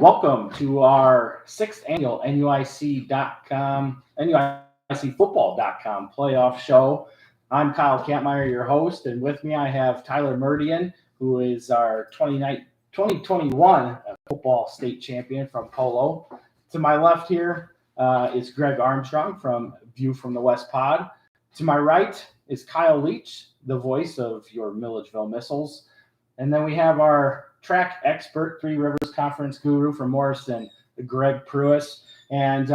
Welcome to our 6th annual NUICfootball.com playoff show. I'm Kyle Kampmeyer, your host, and with me I have Tyler Meridian, who is our 2021 football state champion from Polo. To my left here is Greg Armstrong from View from the West Pod. To my right is Kyle Leech, the voice of your Milledgeville Missiles. And then we have our track expert, Three Rivers Conference guru from Morrison, Greg Pruis. And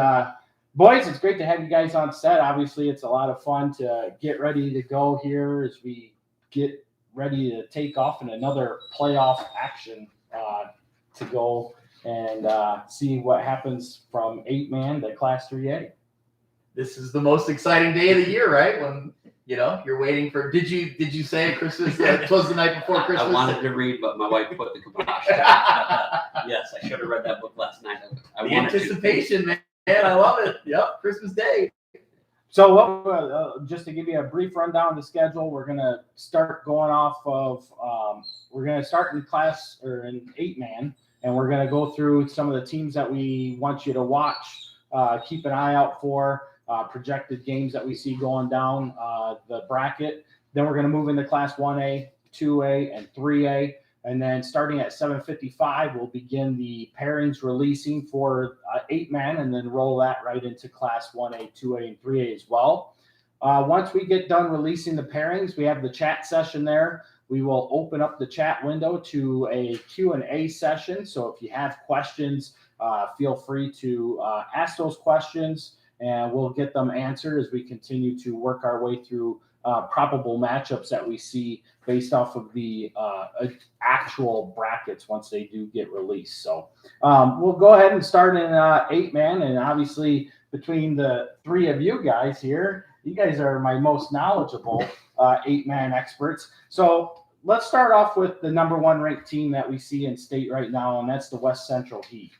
boys, it's great to have you guys on set. Obviously, it's a lot of fun to get ready to go here as we get ready to take off in another playoff action to go and see what happens from 8-man to Class 3A. This is the most exciting day of the year, right? When you're waiting for. Did you say at Christmas? It was the night before Christmas. I wanted to read, but my wife put the kibosh. Yes, I should have read that book last night. The anticipation, man, I love it. Yep, Christmas Day. So, just to give you a brief rundown of the schedule, we're going to start going off of. We're going to start in class or in 8-man, and we're going to go through some of the teams that we want you to watch. Keep an eye out for. Projected games that we see going down the bracket. Then we're going to move into Class 1A, 2A, and 3A. And then starting at 7:55, we'll begin the pairings releasing for 8-man and then roll that right into Class 1A, 2A, and 3A as well. Once we get done releasing the pairings, we have the chat session there. We will open up the chat window to a Q&A session. So if you have questions, feel free to ask those questions. And we'll get them answered as we continue to work our way through probable matchups that we see based off of the actual brackets once they do get released. So we'll go ahead and start in 8-man. And obviously, between the three of you guys here, you guys are my most knowledgeable 8-man experts. So let's start off with the number one ranked team that we see in state right now, and that's the West Central Heat.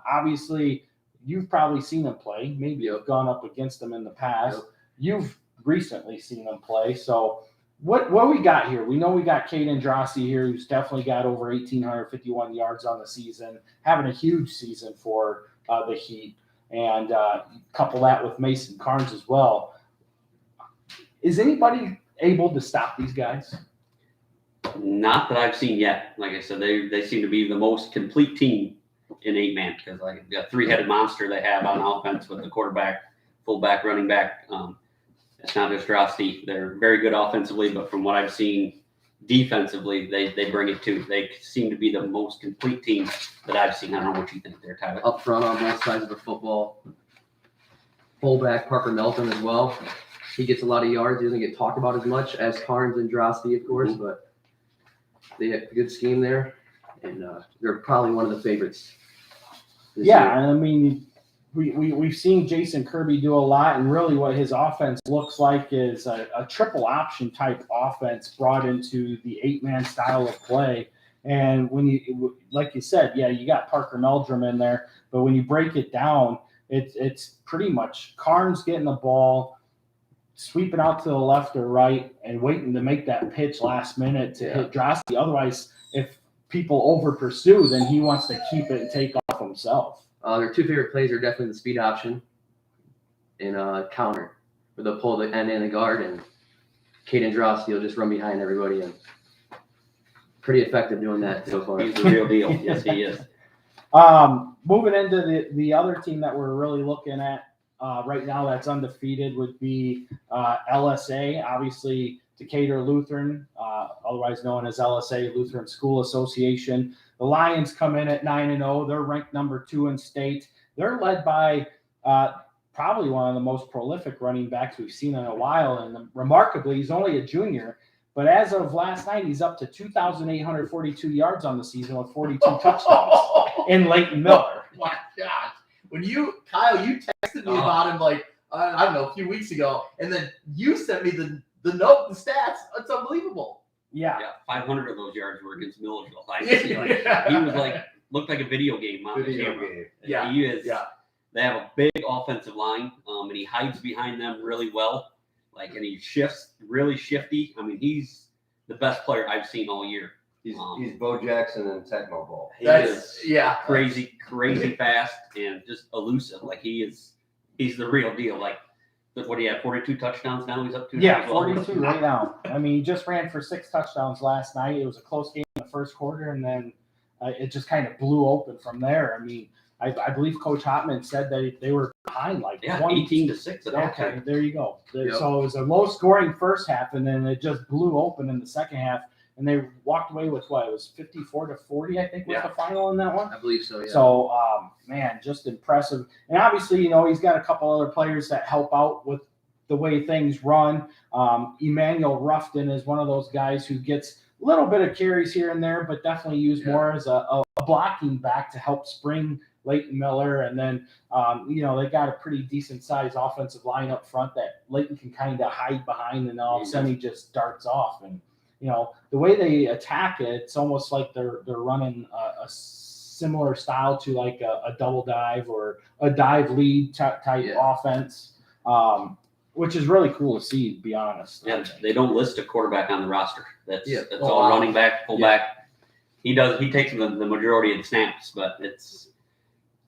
Obviously, you've probably seen them play. Maybe you've gone up against them in the past. Yep. You've recently seen them play. So what we got here? We know we got Caden Drossi here, who's definitely got over 1,851 yards on the season, having a huge season for the Heat. And couple that with Mason Carnes as well. Is anybody able to stop these guys? Not that I've seen yet. Like I said, they seem to be the most complete team in 8-man because like the three-headed monster they have on offense with the quarterback, fullback, running back. It's not just Drosty. They're very good offensively, but from what I've seen defensively, they bring it too. They seem to be the most complete team that I've seen. I don't know what you think there, Tyler. Up front on both sides of the football. Fullback Parker Melton as well. He gets a lot of yards. He doesn't get talked about as much as Carnes and Drosty, of course, but they have a good scheme there, and they're probably one of the favorites. Yeah, and I mean, we've seen Jason Kirby do a lot, and really what his offense looks like is a triple option type offense brought into the 8-man style of play. And when you, like you said, yeah, you got Parker Meldrum in there, but when you break it down, it's pretty much Carnes getting the ball, sweeping out to the left or right, and waiting to make that pitch last minute to hit Drosty. Otherwise, if people over pursue, then he wants to keep it and take off himself. Their two favorite plays are definitely the speed option and counter, where they'll pull the end in the guard, and Caden Drosty will just run behind everybody, and pretty effective doing that so far. He's the real deal. Yes, he is. Moving into the other team that we're really looking at right now that's undefeated would be LSA, obviously Decatur Lutheran, otherwise known as LSA, Lutheran School Association. The Lions come in at 9-0. They're ranked number 2 in state. They're led by probably one of the most prolific running backs we've seen in a while. And remarkably, he's only a junior. But as of last night, he's up to 2,842 yards on the season with 42 touchdowns in Leighton Miller. Oh my gosh. When Kyle, you texted me about him like, I don't know, a few weeks ago. And then you sent me the note, the stats. It's unbelievable. Yeah, 500 of those yards were against Milledgeville. He was like looked like a video game. Yeah, he is. Yeah, they have a big offensive line, and he hides behind them really well. And he shifts, really shifty. I mean, he's the best player I've seen all year He's Bo Jackson and Tecmo Bowl. He That's is crazy fast and just elusive. Like he's the real deal. Like what do you have? 42 touchdowns now. He's up to Yeah, 42 right now. I mean, he just ran for 6 touchdowns last night. It was a close game in the first quarter, and then it just kind of blew open from there. I mean, I believe Coach Hotman said that they were behind like 18-6 at halftime. Okay, there you go. Yep. So it was a low-scoring first half, and then it just blew open in the second half, and they walked away with what? It was 54-40, I think, was the final in that one. I believe so. Yeah. So, man, just impressive. And obviously, he's got a couple other players that help out with the way things run. Emmanuel Ruffton is one of those guys who gets a little bit of carries here and there, but definitely used more as a blocking back to help spring Leighton Miller. And then, they got a pretty decent-sized offensive line up front that Leighton can kind of hide behind, and all of a sudden he just darts off. And, the way they attack it, it's almost like they're running a similar style to like a double dive or a dive lead type offense, which is really cool to see, to be honest. Yeah, they don't list a quarterback on the roster. That's all running back, fullback. He takes the majority of the snaps, but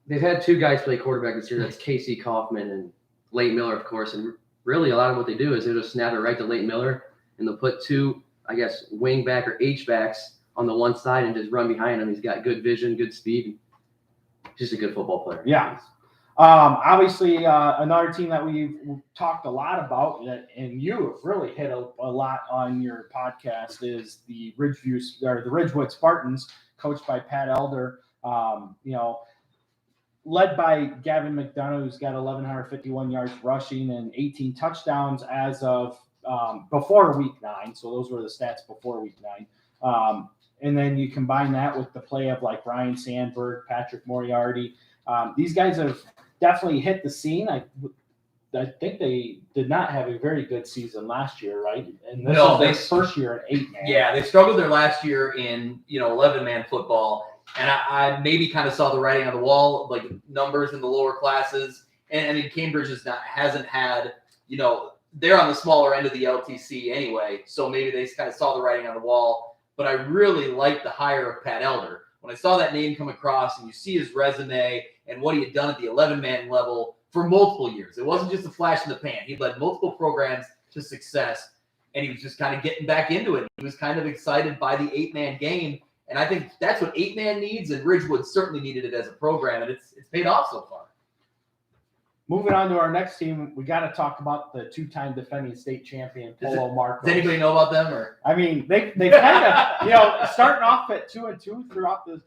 they've had 2 guys play quarterback this year. That's Casey Kaufman and Leighton Miller, of course. And really, a lot of what they do is they just snap it right to Leighton Miller, and they'll put 2, I guess, wing back or H-backs on the one side and just run behind him. He's got good vision, good speed. Just a good football player. Yeah. Obviously, another team that we've talked a lot about, and you have really hit a lot on your podcast, is the Ridgewood Spartans, coached by Pat Elder. Led by Gavin McDonough, who's got 1,151 yards rushing and 18 touchdowns as of before Week 9. So those were the stats before Week 9. And then you combine that with the play of like Ryan Sandberg, Patrick Moriarty. These guys have definitely hit the scene. I think they did not have a very good season last year, right? And this is their first year at 8-man. Yeah, they struggled their last year in 11-man football. And I maybe kind of saw the writing on the wall, like numbers in the lower classes. And I mean, Cambridge hasn't had, they're on the smaller end of the LTC anyway. So maybe they kind of saw the writing on the wall. But I really like the hire of Pat Elder. When I saw that name come across and you see his resume and what he had done at the 11-man level for multiple years, it wasn't just a flash in the pan. He led multiple programs to success, and he was just kind of getting back into it. He was kind of excited by the 8-man game. And I think that's what 8-man needs, and Ridgewood certainly needed it as a program, and it's paid off so far. Moving on to our next team, we got to talk about the 2-time defending state champion, Polo Marcos. Does anybody know about them? Or I mean, they kind of, starting off at 2-2 throughout the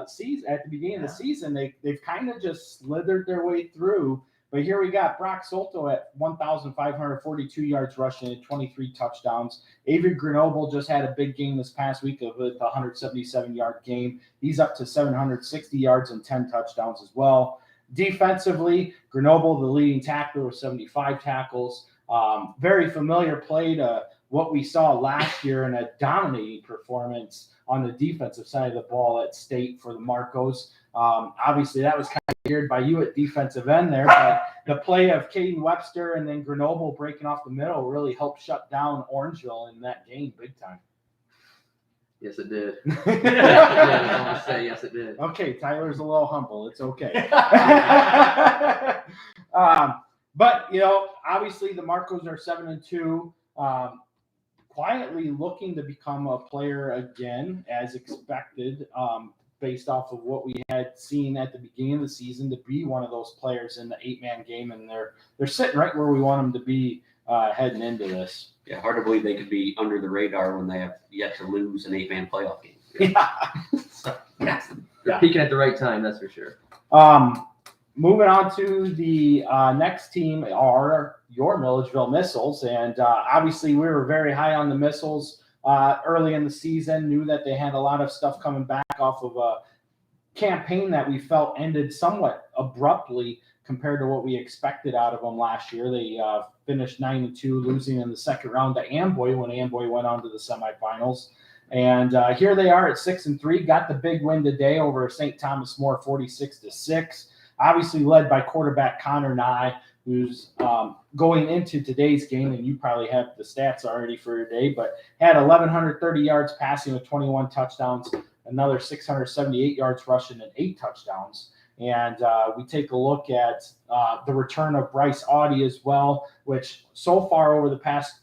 season, at the beginning of the season, they've kind of just slithered their way through. But here we got Brock Solto at 1,542 yards rushing and 23 touchdowns. Avery Grenoble just had a big game this past week with a 177-yard game. He's up to 760 yards and 10 touchdowns as well. Defensively, Grenoble, the leading tackler, with 75 tackles. Very familiar play to what we saw last year in a dominating performance on the defensive side of the ball at state for the Marcos. Obviously, that was kind of geared by you at defensive end there, but the play of Caden Webster and then Grenoble breaking off the middle really helped shut down Orangeville in that game big time. Yes, it did. I want to say yes, it did. Okay, Tyler's a little humble. It's okay. But, obviously the Marcos are 7-2, quietly looking to become a player again, as expected, based off of what we had seen at the beginning of the season, to be one of those players in the 8-man game. And they're sitting right where we want them to be heading into this. Yeah, hard to believe they could be under the radar when they have yet to lose an 8-man playoff game. Yeah. They're peaking at the right time, that's for sure. Moving on to the next team are your Milledgeville Missiles. And obviously we were very high on the Missiles early in the season, knew that they had a lot of stuff coming back off of a campaign that we felt ended somewhat abruptly compared to what we expected out of them last year. They finished 9-2, losing in the second round to Amboy when Amboy went on to the semifinals. And here they are at 6-3, got the big win today over St. Thomas More, 46-6. Obviously led by quarterback Connor Nye, who's going into today's game, and you probably have the stats already for today, but had 1,130 yards passing with 21 touchdowns, another 678 yards rushing and 8 touchdowns. And we take a look at the return of Bryce Audie as well, which so far over the past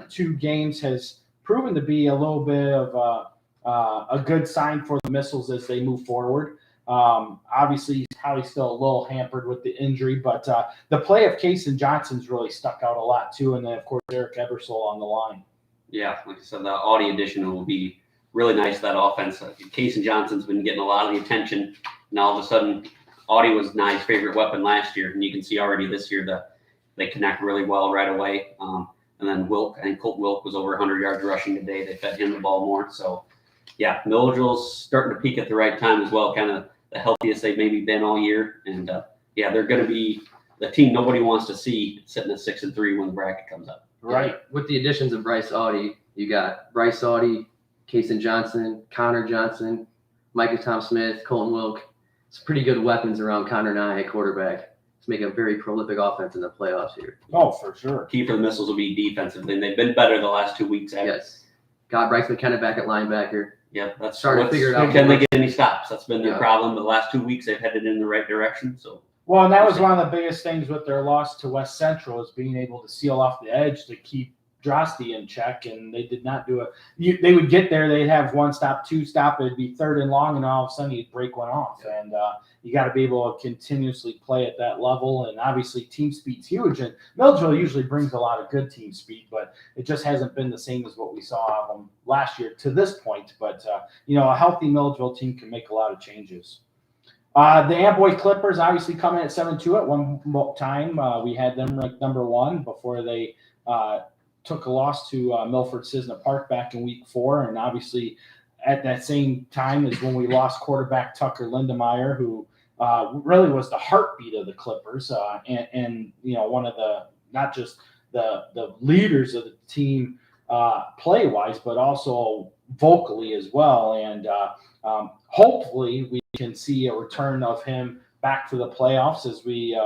2 games has proven to be a little bit of a good sign for the Missiles as they move forward. Obviously, he's probably still a little hampered with the injury, but the play of Kason Johnson's really stuck out a lot too. And then, of course, Eric Ebersole on the line. Yeah, like I said, the Audie addition will be really nice to that offense. Kason Johnson's been getting a lot of the attention, and all of a sudden, Audie was Nye's favorite weapon last year, and you can see already this year that they connect really well right away. And then Wilk, I think Colt Wilk was over 100 yards rushing today. They fed him the ball more. So, yeah, Milledgeville's starting to peak at the right time as well, kind of the healthiest they've maybe been all year. And, yeah, they're going to be the team nobody wants to see sitting at 6-3 when the bracket comes up. Right. With the additions of Bryce Audie, you got Bryce Audie, Kason Johnson, Connor Johnson, Micah Tom Smith, Colton Wilk. It's pretty good weapons around Connor Nye at quarterback to make a very prolific offense in the playoffs here. Oh, for sure. Key for the Missiles will be defensive, and they've been better the last 2 weeks. Yes. Got Bryce McKenna back at linebacker. Yeah, that's Starting to figure it out. Can they get any stops? That's been their Yeah. problem. The last 2 weeks, they've headed in the right direction. So, Well, and that was one of the biggest things with their loss to West Central is being able to seal off the edge to keep Drosty in check, and they did not do it. They would get there, they'd have 1 stop, 2 stop, it'd be 3rd and long, and all of a sudden you'd break one off. And you got to be able to continuously play at that level, and obviously team speed's huge. And Milledgeville usually brings a lot of good team speed, but it just hasn't been the same as what we saw of them last year to this point. But a healthy Milledgeville team can make a lot of changes. The Amboy Clippers obviously coming at 7-2 at one time. We had them ranked number 1 before they took a loss to Milford Cisna Park back in week 4. And obviously at that same time is when we lost quarterback Tucker Lindemeyer, who really was the heartbeat of the Clippers and one of the, not just the leaders of the team play-wise, but also vocally as well. And hopefully we can see a return of him back to the playoffs as we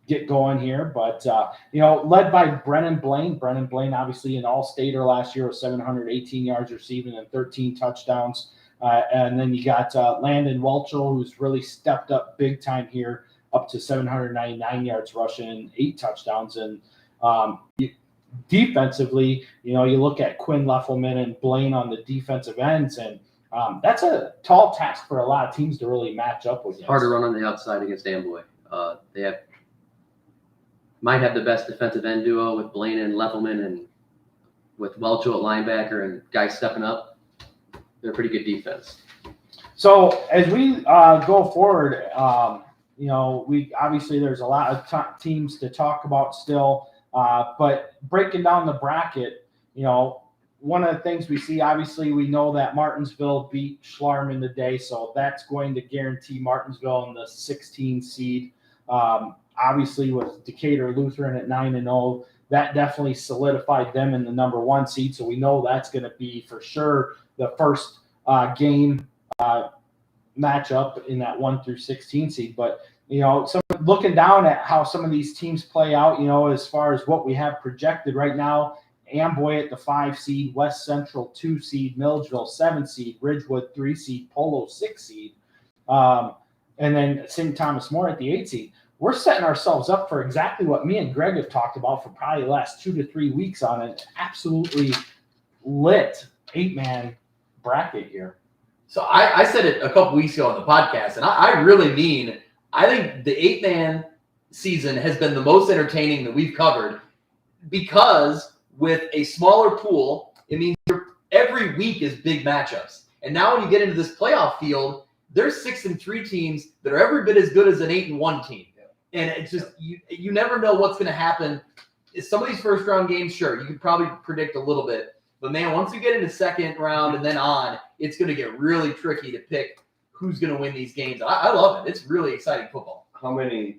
get going here. But, led by Brennan Blaine. Brennan Blaine, obviously an all-stater last year with 718 yards receiving and 13 touchdowns. And then you got Landon Welchel, who's really stepped up big time here, up to 799 yards rushing and 8 touchdowns. And defensively, you look at Quinn Leffelman and Blaine on the defensive ends, and that's a tall task for a lot of teams to really match up with. Hard to run on the outside against Amboy. They might have the best defensive end duo with Blaine and Leffelman, and with Welchel at linebacker and guys stepping up. They're a pretty good defense. So as we go forward, we obviously there's a lot of teams to talk about still, but breaking down the bracket, one of the things we see, obviously, we know that Martinsville beat Schlarman today, so that's going to guarantee Martinsville in the 16 seed. Obviously, with Decatur Lutheran at 9-0, that definitely solidified them in the number 1 seed. So we know that's going to be for sure the first game matchup in that 1 through 16 seed. But looking down at how some of these teams play out, as far as what we have projected right now. Amboy at the 5 seed, West Central 2 seed, Milledgeville 7 seed, Ridgewood 3 seed, Polo 6 seed, and then St. Thomas More at the 8 seed. We're setting ourselves up for exactly what me and Greg have talked about for probably the last 2 to 3 weeks on an absolutely lit 8-man bracket here. So I said it a couple weeks ago on the podcast, and I really mean, I think the 8-man season has been the most entertaining that we've covered, because with a smaller pool, it means every week is big matchups. And now when you get into this playoff field, there's 6-3 teams that are every bit as good as an 8-1 team. And it's just, you never know what's going to happen. Some of these first round games, sure, you can probably predict a little bit. But man, once you get into second round and then on, it's going to get really tricky to pick who's going to win these games. I love it. It's really exciting football. How many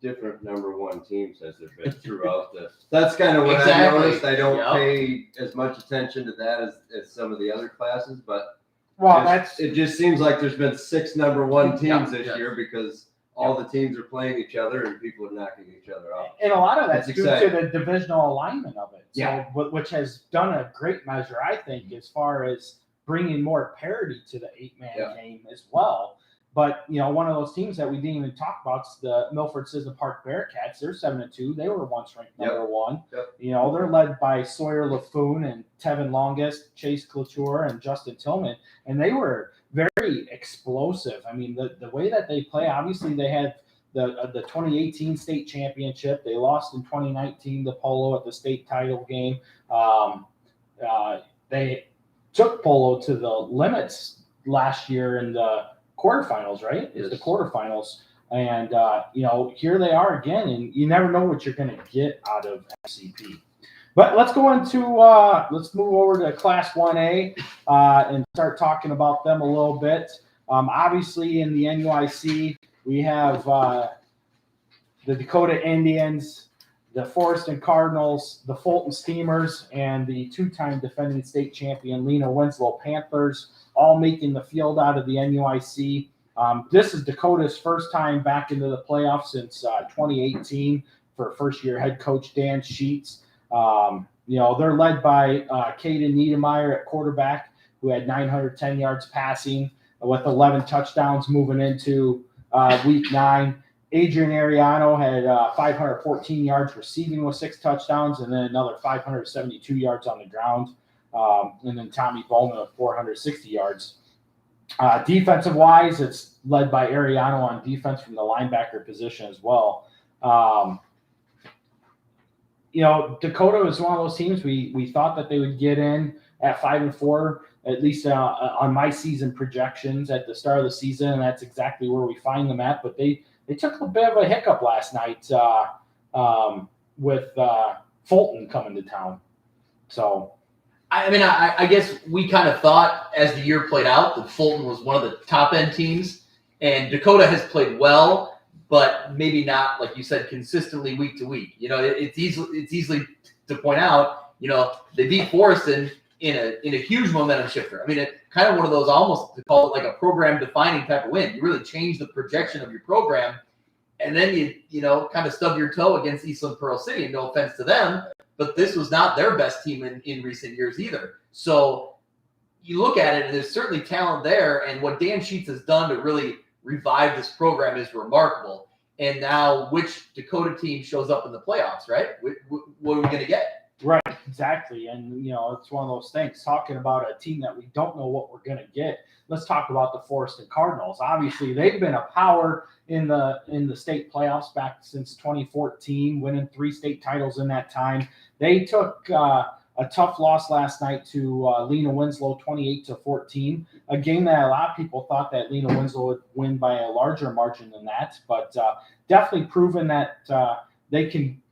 different number 1 teams has there been throughout the? That's kind of what Exactly. I noticed. I don't pay as much attention to that as some of the other classes, but Well, it just seems like there's been 6 number 1 teams this year, because all the teams are playing each other and people are knocking each other off. And a lot of that's That's due to exciting. the divisional alignment of it. So, Yeah. which has done a great measure, I think, as far as bringing more parity to the 8-man Yeah. game as well. But, one of those teams that we didn't even talk about is the Milford Citizen Park Bearcats. They're 7-2. They were once ranked number one. Yep. They're led by Sawyer LaFoon and Tevin Longest, Chase Couture, and Justin Tillman. And they were very explosive. I mean, the way that they play, obviously they had the 2018 state championship. They lost in 2019 to Polo at the state title game. They took Polo to the limits last year in the quarterfinals, right? It's the Yes. quarterfinals. And, here they are again, and you never know what you're going to get out of MCP. But let's go into, let's move over to Class 1A and start talking about them a little bit. Obviously, in the NUIC, we have the Dakota Indians, the Forreston Cardinals, the Fulton Steamers, and the two-time defending state champion Lena Winslow Panthers, all making the field out of the NUIC. This is Dakota's first time back into the playoffs since 2018 for first-year head coach Dan Sheets. They're led by Caden Niedermeyer at quarterback, who had 910 yards passing with 11 touchdowns moving into week 9. Adrian Ariano had 514 yards receiving with 6 touchdowns, and then another 572 yards on the ground. And then Tommy Bowman with 460 yards. Defensive-wise, it's led by Ariano on defense from the linebacker position as well. Dakota is one of those teams we thought that they would get in at 5-4, at least on my season projections at the start of the season, and that's exactly where we find them at. But they took a bit of a hiccup last night with Fulton coming to town. So, I guess we kind of thought as the year played out that Fulton was one of the top end teams, and Dakota has played well, but maybe not, like you said, consistently week to week. It's easily to point out. They beat Forreston in a huge momentum shifter. It's kind of one of those, almost to call it like a program defining type of win. You really change the projection of your program, and then you kind of stub your toe against Eastland Pearl City. And no offense to them, but this was not their best team in recent years either. So you look at it, and there's certainly talent there. And what Dan Sheets has done to really revive this program is remarkable. And now, which Dakota team shows up in the playoffs, right? What are we going to get? Right, exactly. And, it's one of those things, talking about a team that we don't know what we're going to get. Let's talk about the Forreston Cardinals. Obviously, they've been a power in the state playoffs back since 2014, winning 3 state titles in that time. They took a tough loss last night to Lena Winslow, 28-14, a game that a lot of people thought that Lena Winslow would win by a larger margin than that, but definitely proven that they can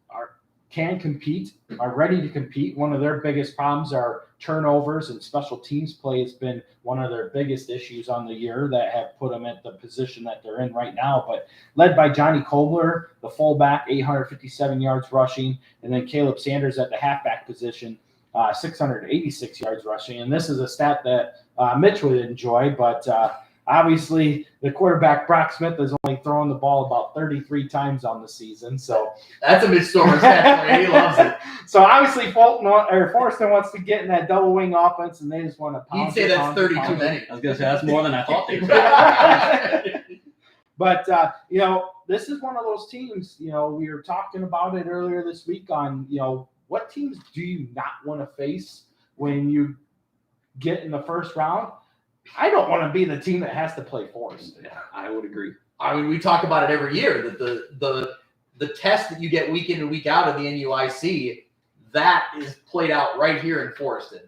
compete, are ready to compete. One of their biggest problems are turnovers, and special teams play has been one of their biggest issues on the year that have put them at the position that they're in right now. But led by Johnny Kobler, the fullback, 857 yards rushing, and then Caleb Sanders at the halfback position, 686 yards rushing. And this is a stat that Mitch would enjoy, but obviously the quarterback, Brock Smith, has only thrown the ball about 33 times on the season. So that's a Mitch Stormer stat for you. He loves it. So obviously Forreston wants to get in that double wing offense, and they just want to pound. He'd say that's 30 too many. I was going to say, that's more than I thought they were. But, this is one of those teams, we were talking about it earlier this week on, what teams do you not want to face when you get in the first round? I don't want to be the team that has to play Forreston. Yeah, I would agree. We talk about it every year, that the test that you get week in and week out of the NUIC, that is played out right here in Forreston.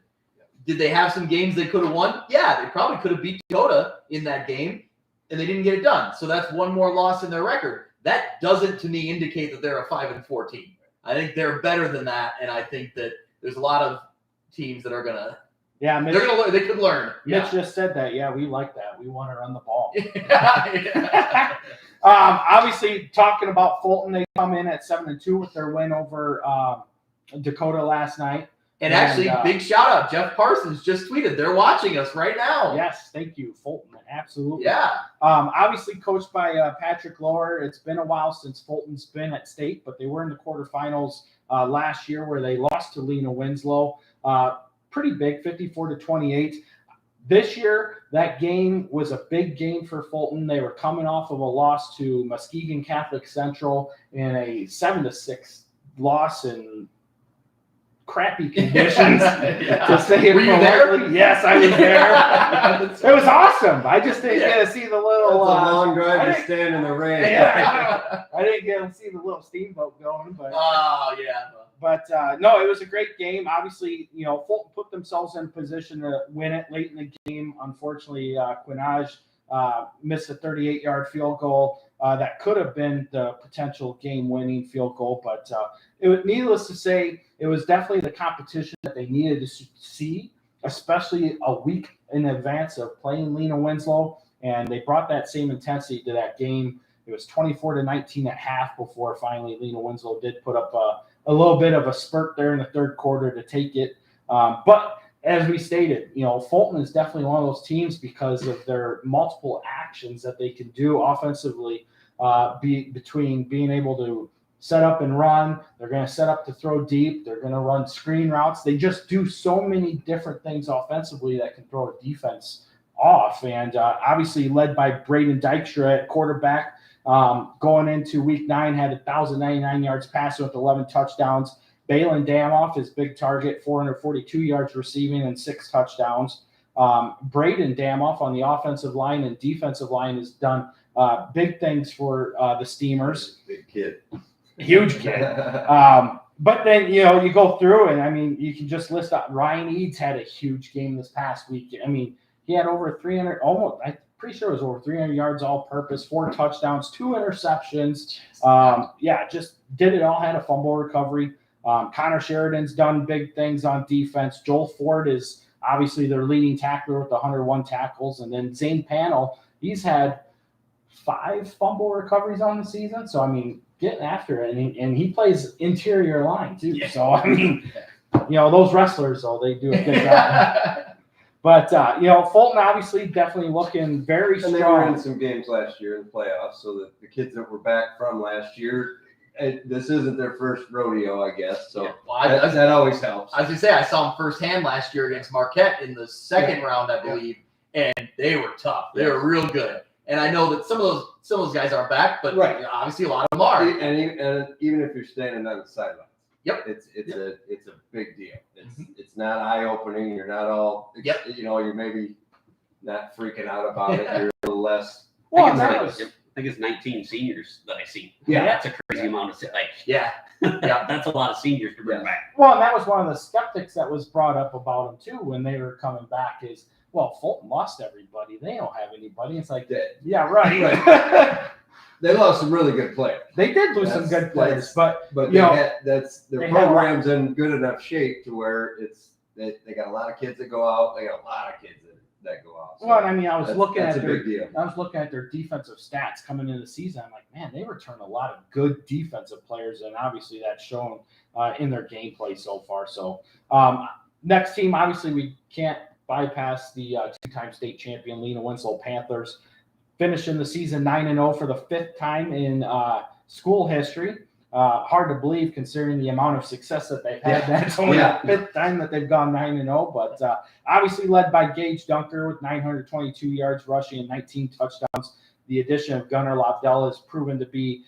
Did they have some games they could have won? Yeah, they probably could have beat Dakota in that game, and they didn't get it done. So that's one more loss in their record. That doesn't, to me, indicate that they're a 5-4 team. I think they're better than that, and I think that there's a lot of teams that are going to – yeah, Mitch, they're going to learn. They could learn. Mitch just said that. Yeah, we like that. We want to run the ball. Yeah. Obviously, talking about Fulton, they come in at 7-2 with their win over Dakota last night. And actually, big shout out, Jeff Parsons just tweeted, they're watching us right now. Yes, thank you, Fulton. Absolutely. Yeah. Obviously coached by Patrick Lower. It's been a while since Fulton's been at state, but they were in the quarterfinals last year where they lost to Lena Winslow. Pretty big, 54-28. This year, that game was a big game for Fulton. They were coming off of a loss to Muskegon Catholic Central in a 7-6 loss in crappy conditions. To say it Were you politely. there? Yes, I was there. It was awesome. I just didn't get to see the That's little. a long drive I to didn't- stand in the rain. Yeah, I didn't get to see the little steamboat going, but. Oh, yeah. But no, it was a great game. Obviously, Fulton put themselves in position to win it late in the game. Unfortunately, Quinage missed a 38-yard field goal that could have been the potential game-winning field goal. But it was, needless to say, it was definitely the competition that they needed to see, especially a week in advance of playing Lena Winslow. And they brought that same intensity to that game. It was 24-19 at half before finally Lena Winslow did put up a little bit of a spurt there in the third quarter to take it. But as we stated, Fulton is definitely one of those teams because of their multiple actions that they can do offensively, between being able to set up and run. They're going to set up to throw deep. They're going to run screen routes. They just do so many different things offensively that can throw a defense off. And obviously led by Braden Dykstra at quarterback. Going into week 9, had 1,099 yards passing with 11 touchdowns. Balin Damoff, his big target, 442 yards receiving and 6 touchdowns. Braden Damoff on the offensive line and defensive line has done big things for the Steamers. Big kid. Huge kid. But then, you go through and, you can just list out. Ryan Eads had a huge game this past week. He had over 300, almost, I'm pretty sure it was over 300 yards all-purpose, 4 touchdowns, 2 interceptions. Just did it all, had a fumble recovery. Connor Sheridan's done big things on defense. Joel Ford is obviously their leading tackler with 101 tackles. And then Zane Panel, he's had 5 fumble recoveries on the season. So, getting after it. And he plays interior line, too. Yeah. So, those wrestlers, though, they do a good job. But, Fulton obviously definitely looking very strong. And they were in some games last year in the playoffs, so that the kids that were back from last year, this isn't their first rodeo, I guess. So that always helps. I was going to say, I saw them firsthand last year against Marquette in the second round, I believe, and they were tough. They were real good. And I know that some of those guys aren't back, but obviously a lot of them are. And even if you're standing on the sidelines. Yep. It's a big deal. It's not eye-opening. You're not all, you're maybe not freaking out about it. You're a little less. I think it's 19 seniors that I see. Yeah. That's a crazy amount of that's a lot of seniors to bring back. Well, and that was one of the skeptics that was brought up about them too when they were coming back is, well, Fulton lost everybody. They don't have anybody. It's like, yeah, right. They lost some really good players. They did lose some good players, but their program's in good enough shape to where they got a lot of kids that go out. They got a lot of kids that go out. So well, I was looking at their defensive stats coming into the season. I'm like, man, they return a lot of good defensive players, and obviously that's shown in their gameplay so far. So next team, obviously we can't bypass the 2-time state champion Lena Winslow Panthers. Finishing the season 9-0 for the 5th time in school history. Hard to believe considering the amount of success that they've had. That's only the 5th time that they've gone 9-0. But obviously led by Gage Dunker with 922 yards rushing and 19 touchdowns. The addition of Gunnar Lobdell has proven to be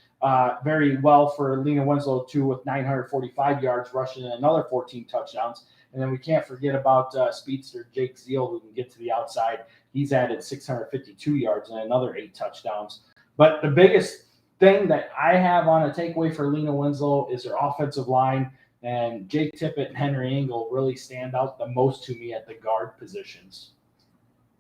very well for Lena Winslow too, with 945 yards rushing and another 14 touchdowns. And then we can't forget about speedster Jake Zeal, who can get to the outside. He's added 652 yards and another 8 touchdowns. But the biggest thing that I have on a takeaway for Lena Winslow is their offensive line. And Jake Tippett and Henry Engel really stand out the most to me at the guard positions.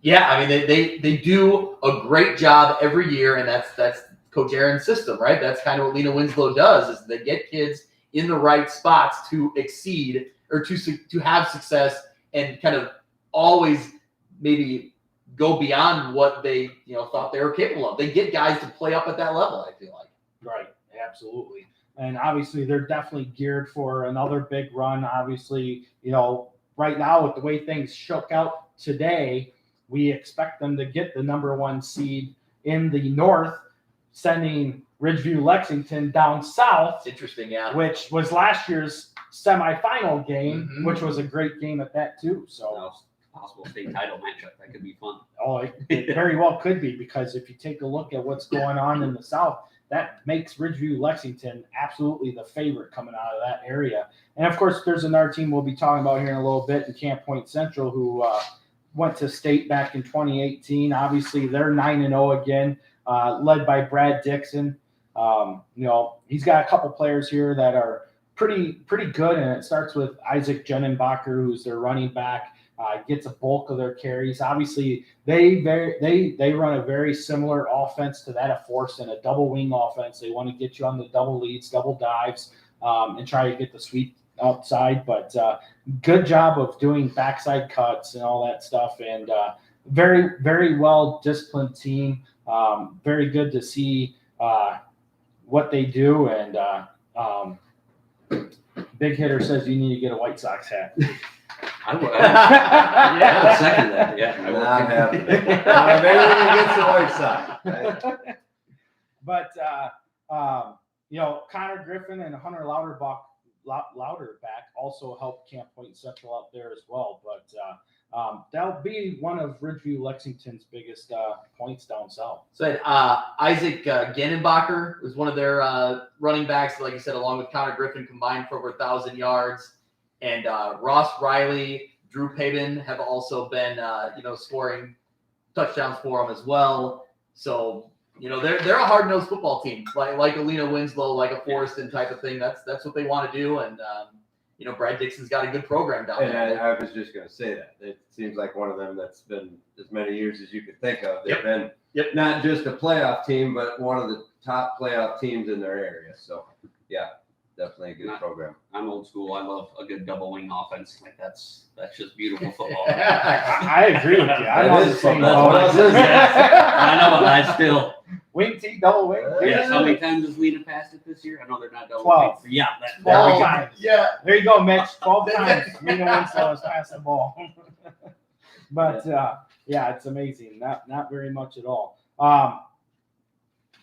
Yeah, they do a great job every year, and that's Coach Aaron's system, right? That's kind of what Lena Winslow does, is they get kids in the right spots to exceed or to have success and kind of always maybe go beyond what they thought they were capable of. They get guys to play up at that level, I feel like. Right, absolutely. And obviously they're definitely geared for another big run. Obviously, right now with the way things shook out today, we expect them to get the number 1 seed in the North, sending Ridgeview Lexington down south. It's interesting, yeah. Which was last year's semifinal game, which was a great game at that too. So possible state title matchup. That could be fun. Oh, it very well could be, because if you take a look at what's going on in the South, that makes Ridgeview Lexington absolutely the favorite coming out of that area. And of course, there's another team we'll be talking about here in a little bit in Camp Point Central, who went to state back in 2018. Obviously, they're 9-0 again, led by Brad Dixon. He's got a couple players here that are pretty good, and it starts with Isaac Jennenbacher, who's their running back. Gets a bulk of their carries. Obviously, they run a very similar offense to that of Force, and a double wing offense. They want to get you on the double leads, double dives, and try to get the sweep outside. But good job of doing backside cuts and all that stuff. And very, very well disciplined team. Very good to see what they do. And Big Hitter says you need to get a White Sox hat. I would second that. Yeah, Not happening. Maybe we get the White Sox. But Connor Griffin and Hunter Louderback also helped Camp Point Central up there as well. But that'll be one of Ridgeview Lexington's biggest points down south. So Isaac Gennenbacher was one of their running backs, like I said, along with Connor Griffin, combined for over 1,000 yards. And Ross Riley, Drew Pabin have also been, scoring touchdowns for them as well. So, they're a hard-nosed football team, like Alina Winslow, like a Forreston type of thing. That's what they want to do. And, Brad Dixon's got a good program down there. And I was just going to say that. It seems like one of them that's been as many years as you could think of. They've been not just a playoff team, but one of the top playoff teams in their area. So, yeah. Definitely a good program. I'm old school. I love a good double wing offense. Like that's just beautiful football. I agree with you. I know, I still wing T, double wing. Yes. How many times has Lena passed it this year? I know they're not double 12. wing. Yeah, 12 times. Yeah. There you go, Mitch. 12 times. Lena Winslow has passed the ball. But it's amazing. Not very much at all.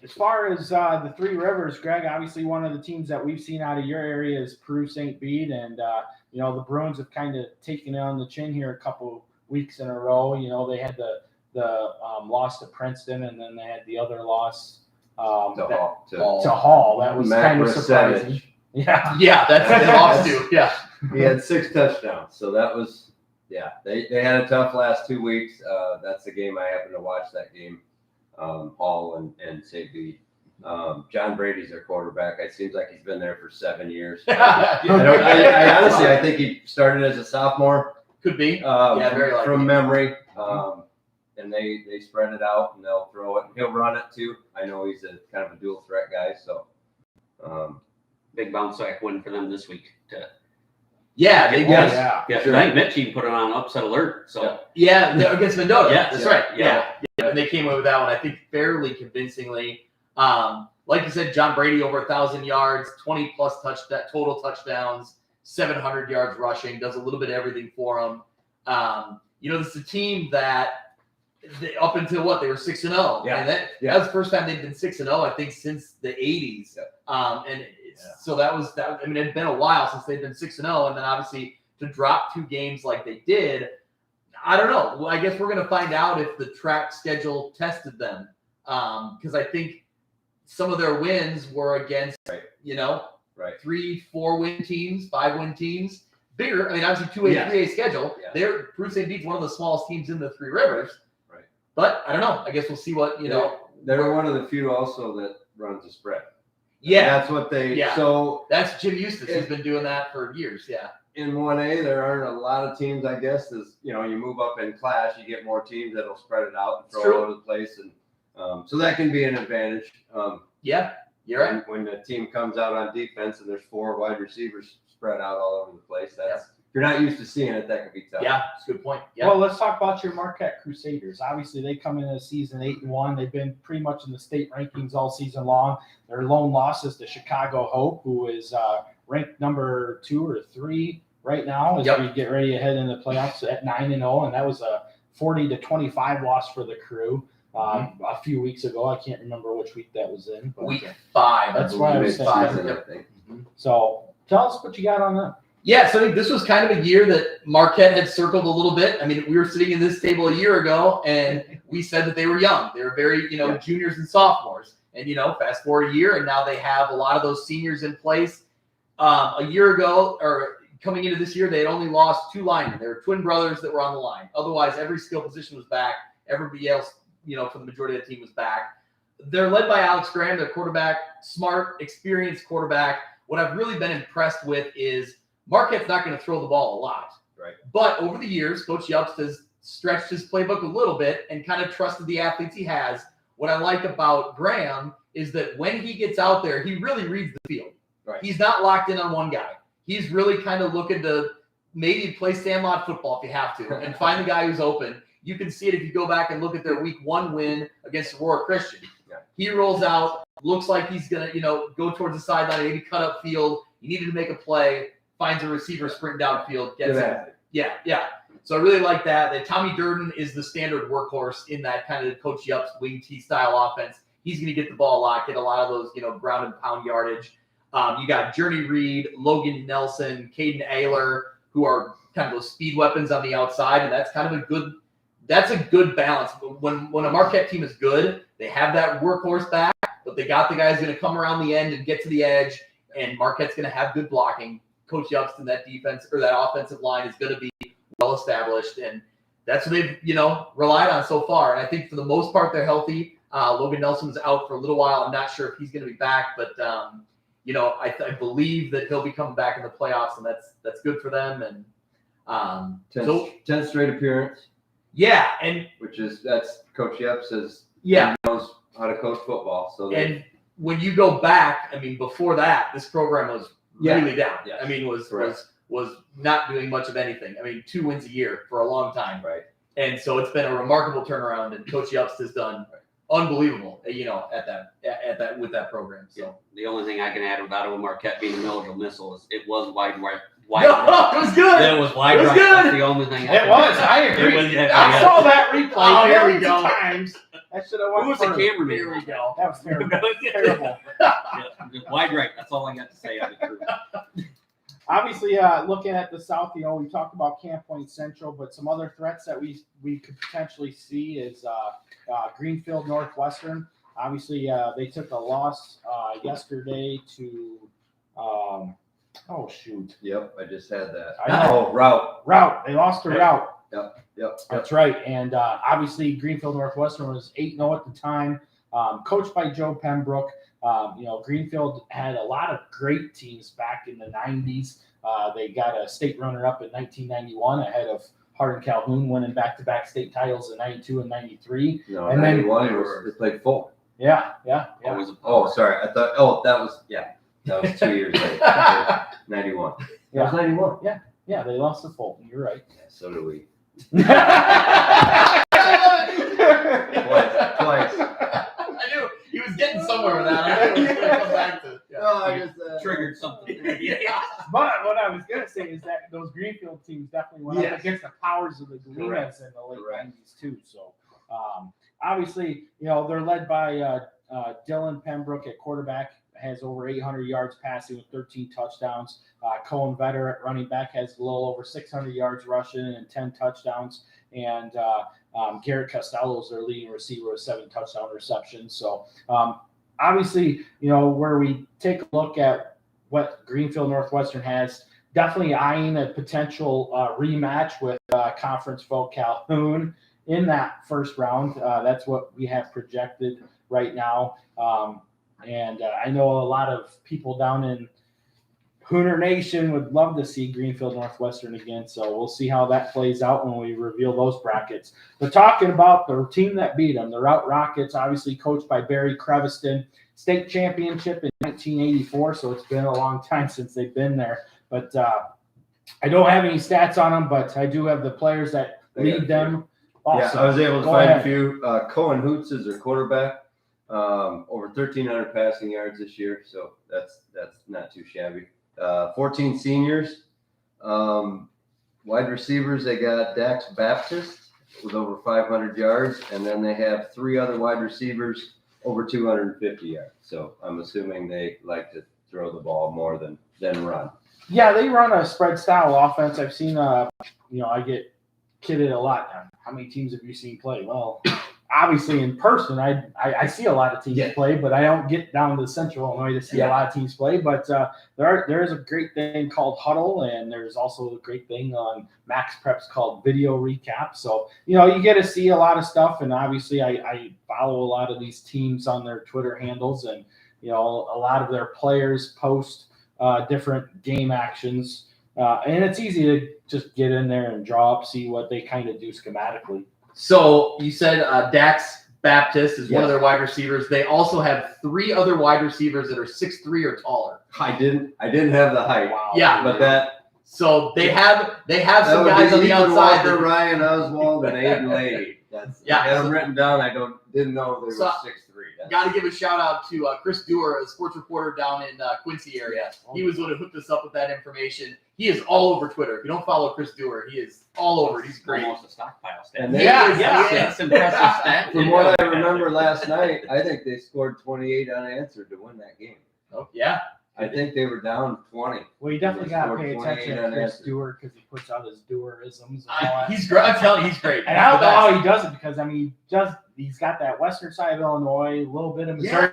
As far as the Three Rivers, Greg, obviously one of the teams that we've seen out of your area is Pruis St. Bede, and the Bruins have kind of taken it on the chin here a couple weeks in a row. They had the loss to Princeton, and then they had the other loss to Hall. That was kind of surprising. Yeah, that's what they lost to. Yeah, he had 6 touchdowns, so that was They had a tough last 2 weeks. That's the game I happened to watch. That game. Hall and St. Bede. John Brady's their quarterback. It seems like he's been there for 7 years. I honestly, I think he started as a sophomore. Could be. Very likely. From memory. And they spread it out and they'll throw it. He'll run it too. I know he's a kind of a dual threat guy. So big bounce back win for them this week. Yeah, Sure. I think Mitch even put it on upset alert. So against Mendota. Yes. That's right. Yeah. And they came away with that one, I think, fairly convincingly. Like you said, John Brady over 1,000 yards, 20 plus total touchdowns, 700 yards rushing, does a little bit of everything for them. This is a team that up until they were 6-0. Yeah. And that was the first time they've been 6-0, I think, since the 80s. So that was that. I mean, it had been a while since they've been 6-0, and then obviously to drop 2 games like they did, I don't know. Well, I guess we're going to find out if the track schedule tested them, because I think some of their wins were against 3, 4 win teams, 5 win teams, bigger. I mean, obviously 2A, 3A schedule. Yeah. They're Pruis St. Bede's one of the smallest teams in the Three Rivers. Right. But I don't know. I guess we'll see what They're one of the few also that runs a spread. Yeah, that's what they. Yeah. So that's Jim Eustace. He's been doing that for years. Yeah. In 1A, there aren't a lot of teams. I guess as you move up in class, you get more teams that'll spread it out and throw it all over the place, and so that can be an advantage. You're right. When the team comes out on defense and there's 4 wide receivers spread out all over the place, that's you're not used to seeing it, that could be tough. Yeah, that's a good point. Yeah. Well, let's talk about your Marquette Crusaders. Obviously, they come into the season 8-1. They've been pretty much in the state rankings all season long. Their lone loss is to Chicago Hope, who is ranked number 2 or 3 right now as we get ready to head into the playoffs at 9-0, and that was a 40-25 loss for the Crew a few weeks ago. I can't remember which week that was in. But Week 5. That's why I was saying. I think. So tell us what you got on that. Yeah, so I think this was kind of a year that Marquette had circled a little bit. I mean, we were sitting in this table a year ago, and we said that they were young. They were very, juniors and sophomores. And, fast forward a year, and now they have a lot of those seniors in place. A year ago, or coming into this year, they had only lost 2 linemen. They were twin brothers that were on the line. Otherwise, every skill position was back. Everybody else, for the majority of the team was back. They're led by Alex Graham, their quarterback, smart, experienced quarterback. What I've really been impressed with is Marquette's not going to throw the ball a lot. Right. But over the years, Coach Yelps has stretched his playbook a little bit and kind of trusted the athletes he has. What I like about Graham is that when he gets out there, he really reads the field. Right. He's not locked in on one guy. He's really kind of looking to maybe play sandlot football if you have to and find the guy who's open. You can see it if you go back and look at their week 1 win against Aurora Christian. Yeah. He rolls out, looks like he's going to, go towards the sideline, maybe cut up field. He needed to make a play, finds a receiver, sprint downfield, gets it. Yeah. So I really like that. That Tommy Durden is the standard workhorse in that kind of Coach Yup's wing T style offense. He's going to get the ball a lot, get a lot of those, ground and pound yardage. You got Journey Reed, Logan Nelson, Caden Ayler, who are kind of those speed weapons on the outside, and that's kind of a good balance. When a Marquette team is good, they have that workhorse back, but they got the guys going to come around the end and get to the edge, and Marquette's going to have good blocking. Coach Yup's and that defense or that offensive line is going to be well established, and that's what they've relied on so far. And I think for the most part they're healthy. Logan Nelson's out for a little while. I'm not sure if he's going to be back, but I believe that he'll be coming back in the playoffs, and that's good for them. And 10th straight appearance. Yeah, and that's Coach Yep says he knows how to coach football. So when you go back, I mean, before that, this program was really down. Yes. I mean, was not doing much of anything. I mean, 2 wins a year for a long time. Right. And so it's been a remarkable turnaround, and Coach Yup's has done unbelievable, at that with that program. So the only thing I can add about it with Marquette being a military missile is it was wide right. No, it was good. It was wide It was right. good. That's the only thing. I agree. I saw that replay. Oh, here we go. Times. That should have went. Who was the further. cameraman? Here we go. That was terrible. Terrible. Yeah, wide right. That's all I got to say on the truth. Obviously, looking at the South, we talked about Camp Point Central, but some other threats that we could potentially see is Greenfield Northwestern. Obviously, they took a loss yesterday to. Oh shoot! Yep, I just had that. I know. Route. They lost to Route. Yep. That's right. And obviously, Greenfield Northwestern was 8-0 at the time, coached by Joe Pembroke. Greenfield had a lot of great teams back in the 90s. They got a state runner-up in 1991 ahead of Hardin Calhoun, winning back-to-back state titles in 92 and 93. No, and 91 they played full. Yeah. Always a Oh, sorry. I thought. Oh, that was 2 years late. 91. Yeah. That was 91. Yeah, they lost to Fulton. You're right. Yeah, so do we. Twice. I knew he was getting somewhere with that. I knew he was going to come back to. No, I just triggered something. But what I was going to say is that those Greenfield teams definitely went up against the powers of the Galenas in the late 90s too. So obviously, they're led by Dylan Pembroke at quarterback, has over 800 yards passing with 13 touchdowns. Cohen Vetter at running back has a little over 600 yards rushing and 10 touchdowns. And Garrett Costello is their leading receiver with 7 touchdown receptions. So obviously, where we take a look at what Greenfield Northwestern has, definitely eyeing a potential rematch with conference foe Calhoun in that first round. That's what we have projected right now. And I know a lot of people down in Hooner Nation would love to see Greenfield Northwestern again. So we'll see how that plays out when we reveal those brackets. But talking about the team that beat them, the Route Rockets, obviously coached by Barry Creviston, state championship in 1984. So it's been a long time since they've been there. But I don't have any stats on them, but I do have the players that lead them. Awesome. Yeah, I was able to Go find ahead. a few. Cohen Hoots is their quarterback. Over 1,300 passing yards this year, so that's not too shabby. 14 seniors. Wide receivers, they got Dax Baptist with over 500 yards, and then they have 3 other wide receivers over 250 yards. So I'm assuming they like to throw the ball more than run. Yeah, they run a spread style offense. I've seen, I get kidded a lot. How many teams have you seen play? Well, obviously in person, I see a lot of teams play, but I don't get down to Central Illinois to see a lot of teams play. But there is a great thing called Huddle, and there's also a great thing on Max Preps called Video Recap. So, you get to see a lot of stuff, and obviously I follow a lot of these teams on their Twitter handles, and, a lot of their players post different game actions. And it's easy to just get in there and draw up, see what they kind of do schematically. So you said Dax Baptist is one of their wide receivers. They also have 3 other wide receivers that are 6'3" or taller. I didn't have the height. Wow. Yeah, But that so they have some would guys be on the Ethan outside. Walker, Ryan Oswald, and Aiden Lady. I had them written down. I didn't know they were 6'3". Got to give a shout out to Chris Dewar, a sports reporter down in Quincy area. He was the one who hooked us up with that information. He is all over Twitter. If you don't follow Chris Dewar, he is all over. He's great. Almost a stockpile stat. And That's impressive stat. From what I remember last night, I think they scored 28 unanswered to win that game. Oh, yeah. I think they were down 20. Well, you definitely got to scored pay 28 attention to Chris unanswered. Stewart because he puts out his Dewarisms and all that. He's great. I'm telling you, he's great. And I don't know how he does it because, he's got that western side of Illinois, a little bit of Missouri,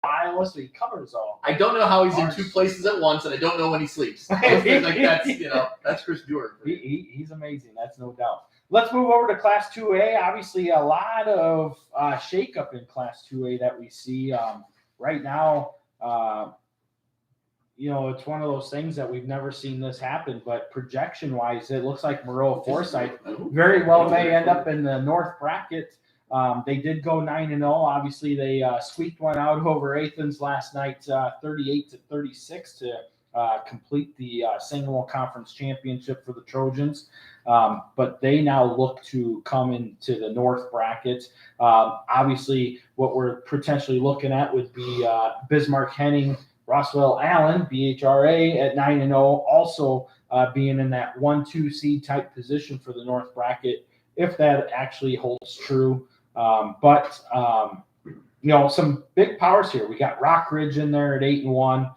Iowa, so he covers all. I don't know how he's in 2 places at once, and I don't know when he sleeps. That's Chris Dewar. He's amazing. That's no doubt. Let's move over to Class 2A. Obviously, a lot of shakeup in Class 2A that we see right now. It's one of those things that we've never seen this happen, but projection-wise, it looks like Moreau Forsyth very well may end up in the North bracket. They did go 9-0. Obviously, they squeaked one out over Athens last night, 38-36 to complete the single conference championship for the Trojans. But they now look to come into the North bracket. Obviously, what we're potentially looking at would be Bismarck Henning, Roswell Allen, BHRA at 9-0, also being in that 1-2 seed type position for the North bracket, if that actually holds true. But some big powers here. We got Rock Ridge in there at 8-1.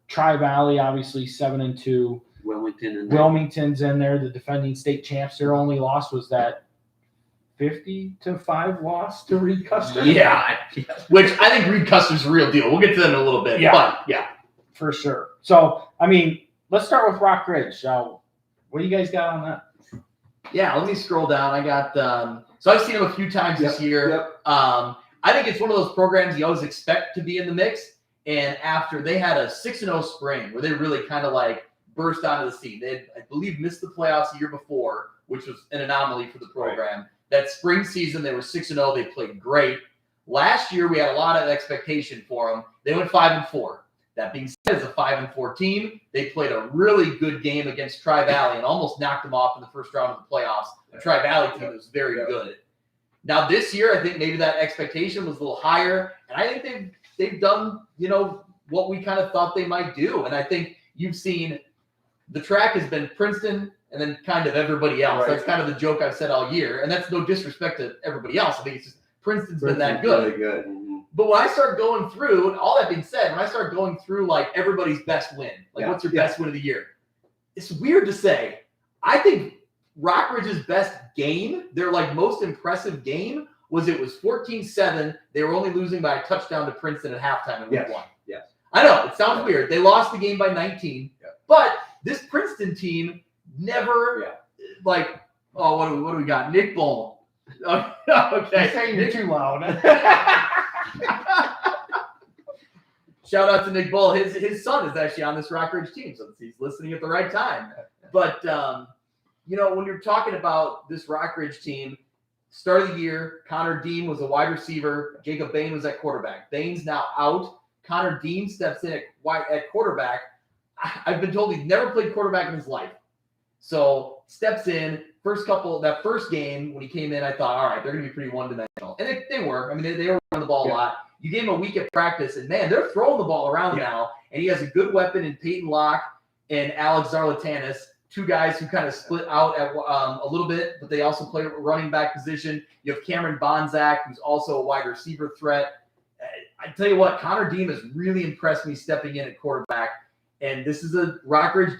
Tri-Valley, obviously 7-2. Wilmington's in there, the defending state champs. Their only loss was that 50-5 loss to Reed Custer. Yeah, which I think Reed Custer's a real deal. We'll get to them in a little bit. Yeah. But yeah, for sure. So, let's start with Rock Ridge. What do you guys got on that? Yeah, let me scroll down. I got so I've seen them a few times this year. Yep. I think it's one of those programs you always expect to be in the mix. And after they had a 6-0 spring where they really kind of burst onto the scene. They had, I believe, missed the playoffs the year before, which was an anomaly for the program. Right. That spring season, they were 6-0. They played great. Last year, we had a lot of expectation for them. They went 5-4. That being said, as a 5-4 team, they played a really good game against Tri-Valley and almost knocked them off in the first round of the playoffs. The Tri-Valley team was very good. Now this year, I think maybe that expectation was a little higher, and I think they've done what we kind of thought they might do. And I think you've seen the track has been Princeton and then kind of everybody else. Right. That's kind of the joke I've said all year, and that's no disrespect to everybody else. I think it's just Princeton's been that good. Really good. Mm-hmm. But when I start going through, and all that being said, when I start going through everybody's best win, what's your best win of the year? It's weird to say. I think Rockridge's best game, their most impressive game, was 14-7. They were only losing by a touchdown to Princeton at halftime in week 1. Yes. I know, it sounds weird. They lost the game by 19. Yeah. But this Princeton team never what do we got? Nick Bohl. Okay. You're saying you're too loud. Shout out to Nick Bohl. His son is actually on this Rockridge team, so he's listening at the right time. But when you're talking about this Rockridge team, start of the year, Connor Dean was a wide receiver. Jacob Bain was at quarterback. Bain's now out. Connor Dean steps in at quarterback. I've been told he's never played quarterback in his life. So steps in, that first game when he came in, I thought, all right, they're going to be pretty one-dimensional. And they were. I mean, they were running the ball a lot. You gave him a week at practice, and, man, they're throwing the ball around now. And he has a good weapon in Peyton Locke and Alex Zarlatanis, two guys who kind of split out at a little bit, but they also play running back position. You have Cameron Bonzak, who's also a wide receiver threat. I tell you what, Connor Deem has really impressed me stepping in at quarterback. And this is a Rockridge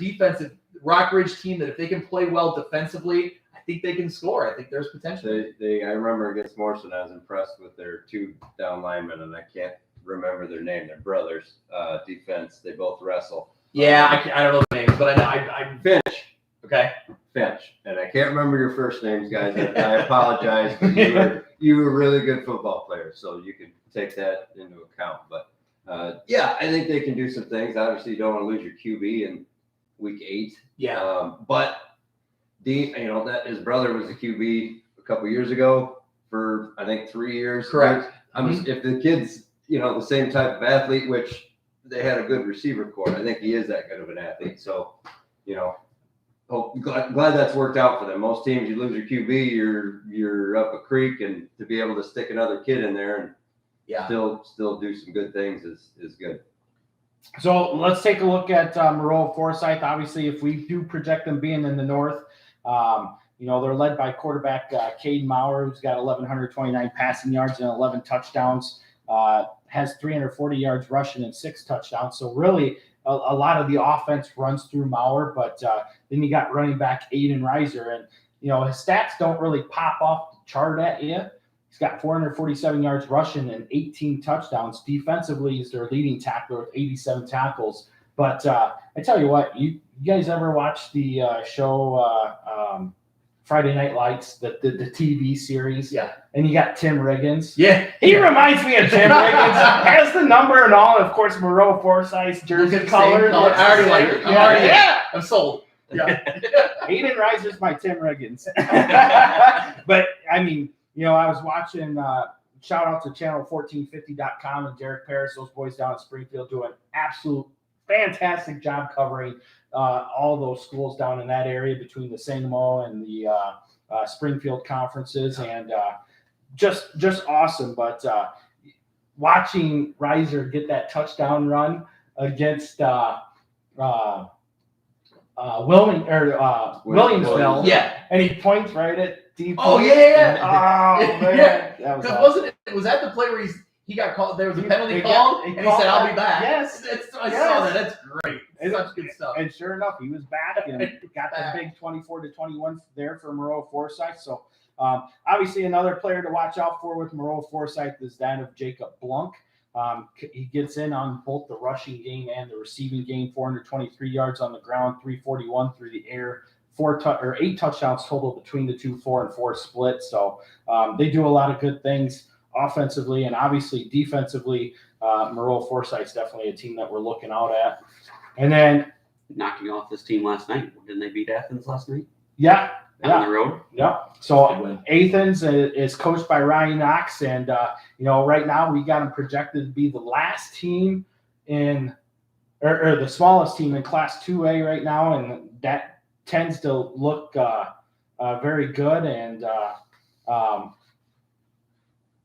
team that if they can play well defensively, I think they can score. I think there's potential. I remember against Morrison, I was impressed with their two down linemen, and I can't remember their name. They're brothers. Defense. They both wrestle. Yeah, I don't know the names, but I Finch. Okay. Finch. And I can't remember your first names, guys. I apologize, but you were really good football players, so you could take that into account. But I think they can do some things. Obviously, you don't want to lose your QB in week 8. Yeah. But Dean, that his brother was the QB a couple years ago for I think 3 years. Correct. If the kid's the same type of athlete, which they had a good receiver core, I think he is that good of an athlete. So, glad that's worked out for them. Most teams, you lose your QB, you're up a creek, and to be able to stick another kid in there and still do some good things is good. So let's take a look at Moreau Forsyth. Obviously, if we do project them being in the north, they're led by quarterback Cade Maurer, who's got 1,129 passing yards and 11 touchdowns, has 340 yards rushing and 6 touchdowns. So really a lot of the offense runs through Maurer, but then you got running back Aiden Reiser. And, his stats don't really pop off the chart at you. He's got 447 yards rushing and 18 touchdowns. Defensively, he's their leading tackler with 87 tackles. But I tell you what, you guys ever watch the show Friday Night Lights, the TV series? Yeah. And you got Tim Riggins. Yeah. He reminds me of Tim Riggins. Has the number and all. And of course, Moreau Forsyth's jersey color. I already like it. I'm sold. Yeah. Aiden Reiser's my Tim Riggins. But, I was watching, shout out to channel1450.com and Derek Paris, those boys down in Springfield do an absolute fantastic job covering all those schools down in that area between the St. Mo and the Springfield conferences, and just awesome. But watching Reiser get that touchdown run against Williamsville, and he points right at deep. Oh yeah. Oh man, that was awesome. Was that the play where he got called? There was a penalty called, and he said, "I'll be back." Yes, I saw that. That's great. Such good stuff. And sure enough, he was back and got the big 24-21 there for Moreau Forsyth. So obviously, another player to watch out for with Moreau Forsyth is that of Jacob Blunk. He gets in on both the rushing game and the receiving game. 423 yards on the ground, 341 through the air. 8 touchdowns total between the two, 4 and 4 split. So they do a lot of good things offensively, and obviously defensively. Moreau Forsyth's definitely a team that we're looking out at. And then knocking off this team last night. Didn't they beat Athens last night? Yeah. Down the road. Yeah. So Athens is coached by Ryan Knox, and right now we got them projected to be the last team in, or the smallest team in Class 2A right now, and that tends to look very good. And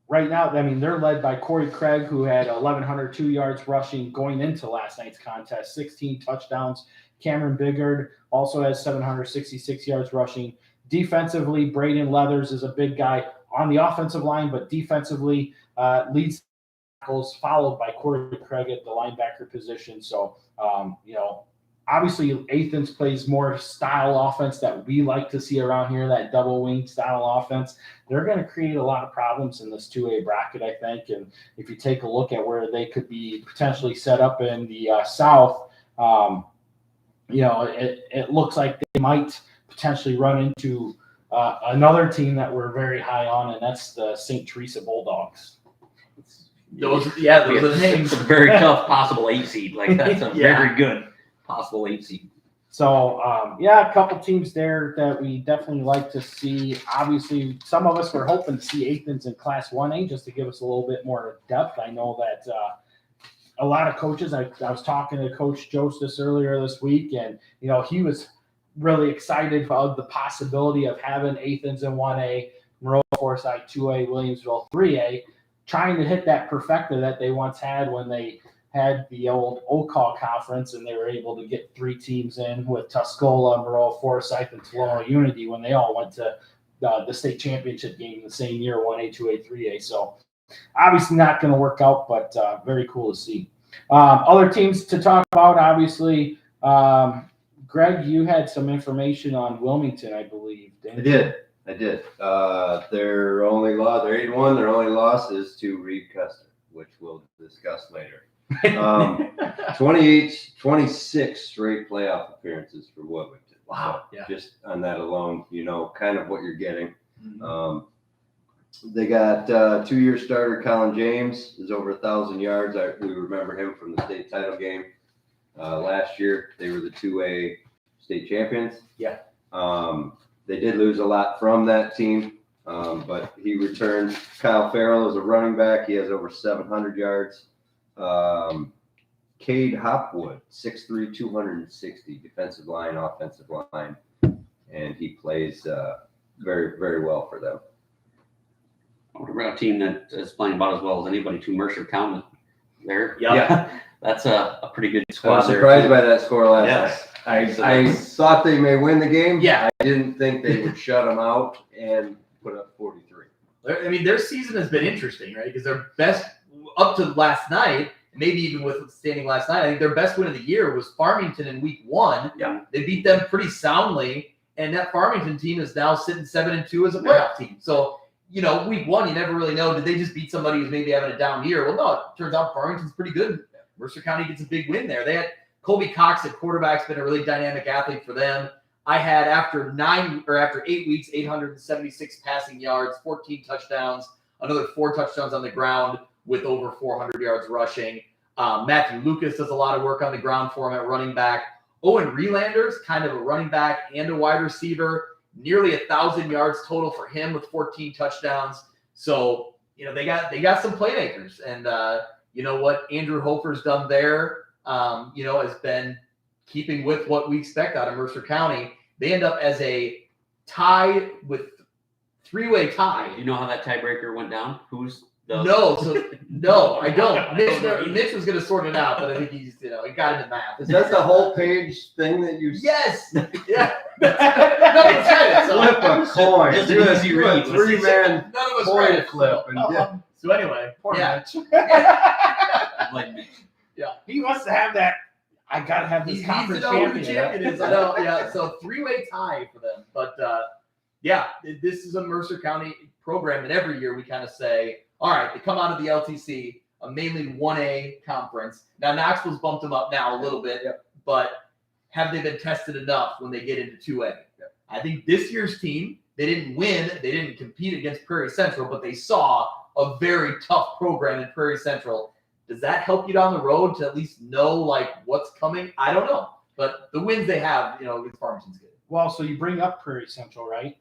right now, they're led by Corey Craig, who had 1,102 yards rushing going into last night's contest, 16 touchdowns. Cameron Biggard also has 766 yards rushing. Defensively, Braden Leathers is a big guy on the offensive line, but defensively leads tackles, followed by Corey Craig at the linebacker position. So, obviously Athens plays more style offense that we like to see around here, that double wing style offense. They're going to create a lot of problems in this 2A bracket, I think. And if you take a look at where they could be potentially set up in the South, it looks like they might potentially run into another team that we're very high on, and that's the St. Teresa Bulldogs. Those are the names. It's a very tough possible 8 seed. Like, that's a very good possible 8 seed. So, a couple teams there that we definitely like to see. Obviously, some of us were hoping to see Athens in Class 1A just to give us a little bit more depth. I know that a lot of coaches. I was talking to Coach Jostis earlier this week, and he was really excited about the possibility of having Athens in 1A, Monroe Forsyth 2A, Williamsville 3A, trying to hit that perfecta that they once had when they had the old OCAL conference, and they were able to get 3 teams in with Tuscola, Monroe Forsyth, and Tolono Unity when they all went to the state championship game the same year, 1A, 2A, 3A. So obviously not going to work out, but very cool to see. Other teams to talk about, obviously, Greg, you had some information on Wilmington, I believe. I did. Their 8-1. Their only loss is to Reed Custer, which we'll discuss later. 26 straight playoff appearances for Wilmington. Wow. So just on that alone, kind of what you're getting. They got 2-year starter Colin James is over 1,000 yards. We remember him from the state title game last year. They were the 2A state champions. Yeah. They did lose a lot from that team, but he returned. Kyle Farrell is a running back. He has over 700 yards. Cade Hopwood, 6'3", 260, defensive line, offensive line, and he plays very, very well for them. What about a team that is playing about as well as anybody to Mercer County there? Yeah. That's a pretty good I squad. was surprised by that score last Yes. night. I thought they may win the game. Yeah. I didn't think they would shut them out and put up 43. I mean, their season has been interesting, right? Because their best up to last night, maybe even withstanding last night, I think their best win of the year was Farmington in week 1. Yeah. They beat them pretty soundly, and that Farmington team is now sitting 7-2 as a playoff team. So, week 1, you never really know. Did they just beat somebody who's maybe having a down year? Well, no, it turns out Farmington's pretty good. Mercer County gets a big win there. They had Colby Cox at quarterback's been a really dynamic athlete for them. I had after 8 weeks, 876 passing yards, 14 touchdowns, another 4 touchdowns on the ground with over 400 yards rushing. Matthew Lucas does a lot of work on the ground for him at running back. Owen Relander's kind of a running back and a wide receiver, nearly 1,000 yards total for him with 14 touchdowns. So, they got some playmakers, and what Andrew Hofer's done there, has been keeping with what we expect out of Mercer County. They end up as a tie with 3-way tie. You know how that tiebreaker went down? Who's the No, I don't. Mitch was going to sort it out, but I think he's, he got into math. Is that the whole page thing that you Yes. Yeah. None of us read it. So flip a coin? Just an Do easy do read. 3-man none of us coin read it. flip. And So anyway, Poor yeah. Mitch. like me? He wants to have that. I gotta have He this needs to conference know who the champion. champion is. I know. Yeah. So 3-way tie for them. But this is a Mercer County program, and every year we kind of say, all right, they come out of the LTC, a mainly 1A conference. Now Knoxville's bumped them up now a little bit, but have they been tested enough when they get into 2A? I think this year's team, they didn't win, they didn't compete against Prairie Central, but they saw a very tough program in Prairie Central. Does that help you down the road to at least know what's coming? I don't know, but the wins they have, against Farmington's good. Well, so you bring up Prairie Central, right?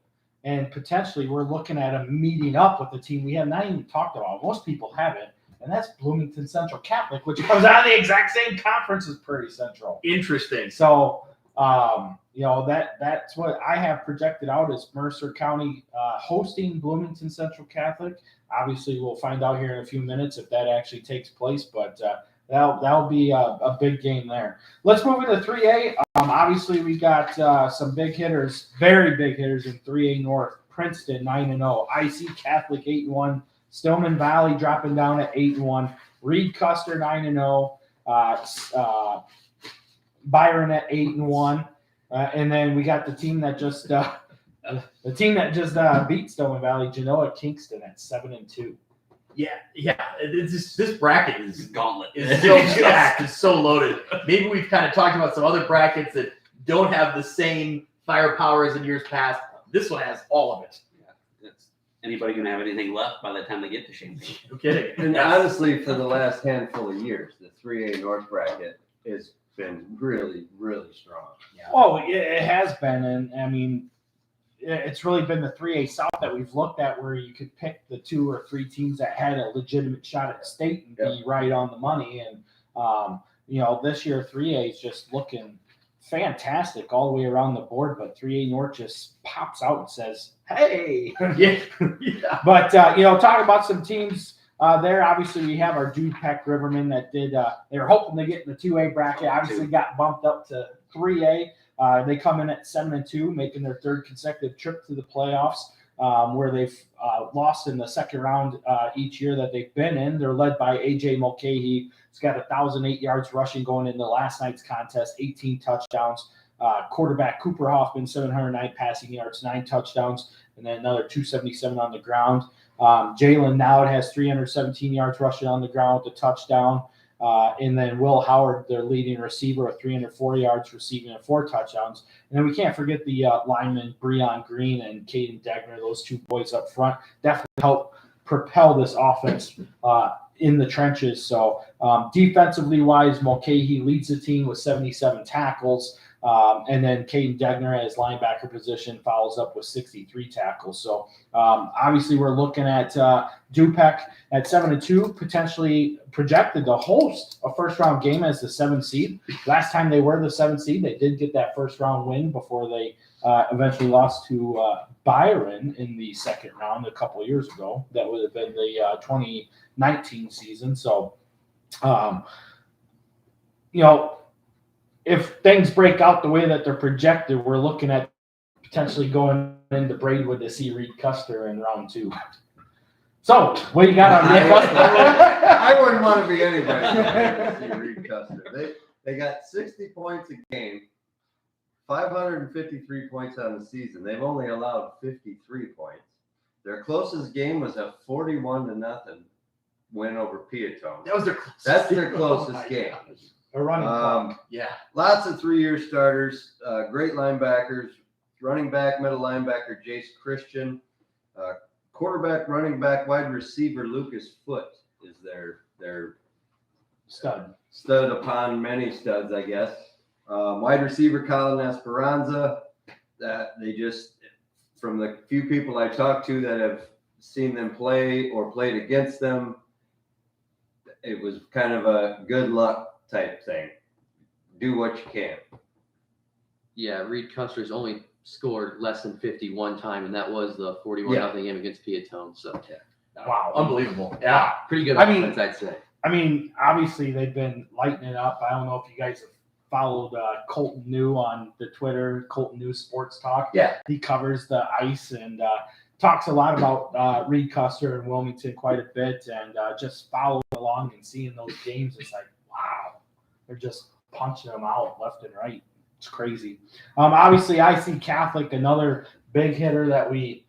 And potentially we're looking at a meeting up with a team we have not even talked about. Most people haven't, and that's Bloomington Central Catholic, which comes out of the exact same conference as Prairie Central. Interesting. So, that's what I have projected out as Mercer County hosting Bloomington Central Catholic. Obviously, we'll find out here in a few minutes if that actually takes place, but that'll be a big game there. Let's move into 3A. Obviously, we got some big hitters, very big hitters in 3A North. Princeton 9-0, IC Catholic 8-1, Stillman Valley dropping down at 8-1, Reed Custer 9-0, Byron at 8-1, and then we got the team that just beat Stillman Valley, Genoa Kingston at 7-2. Yeah. This bracket is Gauntlet. is so stacked, is so loaded. Maybe we've kind of talked about some other brackets that don't have the same firepower as in years past. This one has all of it. Anybody gonna have anything left by the time they get to Champaign? No kidding. And honestly, for the last handful of years, the 3A North bracket has been really, really strong. Oh, it has been, and I mean, it's really been the 3A South that we've looked at where you could pick the 2 or 3 teams that had a legitimate shot at state and be right on the money. And This year 3A is just looking fantastic all the way around the board, but 3A North just pops out and says, "Hey!" Yeah. But talking about some teams there, obviously we have our Dupac Rivermen that did. They were hoping to get in the 2A bracket. Obviously got bumped up to 3A. They come in at 7-2, making their third consecutive trip to the playoffs, where they've lost in the second round each year that they've been in. They're led by AJ Mulcahy. He's got 1,008 yards rushing going into last night's contest, 18 touchdowns. Quarterback Cooper Hoffman, 709 passing yards, 9 touchdowns, and then another 277 on the ground. Jalen Nowd has 317 yards rushing on the ground with a touchdown. And then Will Howard, their leading receiver, with 304 yards receiving and 4 touchdowns. And then we can't forget the linemen, Breon Green and Caden Degner, those 2 boys up front, definitely help propel this offense in the trenches. So defensively wise, Mulcahy leads the team with 77 tackles. And then Caden Degner at his linebacker position follows up with 63 tackles. So obviously we're looking at Dupac at 7-2, potentially projected to host a first-round game as the 7th seed. Last time they were the 7th seed, they did get that first-round win before they eventually lost to Byron in the second round a couple of years ago. That would have been the 2019 season. So, if things break out the way that they're projected, we're looking at potentially going into Braidwood to see Reed Custer in round 2. So, what you got on Reed Custer? I wouldn't want to be anybody to see Reed Custer. They got 60 points a game, 553 points on the season. They've only allowed 53 points. Their closest game was a 41-0 win over Peatone. That was their closest. That's their closest game. A running clock. Yeah. Lots of 3-year starters, great linebackers, running back, middle linebacker Jace Christian, quarterback, running back, wide receiver Lucas Foote is their Stud upon many studs, I guess. Wide receiver Colin Esperanza. That they just, from the few people I talked to that have seen them play or played against them, it was kind of a good luck type thing. Do what you can. Yeah, Reed Custer's only scored less than 50 one time, and that was the 41-0 game against Peatone. So, Wow. Unbelievable. Yeah. pretty good I mean- offense, I'd say. Obviously they've been lighting it up. I don't know if you guys have followed Colton New on the Twitter, Colton New Sports Talk. Yeah. He covers the ice and talks a lot about Reed Custer and Wilmington quite a bit, and just following along and seeing those games. It's like, wow, they're just punching them out left and right. It's crazy. Obviously, IC Catholic, another big hitter that we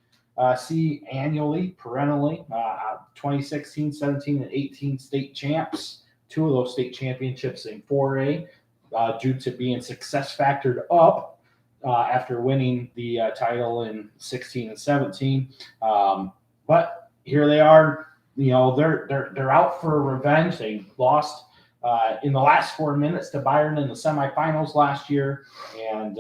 see annually, perennially. 2016, 17, and 18 state champs. 2 of those state championships in 4A, due to being success factored up after winning the title in 16 and 17. But here they are. They're out for revenge. They lost in the last 4 minutes to Byron in the semifinals last year, and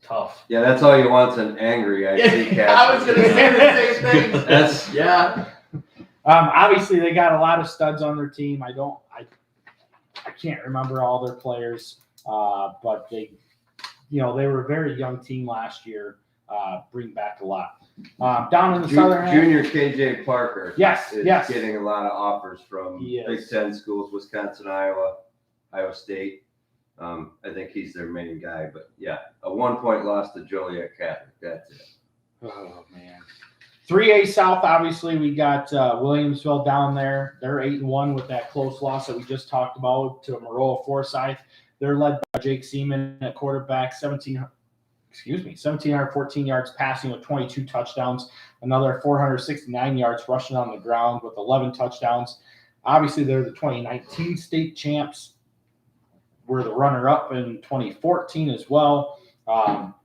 tough. Yeah, that's all you want's an angry IC Catholic. I was going to say the same thing. That's Yeah. Obviously, they got a lot of studs on their team. I can't remember all their players, but they were a very young team last year. Bring back a lot. Down in the southern half, Junior KJ Parker. Yes, is yes. getting a lot of offers from He is. Big Ten schools, Wisconsin, Iowa State. I think he's their main guy, but yeah, a 1-point loss to Joliet Catholic. That's it. Oh man. 3A South, obviously, we got Williamsville down there. They're 8-1 with that close loss that we just talked about to Maroa Forsyth. They're led by Jake Seaman at quarterback, 1,714 yards passing with 22 touchdowns, another 469 yards rushing on the ground with 11 touchdowns. Obviously, they're the 2019 state champs. We're the runner-up in 2014 as well.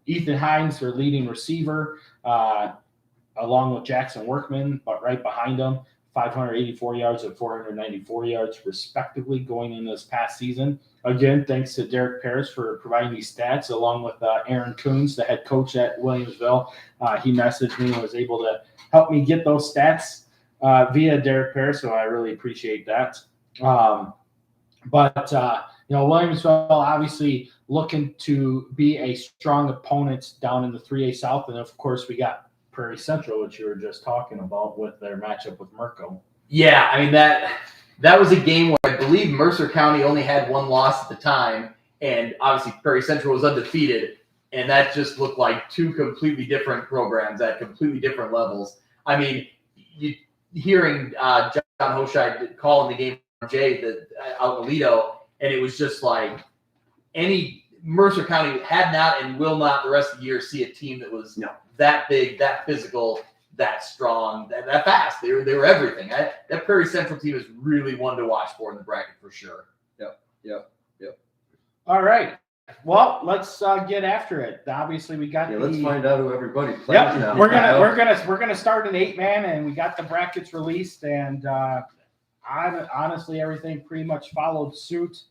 Ethan Hines, their leading receiver, along with Jackson Workman, but right behind them, 584 yards and 494 yards, respectively, going in this past season. Again, thanks to Derek Paris for providing these stats, along with Aaron Coons, the head coach at Williamsville. He messaged me and was able to help me get those stats. via Derek Pear, so I really appreciate that. Williamsville obviously looking to be a strong opponent down in the 3A South, and of course we got Prairie Central, which you were just talking about with their matchup with Merco. Yeah, I mean that was a game where I believe Mercer County only had one loss at the time, and obviously Prairie Central was undefeated, and that just looked like two completely different programs at completely different levels. I mean, hearing John Hoshide calling the game from Jay out in Aledo, and it was just like Mercer County had not and will not the rest of the year see a team that was that big, that physical, that strong, that fast. They were everything. That Prairie Central team is really one to watch for in the bracket for sure. Yep. All right. Well, let's get after it. Obviously, we got let's find out who everybody plays now. We're gonna start an 8-man, and we got the brackets released, and honestly, everything pretty much followed suit.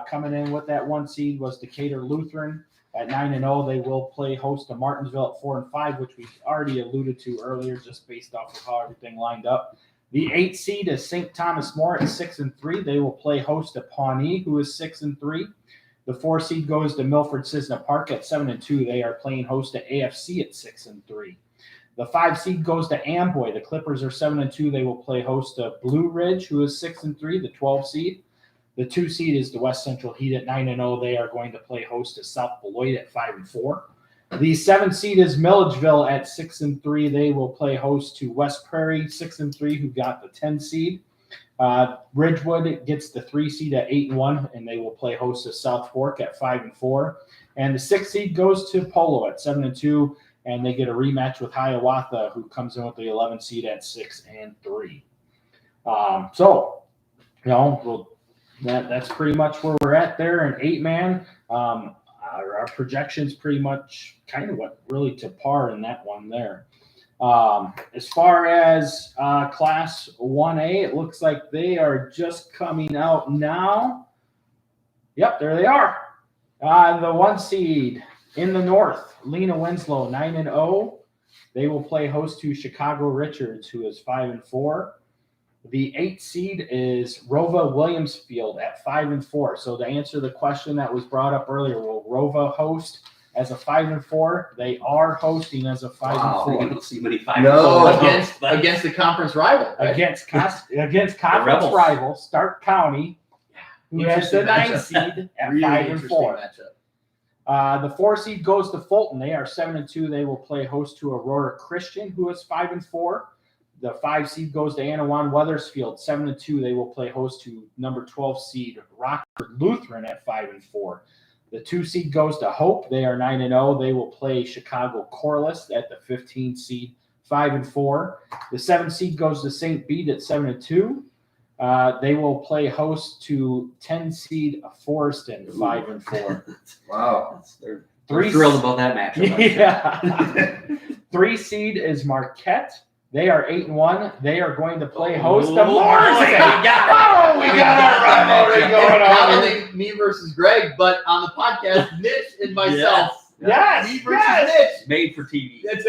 Coming in with that 1 seed was Decatur Lutheran at 9-0. They will play host to Martinsville at 4-5, which we already alluded to earlier, just based off of how everything lined up. The 8 seed is St. Thomas More at 6-3. They will play host to Pawnee, who is 6-3. The 4 seed goes to Milford Cisna Park at 7-2. They are playing host to AFC at 6-3. The 5 seed goes to Amboy. The Clippers are 7-2. They will play host to Blue Ridge, who is 6-3, the 12 seed. The 2 seed is the West Central Heat at 9-0. They are going to play host to South Beloit at 5-4. The 7 seed is Milledgeville at 6-3. They will play host to West Prairie, 6-3, who got the 10 seed. Ridgewood gets the 3 seed at 8-1, and they will play host to South Fork at 5-4. And the 6 seed goes to Polo at 7-2, and they get a rematch with Hiawatha, who comes in with the 11 seed at 6-3. That's pretty much where we're at there. An 8-man. Our projections pretty much kind of went really to par in that one there. As far as Class 1A, it looks like they are just coming out now. Yep, there they are. The 1 seed in the north, Lena Winslow, 9-0. They will play host to Chicago Richards, who is 5-4. The 8 seed is Rova Williamsfield at 5-4. So to answer the question that was brought up earlier, will Rova host as a 5-4? They are hosting as a 5-4. I don't see many 5-4 against the conference rival. Right? Against conference rival Stark County, who has the 9 seed at really 5-4. The 4 seed goes to Fulton. They are 7-2. They will play host to Aurora Christian, who is 5-4. The 5 seed goes to Anawan Weathersfield, 7-2. They will play host to number 12 seed Rockford Lutheran at 5-4. The 2 seed goes to Hope. They are 9-0. They will play Chicago Corliss at the 15 seed, 5-4. The 7 seed goes to St. Bede at 7-2. They will play host to 10 seed Forreston, 5-4. Wow. They're thrilled about that matchup. Yeah. 3 seed is Marquette. They are 8-1. They are going to play host to Morrison. We got our rivalry going on. Not only me versus Greg, but on the podcast, Mitch and myself. Yes. Me versus Mitch. Made for TV. I know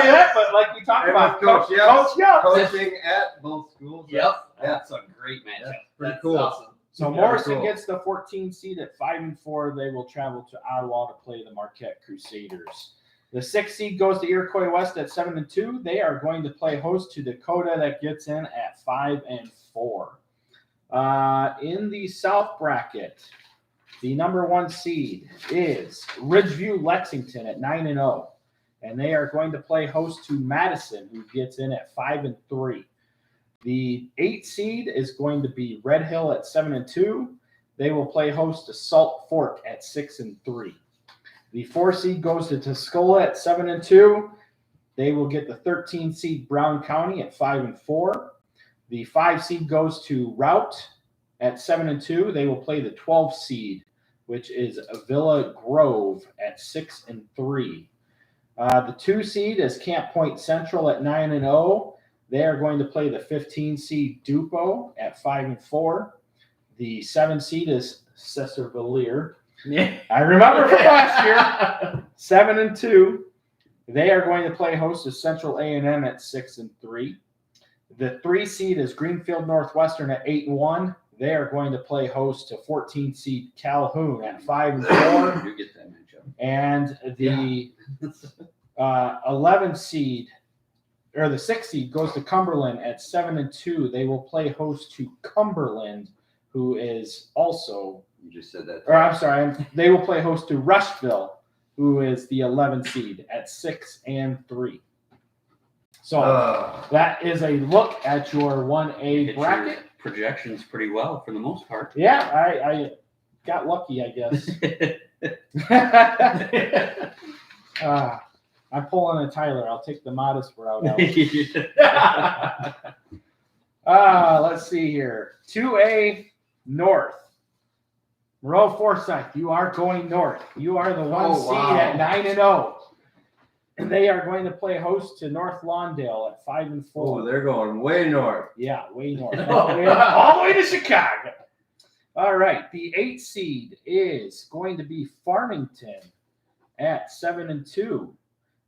that, but like we talked about, Coach Young. Coaching at both schools. Yep. That's a great matchup. Pretty That's cool. awesome. So Morrison gets the 14 seed at 5-4. They will travel to Ottawa to play the Marquette Crusaders. The 6 seed goes to Iroquois West at 7-2. They are going to play host to Dakota that gets in at 5-4. In the South bracket, the number 1 seed is Ridgeview Lexington at 9-0. And they are going to play host to Madison, who gets in at 5-3. The 8 seed is going to be Red Hill at 7-2. They will play host to Salt Fork at 6-3. The 4 seed goes to Tuscola at 7-2. They will get the 13 seed Brown County at 5-4. The 5 seed goes to Route at 7-2. They will play the 12 seed, which is Villa Grove at 6-3. The 2 seed is Camp Point Central at 9-0. They are going to play the 15 seed Dupo at 5-4. The 7 seed is Cesar-Villiers. Yeah. I remember from last year, 7-2. They are going to play host to Central A&M at 6-3. The 3 seed is Greenfield Northwestern at 8-1. They are going to play host to 14 seed Calhoun at 5-4. You get that matchup. And the 11 seed or the 6 seed goes to Cumberland at 7-2. They will play host to Cumberland, who is also, You just said that. or I'm sorry, they will play host to Rushville, who is the 11 seed at 6-3. So that is a look at your 1A Hit bracket. your projections pretty well for the most part. Yeah, I got lucky, I guess. I'm pulling a Tyler. I'll take the modest route out. Let's see here. 2A North. Moreau Forsyth, you are going north. You are the 1 seed at 9-0. And they are going to play host to North Lawndale at 5-4. Oh, they're going way north. Yeah, way north. All the way to Chicago. All right. The 8 seed is going to be Farmington at 7-2.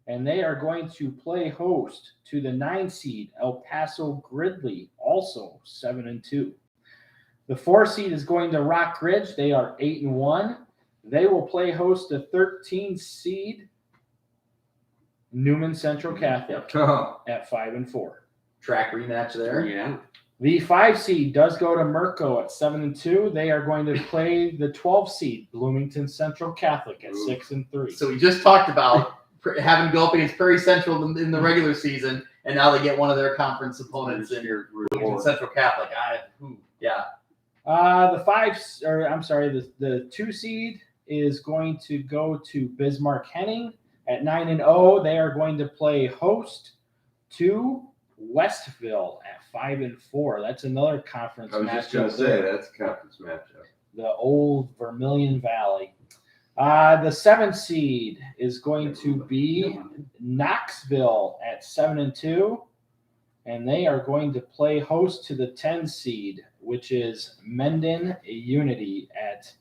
And they are going to play host to the 9 seed El Paso Gridley, also 7-2. The 4 seed is going to Rock Ridge. They are 8-1. They will play host to 13 seed Newman Central Catholic at 5-4. Track rematch there. Yeah. The 5 seed does go to Merco at 7-2. They are going to play the 12 seed Bloomington Central Catholic at 6-3. So we just talked about having to go up against Prairie Central in the regular season, and now they get one of their conference opponents in Bloomington Central Catholic. The 2 seed is going to go to Bismarck Henning at 9-0. They are going to play host to Westville at 5-4. That's another conference I was matchup. just going to say, that's a conference matchup. The old Vermilion Valley. The 7 seed is going to be Knoxville at 7-2. And they are going to play host to the 10 seed, which is Mendon Unity at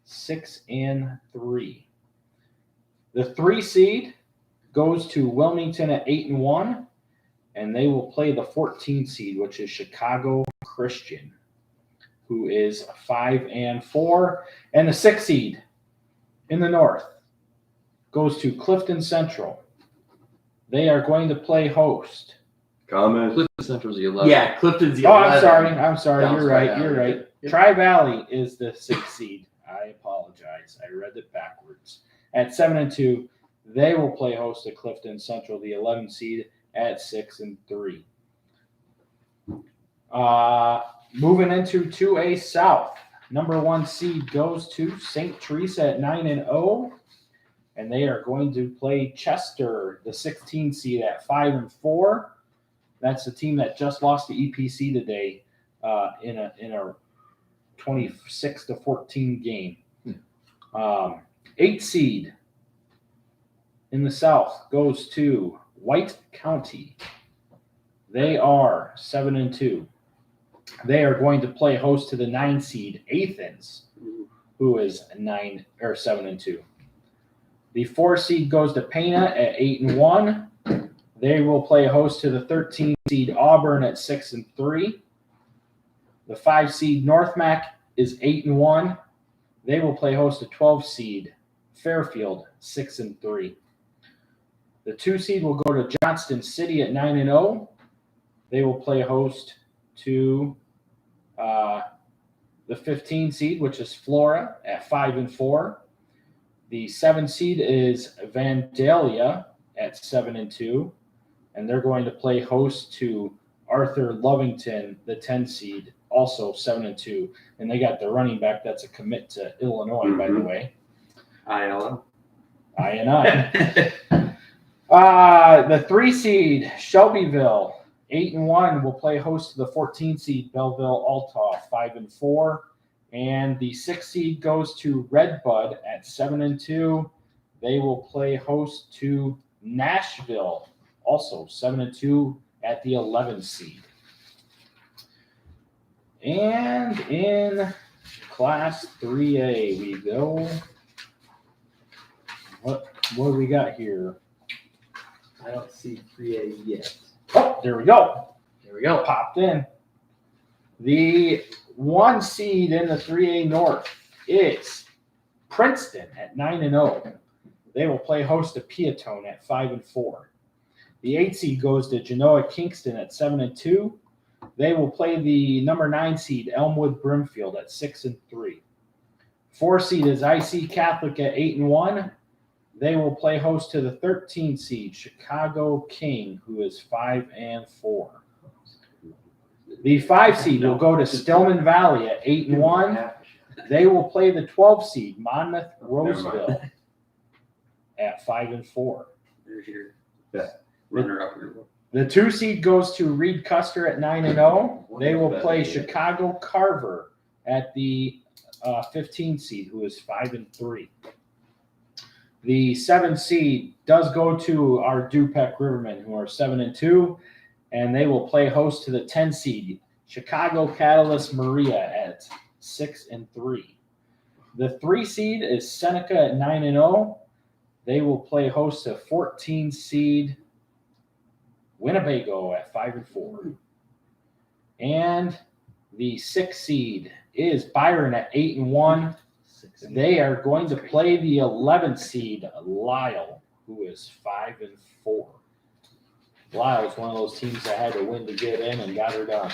6-3. The 3 seed goes to Wilmington at 8-1, and they will play the 14 seed, which is Chicago Christian, who is 5-4. And the 6 seed in the north goes to Clifton Central. They are going to play host. Comment. Clifton Central's the 11. Yeah, Clifton's the Oh, 11. I'm sorry. Down You're right. You're right. Yep. Tri-Valley is the 6th seed. I apologize. I read it backwards. At 7-2, they will play host to Clifton Central, the 11th seed, at 6-3. Moving into 2A South, number 1 seed goes to St. Teresa at 9-0, and they are going to play Chester, the 16th seed, at 5-4. That's the team that just lost to EPC today in a 26-14 game. 8 seed in the South goes to White County. They are 7-2. They are going to play host to the 9 seed Athens, who is 7-2. The 4 seed goes to Pana at 8-1. They will play host to the 13 seed Auburn at 6-3. The 5 seed North Mac is 8-1. They will play host to 12 seed Fairfield 6-3. The 2 seed will go to Johnston City at 9-0. They will play host to the 15 seed, which is Flora at 5-4. The 7 seed is Vandalia at 7-2. And they're going to play host to Arthur Lovington, the 10 seed, also 7-2. And they got the running back that's a commit to Illinois, by the way. ILM. INI. The 3 seed, Shelbyville, 8-1, will play host to the 14 seed, Belleville Altha, 5-4. And the 6 seed goes to Redbud at 7-2. They will play host to Nashville, also 7-2 at the 11 seed. And in Class 3A, we go. What do we got here? I don't see 3A yet. Oh, there we go. Here we go. Popped in. The 1 seed in the 3A North is Princeton at 9-0. They will play host to Peatone at 5-4. The 8 seed goes to Genoa Kingston at 7-2. They will play the number 9 seed Elmwood Brimfield at 6-3. 4 seed is IC Catholic at 8-1. They will play host to the 13 seed Chicago King, who is 5-4. The 5 seed will go to Stillman Valley at 8-1. They will play the 12 seed Monmouth Roseville at 5-4. There's your Yeah. runner-up. The 2 seed goes to Reed Custer at 9-0. They will play Chicago Carver at the 15 seed, who is 5-3. The 7 seed does go to our Dupec Rivermen, who are 7-2, and they will play host to the 10 seed Chicago Catalyst Maria at 6-3. The 3 seed is Seneca at 9-0. They will play host to 14 seed Winnebago at 5-4. And the 6 seed is Byron at 8-1. They are going to play the 11th seed Lyle, who is 5-4. Lyle is one of those teams that had to win to get in and got her done.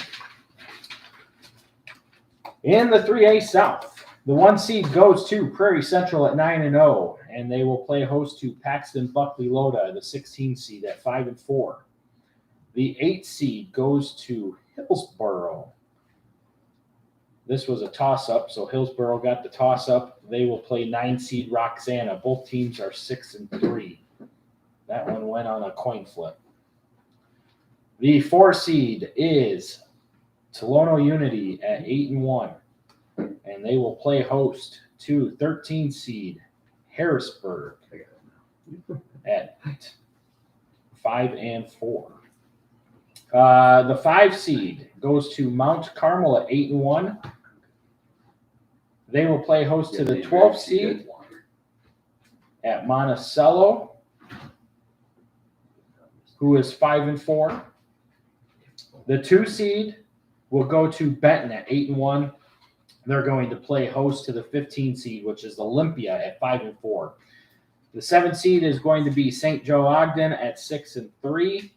In the 3A South, the 1 seed goes to Prairie Central at 9-0, and they will play host to Paxton Buckley Loda, the 16 seed at 5-4. The 8 seed goes to Hillsboro. This was a toss-up, so Hillsboro got the toss-up. They will play 9 seed Roxana. Both teams are 6-3. That one went on a coin flip. The 4 seed is Tolono Unity at 8-1, and they will play host to 13 seed Harrisburg at 5-4. The 5 seed goes to Mount Carmel at 8-1. They will play host to the 12 seed at Monticello, who is 5-4. The 2 seed will go to Benton at 8-1. They're going to play host to the 15 seed, which is Olympia at 5-4. The 7 seed is going to be St. Joe Ogden at 6-3.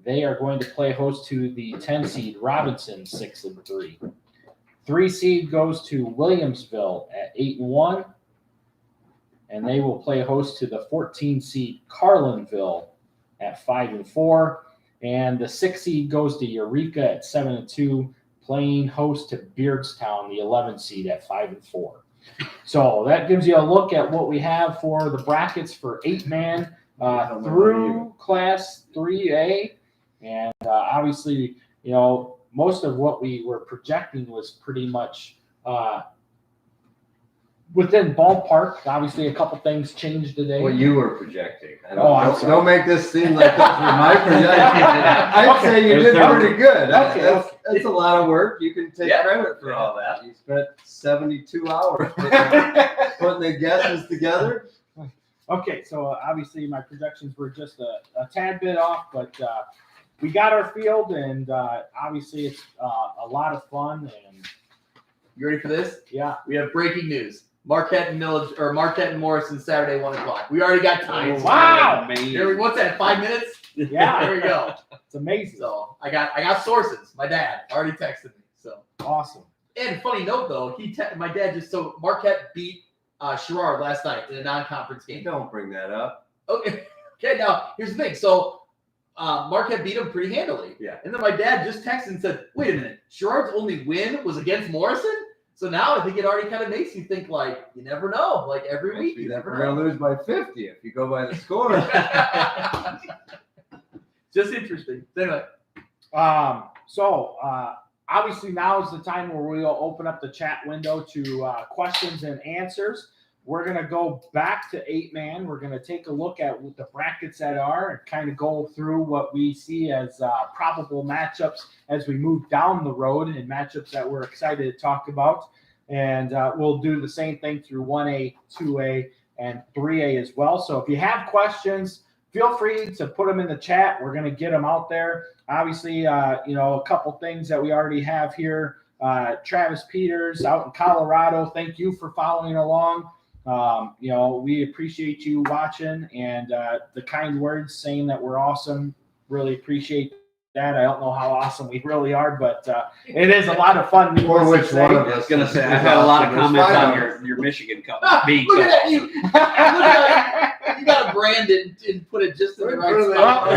They are going to play host to the 10 seed Robinson, 6-3. 3 seed goes to Williamsville at 8-1, and they will play host to the 14 seed Carlinville at 5-4. And the 6 seed goes to Eureka at 7-2, playing host to Beardstown, the 11 seed at 5-4. So that gives you a look at what we have for the brackets for 8-man through Class 3A. And obviously, you know, most of what we were projecting was pretty much within ballpark. Obviously, a couple things changed today. What you were projecting. I'm don't make this seem like that's for my projection. I'd say you did pretty good. Okay. That's a lot of work. You can take credit for all that. You spent 72 hours putting the guesses together. Okay, so obviously my projections were just a tad bit off, but we got our field, and obviously it's a lot of fun. And You ready for this? yeah, We have breaking news. Marquette and Morrison Saturday 1:00. We already got time. Wow. What's that? 5 minutes? yeah, There we go. it's amazing. So I got sources. My dad already texted me. So Awesome. and funny note though, my dad Marquette beat Sherrard last night in a non-conference game. Don't bring that up. Okay. Now here's the thing. So Marquette beat him pretty handily. Yeah. And then my dad just texted and said, "Wait a minute, Sherrard's only win was against Morrison." So now I think it already kind of makes you think like you never know. Like every week you never We're gonna know. lose by 50 if you go by the score. Just interesting. Anyway, So obviously now is the time where we'll open up the chat window to questions and answers. We're going to go back to 8-man. We're going to take a look at what the brackets that are and kind of go through what we see as probable matchups as we move down the road and matchups that we're excited to talk about. And we'll do the same thing through 1A, 2A, and 3A as well. So if you have questions, feel free to put them in the chat. We're going to get them out there. Obviously, a couple things that we already have here. Travis Peters out in Colorado, thank you for following along. We appreciate you watching and the kind words saying that we're awesome. Really appreciate that. I don't know how awesome we really are, but it is a lot of fun. Or which one of I us was gonna say is I've had a lot of awesome. comments It's on fine. your Michigan Cup Look being at that, so you. Look at you got to brand it and put it just in the right spot.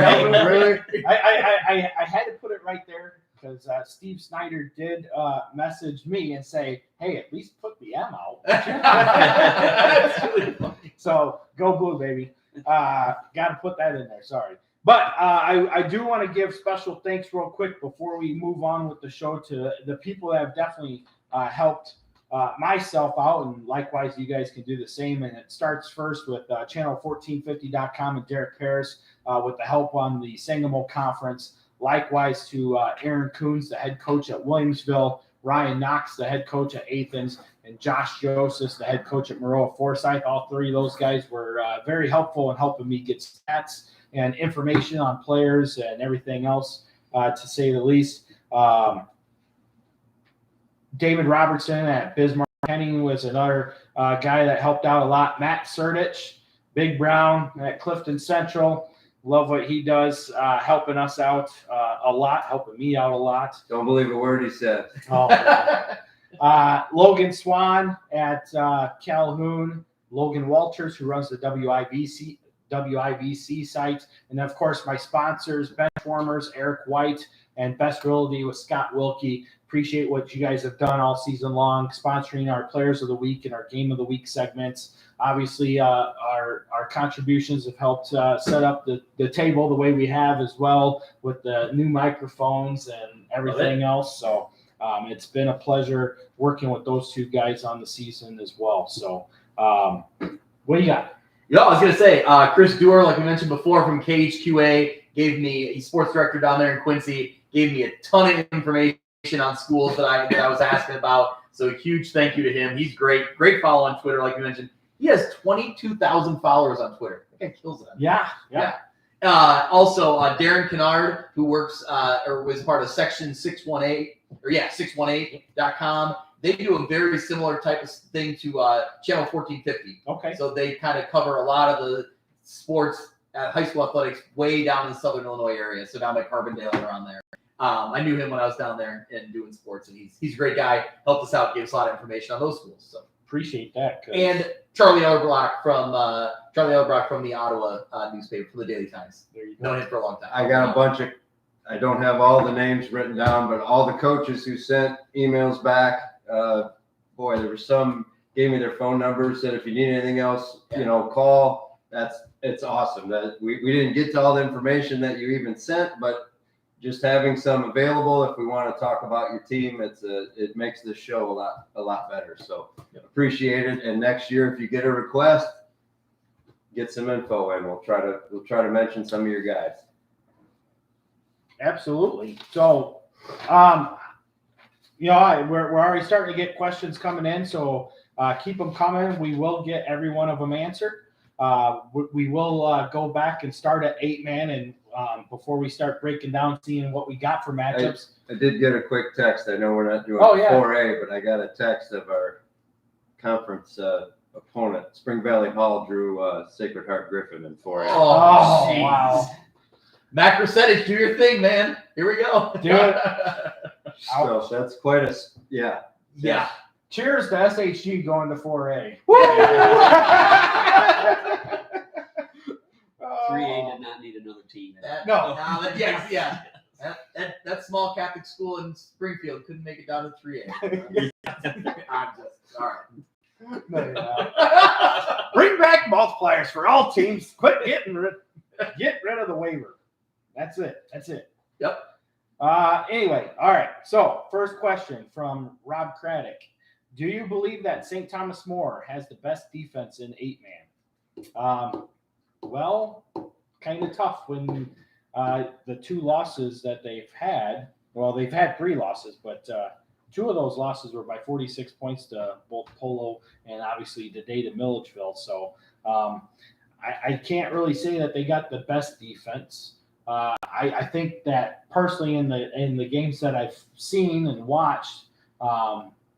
Really? I had to put it right there because Steve Snyder did message me and say, "Hey, at least put the M out." That's really funny. So go blue, baby. Got to put that in there. Sorry. But I do want to give special thanks real quick before we move on with the show to the people that have definitely helped myself out, and likewise you guys can do the same. And it starts first with channel1450.com and Derek Paris with the help on the Sangamo Conference. Likewise to Aaron Coons, the head coach at Williamsville, Ryan Knox, the head coach at Athens, and Josh Joseph, the head coach at Maroa Forsyth. All three of those guys were very helpful in helping me get stats and information on players and everything else, to say the least. David Robertson at Bismarck Henning was another guy that helped out a lot. Matt Surdich, Big Brown at Clifton Central. Love what he does, helping us out a lot, helping me out a lot. Don't believe a word he said. Logan Swan at Calhoun. Logan Walters, who runs the WIVC site. And of course, my sponsors, Benchwarmers, Eric White, and Best Realty with Scott Wilkie. Appreciate what you guys have done all season long, sponsoring our Players of the Week and our Game of the Week segments. Obviously, our contributions have helped set up the table the way we have as well with the new microphones and everything else. So it's been a pleasure working with those two guys on the season as well. So what do you got? I was going to say, Chris Dewar, like we mentioned before, from KHQA, he's sports director down there in Quincy, gave me a ton of information on schools that I was asking about. So a huge thank you to him. He's great. Great follow on Twitter, like you mentioned. He has 22,000 followers on Twitter. That guy kills it. Yeah. Also, Darren Kennard, who works or was part of Section 618.com. They do a very similar type of thing to Channel 1450. Okay. So they kind of cover a lot of the sports at high school athletics way down in the Southern Illinois area. So down by Carbondale and around there. I knew him when I was down there and doing sports, and he's a great guy. Helped us out, gave us a lot of information on those schools. So appreciate that. And Charlie Ellerbrock from the Ottawa newspaper, from the Daily Times. There you go. Known him for a long time. I got a bunch of, I don't have all the names written down, but all the coaches who sent emails back, there were some gave me their phone numbers, said if you need anything else, call. It's awesome that we didn't get to all the information that you even sent, but just having some available if we want to talk about your team, it makes the show a lot better. So appreciate it. And next year, if you get a request, get some info in. We'll try to mention some of your guys. Absolutely. So, we're already starting to get questions coming in. So keep them coming. We will get every one of them answered. We will go back and start at 8-man, and before we start breaking down, seeing what we got for matchups. I did get a quick text. I know we're not doing 4A, but I got a text of our conference opponent. Spring Valley Hall drew Sacred Heart Griffin in 4A. Oh, wow. Mac Percentage, do your thing, man. Here we go. Do it. So that's quite a Yeah. Cheers to SHG going to 4A. 3A did not need another team. That small Catholic school in Springfield couldn't make it down to 3A. I'm just all right. No, you're not. Bring back multipliers for all teams. Quit get rid of the waiver. That's it. Yep. Anyway, all right. So first question from Rob Craddock. Do you believe that St. Thomas More has the best defense in 8-man? Well, kind of tough when the two losses that they've had, they've had 3 losses, but 2 of those losses were by 46 points to both Polo and obviously today to Milledgeville. So I can't really say that they got the best defense. I think that personally in the games that I've seen and watched,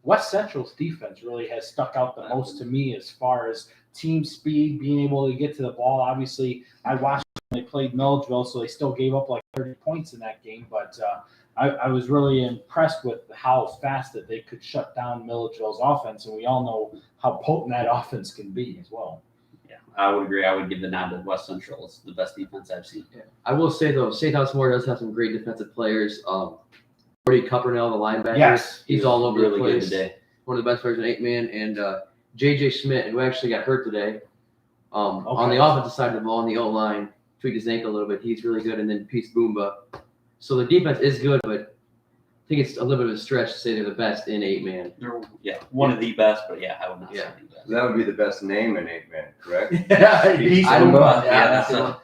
West Central's defense really has stuck out the most to me as far as team speed, being able to get to the ball. Obviously, I watched when they played Milledgeville, so they still gave up like 30 points in that game, but I was really impressed with how fast that they could shut down Milledgeville's offense, and we all know how potent that offense can be as well. Yeah, I would agree. I would give the nod to West Central. It's the best defense I've seen. Yeah. I will say though, St. Thomas More does have some great defensive players. Brody Cuppernell, the linebacker, Yes, he's all over really the place. good today. One of the best players in 8-man, and J.J. Schmidt, who actually got hurt today. On the offensive side of the ball, on the O-line, tweaked his ankle a little bit. He's really good, and then Peace Boomba. So the defense is good, but I think it's a little bit of a stretch to say they're the best in 8-man. They're one of the best, but I would not say the best. That would be the best name in 8-man, correct? Peace I don't know. Boomba. Yeah,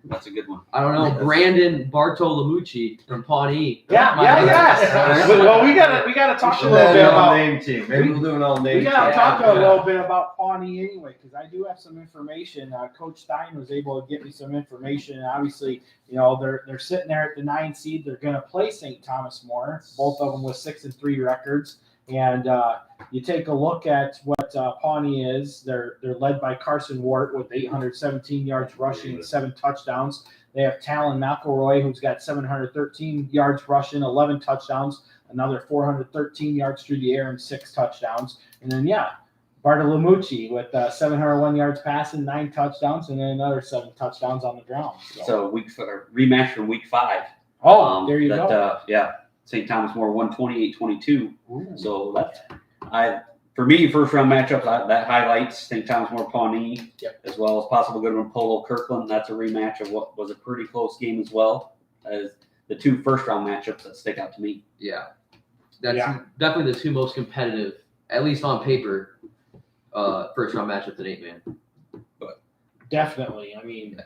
that's a good one. I don't know. Brandon Bartolomucci from Pawnee. Yes. Well, we gotta talk a We little should bit have an all about. name team. Maybe we'll do an all name We team. gotta talk a little bit about Pawnee anyway, because I do have some information. Coach Stein was able to get me some information. And obviously, they're sitting there at the 9 seed. They're gonna play St. Thomas More. Both of them with 6-3 records. And you take a look at what Pawnee is. They're led by Carson Wart with 817 yards rushing and 7 touchdowns. They have Talon McElroy, who's got 713 yards rushing, 11 touchdowns, another 413 yards through the air and 6 touchdowns. And then, Bartolomucci with 701 yards passing, 9 touchdowns, and then another 7 touchdowns on the ground. So rematch from week 5. There you go. St. Thomas More won 28-22. Ooh. So for me, first round matchups, that highlights St. Thomas More Pawnee, as well as possible good one Polo Kirkland. That's a rematch of what was a pretty close game as well as the 2 first round matchups that stick out to me. Yeah. That's definitely the 2 most competitive, at least on paper, first round matchups in 8-man. Definitely. I mean,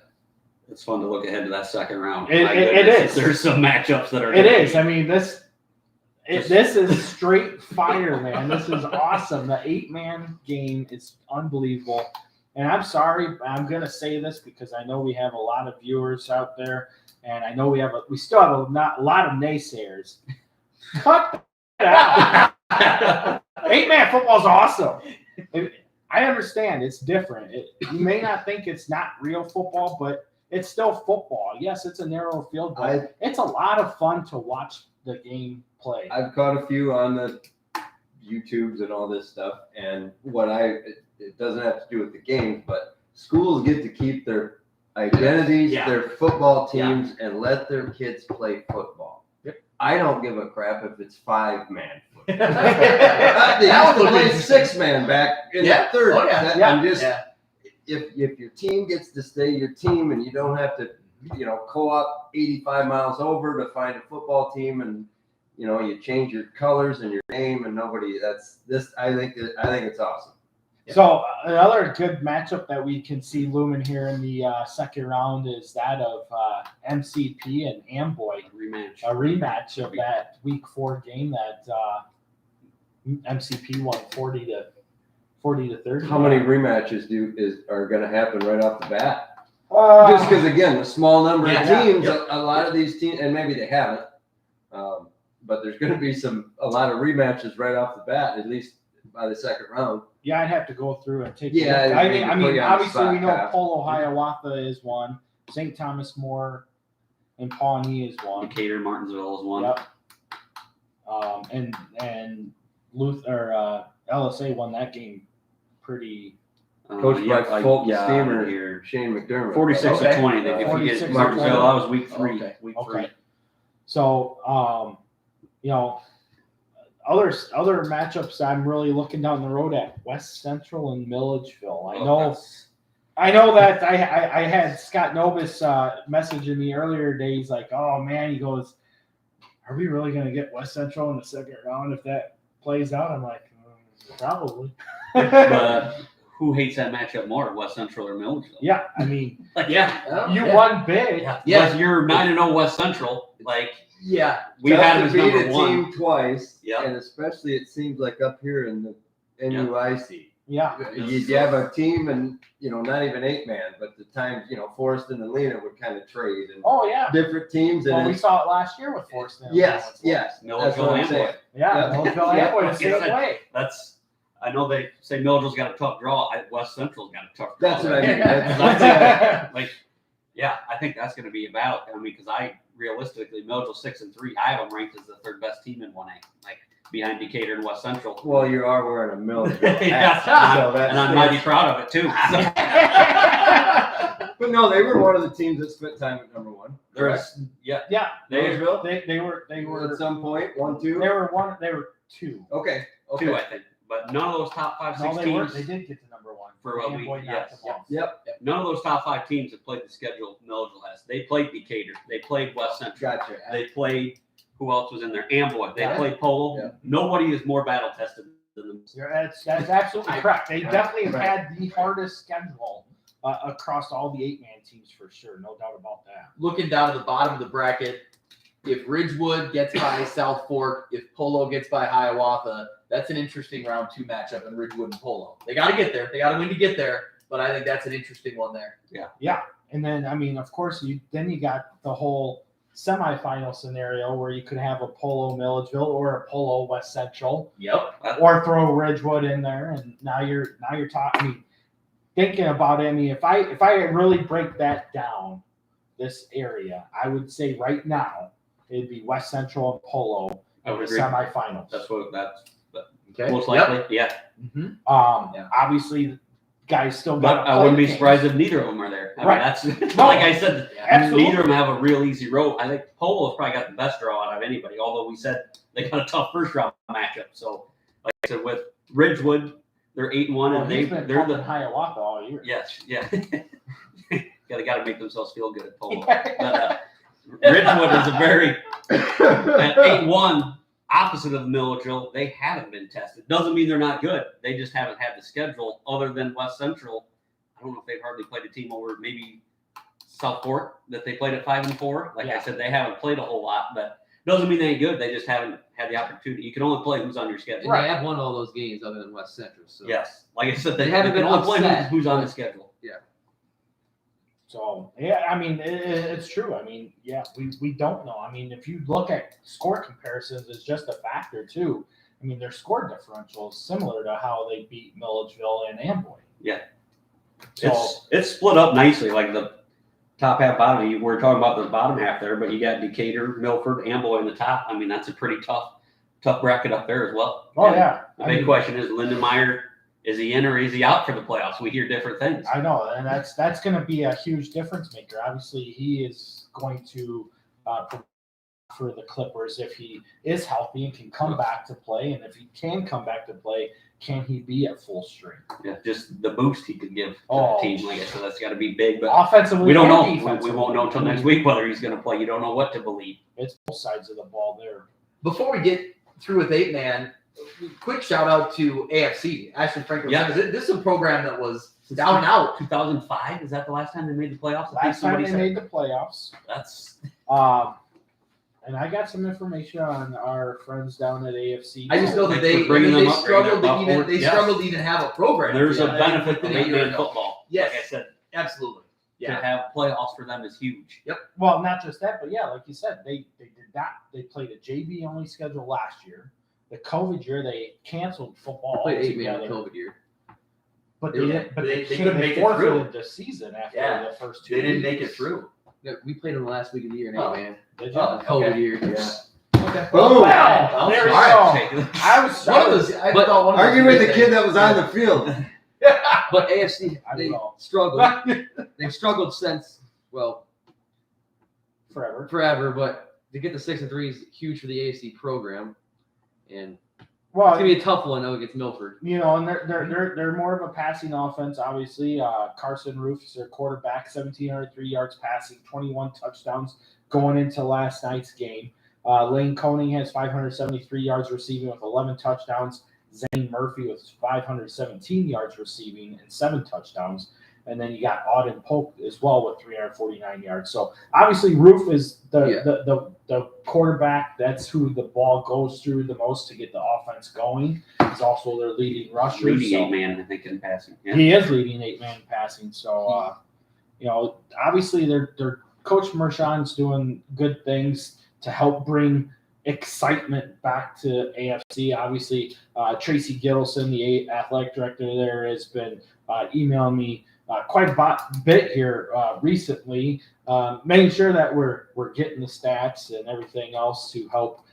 it's fun to look ahead to that second round. It is. There's some matchups that are. It is. I mean, this is straight fire, man. This is awesome. The 8-man game is unbelievable. And I'm sorry, I'm gonna say this because I know we have a lot of viewers out there, and I know we still have a lot of naysayers. Cut that out. 8-man football is awesome. I understand it's different. You may not think it's not real football, but it's still football. Yes, it's a narrow field, but it's a lot of fun to watch the game play. I've caught a few on the YouTubes and all this stuff, and it doesn't have to do with the games, but schools get to keep their identities, their football teams, and let their kids play football. I don't give a crap if it's 5-man football. They used to play 6-man back in the 30s. If your team gets to stay your team and you don't have to, co-op 85 miles over to find a football team, and you change your colors and your name, and I think it's awesome. So another good matchup that we can see looming here in the second round is that of MCP and Amboy rematch. A rematch of that week 4 game that MCP won 40 to 30. How many rematches are going to happen right off the bat? Just because, again, the small number of teams, a lot of these teams, and maybe they haven't, but there's going to be a lot of rematches right off the bat, at least by the second round. Yeah, I'd have to go through and take. Yeah, I mean, obviously we know spot, Polo Hiawatha is one, St. Thomas More and Pawnee is one. Decatur Martinsville is one. Yep. And LSA won that game pretty. Coached by Fulton Steamer here. Shane McDermott. 46-20. If you 46 get to Martinsville, 20. that was week 3. Okay. Week Okay. 3. So, other matchups I'm really looking down the road at West Central and Milledgeville. I know that I had Scott Novus messaging me earlier today. He's like, "Oh man," he goes, "Are we really going to get West Central in the second round if that plays out?" I'm like, "Probably." But who hates that matchup more, West Central or Milledgeville? Yeah, I mean, you won big. Yes, you're 9-0 West Central. We've Tough had to him as beat number a 1. team twice, Yep. and especially it seems like up here in the NUIC. Yeah. You have a team and, not even 8-man, but the times, Forrest and Alena would kind of trade and Oh yeah. different teams. Well, And we saw it last year with Forrest. yes. That's Milledgeville what I'm and saying. Boyd. Yeah. Yeah. Milledgeville Yeah. and Boyd the Like I same said, way. I know they say Milledgeville's got a tough draw. West Central's got a tough draw. That's what I mean. I think that's going to be about. I mean, because realistically, Milledgeville 6-3. I have them ranked as the third best team in 1A, like behind Decatur and West Central. Well, you are wearing a Milledgeville Yeah, hat, so and I'm mighty proud of it too. So, But no, they were one of the teams that spent time at number 1. there's Yeah. Milledgeville? They were At some point, 1, 2. They were 2. Okay. 2, I think. But none of those top 5, 6 No, teams. they did get to number 1. For a And week, Boyd yes. knocked them off. Yep. None of those top 5 teams have played the schedule Milledgeville has. They played Decatur. They played West Central. Gotcha. They played, who else was in there? Amboy. They Yeah. played Polo. Yeah. Nobody is more battle tested than them. That's absolutely correct. They definitely have Right. had the hardest schedule across all the 8-man teams for sure. No doubt about that. Looking down at the bottom of the bracket, if Ridgewood gets by South Fork, if Polo gets by Hiawatha, that's an interesting round 2 matchup in Ridgewood and Polo. They got to get there. They got to win to get there. But I think that's an interesting one there. And then, I mean, of course, you got the whole semifinal scenario where you could have a Polo Milledgeville or a Polo West Central, Yep. or throw Ridgewood in there, and now you're talking. I mean, thinking about it, I mean, if I really break that down, this area, I would say right now it'd be West Central and Polo I in would the agree. semifinals. That's Okay. most Yep. likely. Yeah. Mm-hmm. Yeah. Obviously, guys still But got. I wouldn't be surprised if neither of them are there. I Right. mean, that's No. like I said. Absolutely. Neither of them have a real easy road. I think Polo's probably got the best draw out of anybody. Although we said they got a tough first round matchup. So, like I said, with Ridgewood, they're 8-1, Well, and he's been they're pumping the Hiawatha all year. yes, yeah. They got to make themselves feel good at Polo. But Ridgewood is a very at 8-1 opposite of Milledgeville. They haven't been tested. Doesn't mean they're not good. They just haven't had the schedule other than West Central. I don't know if they've hardly played a team over maybe South Fork that they played at 5-4. Like Yeah. I said, they haven't played a whole lot, but doesn't mean they ain't good. They just haven't had the opportunity. You can only play who's on your schedule. And they have won all those games other than West Central. So Yes. Like I said, They haven't can been only play upset. who's on the schedule. So yeah, I mean it's true. I mean, yeah, we don't know. I mean, if you look at score comparisons, it's just a factor too. I mean, their score differential is similar to how they beat Milledgeville and Amboy. Yeah. So It's split up nicely. Like the top half, bottom. We're talking about the bottom half there, but you got Decatur, Milford, Amboy in the top. I mean, that's a pretty tough bracket up there as well. oh And yeah, The I big mean, question is Lindenmeyer, is he in or is he out for the playoffs? We hear different things. I know, and that's going to be a huge difference maker. Obviously, he is going to for the Clippers if he is healthy and can come back to play, and if he can come back to play, can he be at full strength? Yeah, just the boost he could give to Oh. the team. Like I said, that's got to be big. But Offensively, we don't and know. We defensively. won't know until next week whether he's going to play. You don't know what to believe. It's both sides of the ball there. Before we get through with 8-man, quick shout out to AFC, Ashton Franklin. Yeah. This is a program that was down and out. 2005, is that the last time they made the playoffs? I think Last time somebody they said. made the playoffs. That's And I got some information on our friends down at AFC. I just know that Thanks for bringing them up, struggled bringing to them even up. Yes. struggled to even have a program. there's a Yeah, benefit to within a year 8-man ago. football. Yes. Like I said, Absolutely. to Yeah. have playoffs for them is huge. Well, not just that, but yeah, like you said, they did not. They played a JV only schedule last year. The COVID year, they canceled football played 8-man altogether. COVID year. But They they were- didn't. But they they couldn't make it forfeited the season after Yeah. the first 2 They didn't make it weeks. through. Yeah, we played them the last week of the year in Oh. 8-man. Did you? Oh, COVID okay. year. Yeah. Okay. Boom. Wow. Oh, There we all right. go. I was One of those. I But thought one of those Argue with the things kid that was on the field. But AFC, I they will. struggled. They've struggled since, well, forever. forever. But to get the 6-3 is huge for the AFC program, and it's Well, gonna be a tough one though against Milford. you know, and they're more of a passing offense. Obviously, Carson Roof is their quarterback, 1,703 yards passing, 21 touchdowns going into last night's game. Lane Koning has 573 yards receiving with 11 touchdowns. Zane Murphy with 517 yards receiving and 7 touchdowns. And then you got Auden Polk as well with 349 yards. So obviously Roof is the quarterback. That's who the ball goes through the most to get the offense going. He's also their leading rusher. Leading 8-man, I think, in passing. Yeah. He is leading 8-man passing. So, obviously their Coach Mershon's doing good things to help bring excitement back to AFC. Obviously, Tracy Gittleson, the athletic director there, has been emailing me quite a bit here recently, making sure that we're getting the stats and everything else to help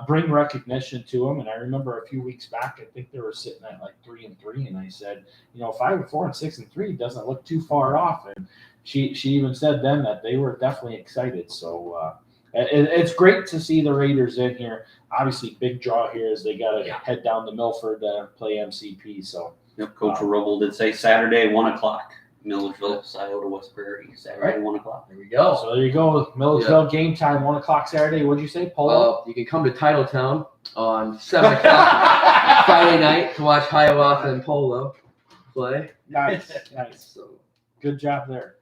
bring recognition to them. And I remember a few weeks back, I think they were sitting at like 3-3, and I said, 5-4 and 6-3 doesn't look too far off. And she even said then that they were definitely excited. So it's great to see the Raiders in here. Obviously, big draw here is they got to head down to Milford to play MCP. So Coach Roble did say Saturday 1:00. Milledgeville, Scioto, West Prairie, Saturday 1:00. There we go. So there you go. Milledgeville game time, 1:00 Saturday. What'd you say, Polo? You can come to Titletown on 7 o'clock Friday night to watch Hiawatha and Polo play. Nice. So good job there.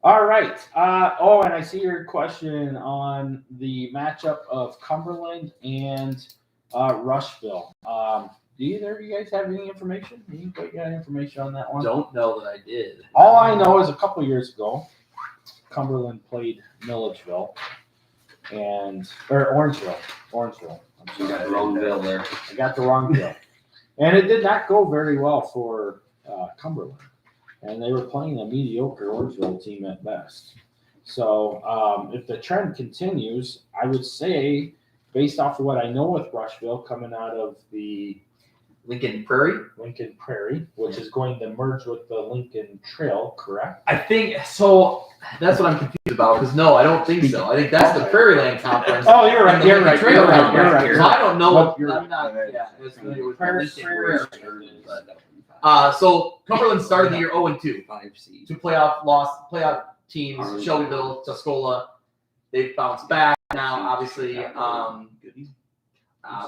All right. And I see your question on the matchup of Cumberland and Rushville. Do either of you guys have any information? Anybody got any information on that one? Don't know that I did. All I know is a couple years ago, Cumberland played Milledgeville or Orangeville. You got the wrong bill there. I got the wrong bill. And it did not go very well for Cumberland. And they were playing a mediocre Orangeville team at best. So if the trend continues, I would say, based off of what I know with Rushville coming out of the Lincoln Prairie, which is going to merge with the Lincoln Trail, correct? I think so. That's what I'm confused about. Because no, I don't think so. I think that's the Prairie Land Conference. Oh, you're right. and the You're Lincoln right. Trail You're right. Conference. You're right. So I don't know. Well, you're I'm not as familiar with the Lincoln Prairie. So Cumberland started the year 0-2. 5 seed. Two playoff teams, Shelbyville, Tuscola. They've bounced back now. Obviously,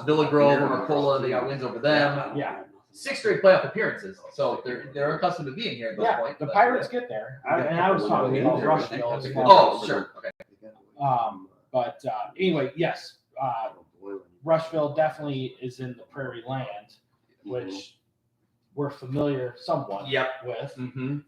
Villa Grove or Arcola, they got wins over them. Yeah. 6 straight playoff appearances, so they're accustomed to being here at this point. The Pirates get there. I was talking about Rushville. Oh, sure. Okay. But anyway, yes, Rushville definitely is in the Prairie Land, which we're familiar somewhat with. Mm-hmm.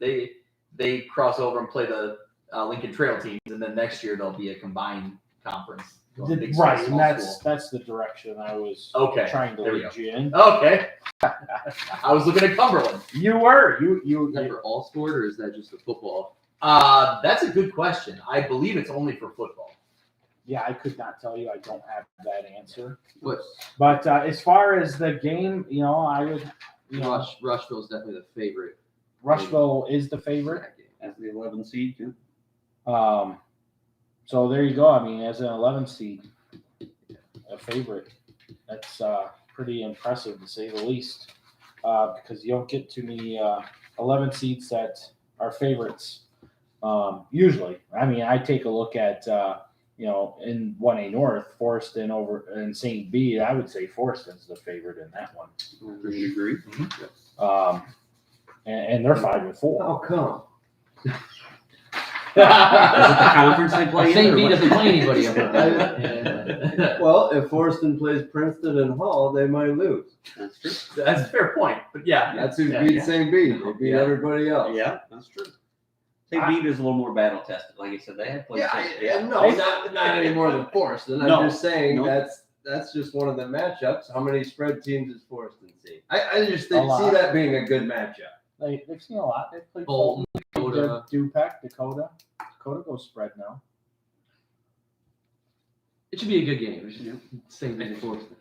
They cross over and play the Lincoln Trail teams, and then next year there'll be a combined conference. Right, and that's the direction I was trying to lead you in. Okay. I was looking at Cumberland. You were. Is that for all sport, or is that just the football? That's a good question. I believe it's only for football. Yeah, I could not tell you. I don't have that answer. What? But as far as the game, I would. Rushville is definitely the favorite. Rushville is the favorite. As the 11 seed, too. So there you go. I mean, as an 11 seed, a favorite, that's pretty impressive to say the least, because you don't get too many 11 seeds that are favorites usually. I mean, I take a look at in 1A North, Forreston over in St. B. I would say Forreston's the favorite in that one. I agree. And they're 5-4. How come? Is it the conference they play in? St. B doesn't play anybody up there. Well, if Forreston plays Princeton and Hall, they might lose. That's true. That's a fair point, but yeah. That's who beat St. B. They beat everybody else. Yeah, that's true. St. Bede is a little more battle tested. Like I said, they have played. No, not any more than Forreston. I'm just saying No. that's just one of the matchups. How many spread teams does Forreston see? I just see that being a good matchup. They've seen a lot. They've played Bolton, Dakota. Dupec, Dakota. Dakota goes spread now. It should be a good game. St. B Forreston.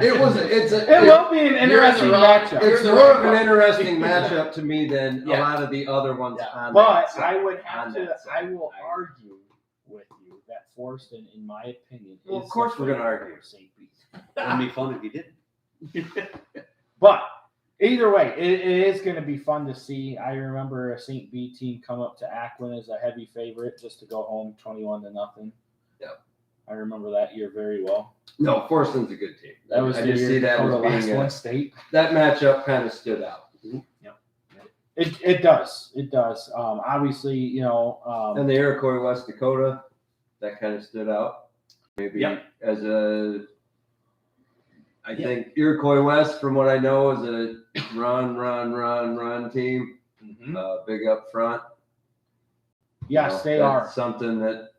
It will be an interesting matchup. It's more of an interesting matchup to me than a lot of the other ones on But that I would have on to. that side. I will argue with you that Forreston, in my opinion, Well, is of course the we're gonna favorite argue. over St. Bede. It would be fun if you did. But either way, it is going to be fun to see. I remember a St. B team come up to Ackland as a heavy favorite just to go home 21-0. Yep. I remember that year very well. No, Forreston's a good team. That was I the just year see that Dakota as last being one state. that matchup kind of stood out. It does. It does. Obviously, you know. And the Iroquois, West Dakota, that kind of stood out. Maybe as a, I think Iroquois West, from what I know, is a run team. Big up front. Yes, You know, they that's are. something that,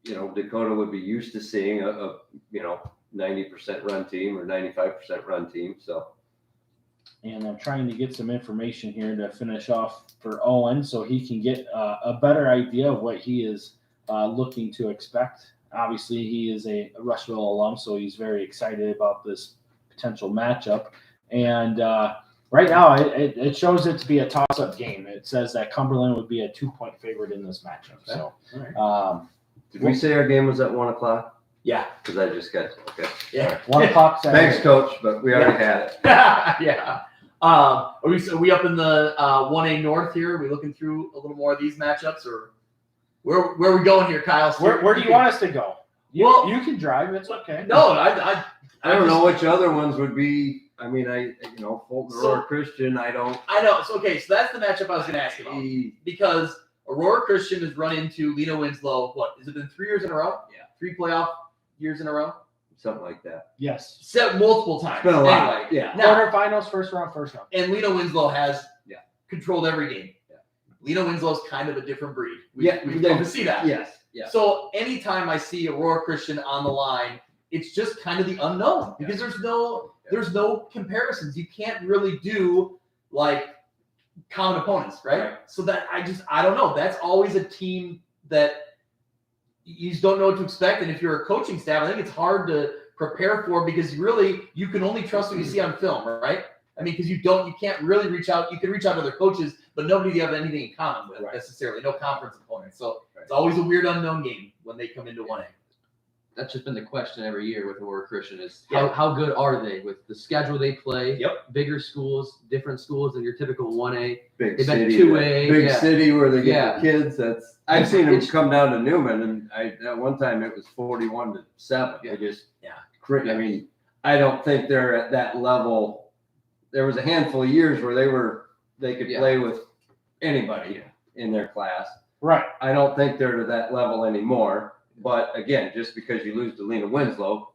you know, Dakota would be used to seeing a 90% run team or 95% run team. So. And I'm trying to get some information here to finish off for Owen so he can get a better idea of what he is looking to expect. Obviously, he is a Rushville alum, so he's very excited about this potential matchup. And right now, it shows it to be a toss-up game. It says that Cumberland would be a 2-point favorite in this matchup. So, did we say our game was at 1:00? Yeah. Because I just got Yeah. 1:00 Saturday. Thanks, Coach, but we already had it. Yeah. Are we up in the 1A North here? Are we looking through a little more of these matchups, or where are we going here, Kyle? Where do you want us to go? You can drive. It's okay. No, I don't know which other ones would be. I mean, Fulton Aurora Christian. I don't. I know. So that's the matchup I was going to ask you about, because Aurora Christian has run into Lena Winslow. What has it been 3 years in a row? Yeah, 3 playoff years in a row. Something like that. Yes. Multiple times. It's been a lot. Anyway, Yeah. Quarterfinals, first round. And Lena Winslow has controlled every game. Yeah. Lena Winslow's kind of a different breed. We've come to see that. Yes. Yeah. So anytime I see Aurora Christian on the line, it's just kind of the unknown because there's no comparisons. You can't really do like common opponents, right? So that I don't know. That's always a team that you just don't know what to expect. And if you're a coaching staff, I think it's hard to prepare for because really you can only trust what you see on film, right? I mean, because you can't really reach out. You can reach out to other coaches, but nobody you have anything in common with necessarily. No conference opponents. So it's always a weird unknown game when they come into 1A. That's just been the question every year with Aurora Christian is how good are they with the schedule they play? Yep. Bigger schools, different schools than your typical 1A. Big They've city. been 2A. Big city where they get the kids. I've seen them It's- come down to Newman, and at one time it was 41-7. They just I mean, I don't think they're at that level. There was a handful of years where they could play with anybody in their class. Right. I don't think they're to that level anymore. But again, just because you lose to Lena Winslow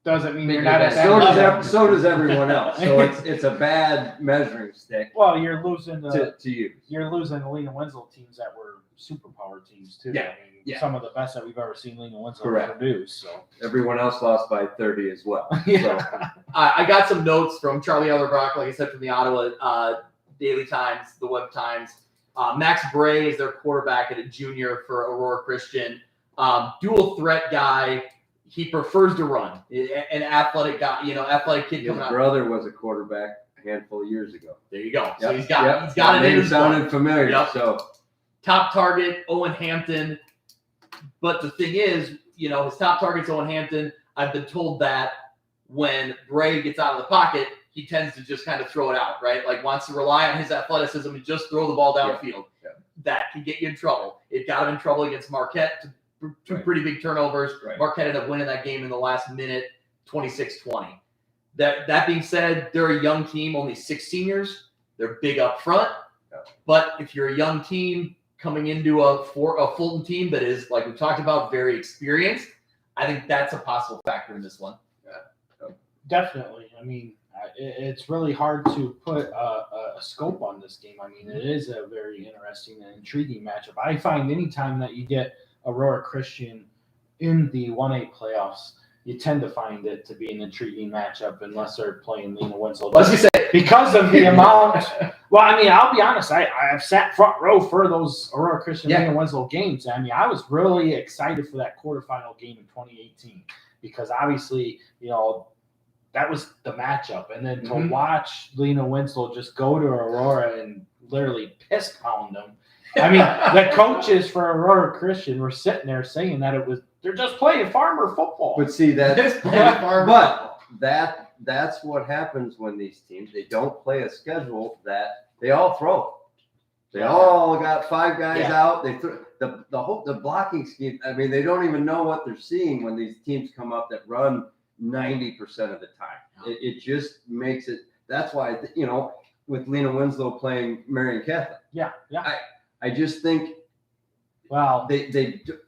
doesn't mean Make you're it not bad. at that level. so does everyone else. So it's a bad measuring stick Well, you're losing to use. You're losing the Lena Winslow teams that were superpower teams too. Yeah. I mean, some of the best that we've ever seen Lena Winslow Correct. produce. So Everyone else lost by 30 as well. Yeah. So I got some notes from Charlie Ellerbrock, like I said, from the Ottawa Daily Times, the Web Times. Max Bray is their quarterback at a junior for Aurora Christian. Dual threat guy. He prefers to run. An athletic guy, athletic kid his coming out. brother was a quarterback a handful of years ago. There you go. So Yep, he's got it in Name his blood. sounded familiar. Yep. So Top target, Owen Hampton. But the thing is, his top target's Owen Hampton. I've been told that when Bray gets out of the pocket, he tends to just kind of throw it out, right? Like wants to rely on his athleticism and just throw the ball downfield. Yeah. That can get you in trouble. It got him in trouble against Marquette. Two pretty big turnovers. Right. Marquette ended up winning that game in the last minute, 26-20. That being said, they're a young team, only 6 seniors. They're big up front. Yeah. But if you're a young team coming into a Fulton team that is, like we talked about, very experienced, I think that's a possible factor in this one. definitely. I mean, it's really hard to put a scope on this game. I mean, it is a very interesting and intriguing matchup. I find anytime that you get Aurora Christian in the 1A playoffs, you tend to find it to be an intriguing matchup unless they're playing Lena Winslow. Let's just say Because of the amount. Well, I mean, I'll be honest. I've sat front row for those Aurora Christian Lena Winslow games. I mean, I was really excited for that quarterfinal game in 2018 because obviously, that was the matchup. And then to watch Lena Winslow just go to Aurora and literally piss pound them. I mean, the coaches for Aurora Christian were sitting there saying that they're just playing farmer football. But see that, but that's what happens when these teams, they don't play a schedule that they all throw. They all got 5 guys out. They throw the blocking scheme. I mean, they don't even know what they're seeing when these teams come up that run 90% of the time. It just makes it. That's why with Lena Winslow playing Marion Catholic. Yeah. I just think Well, they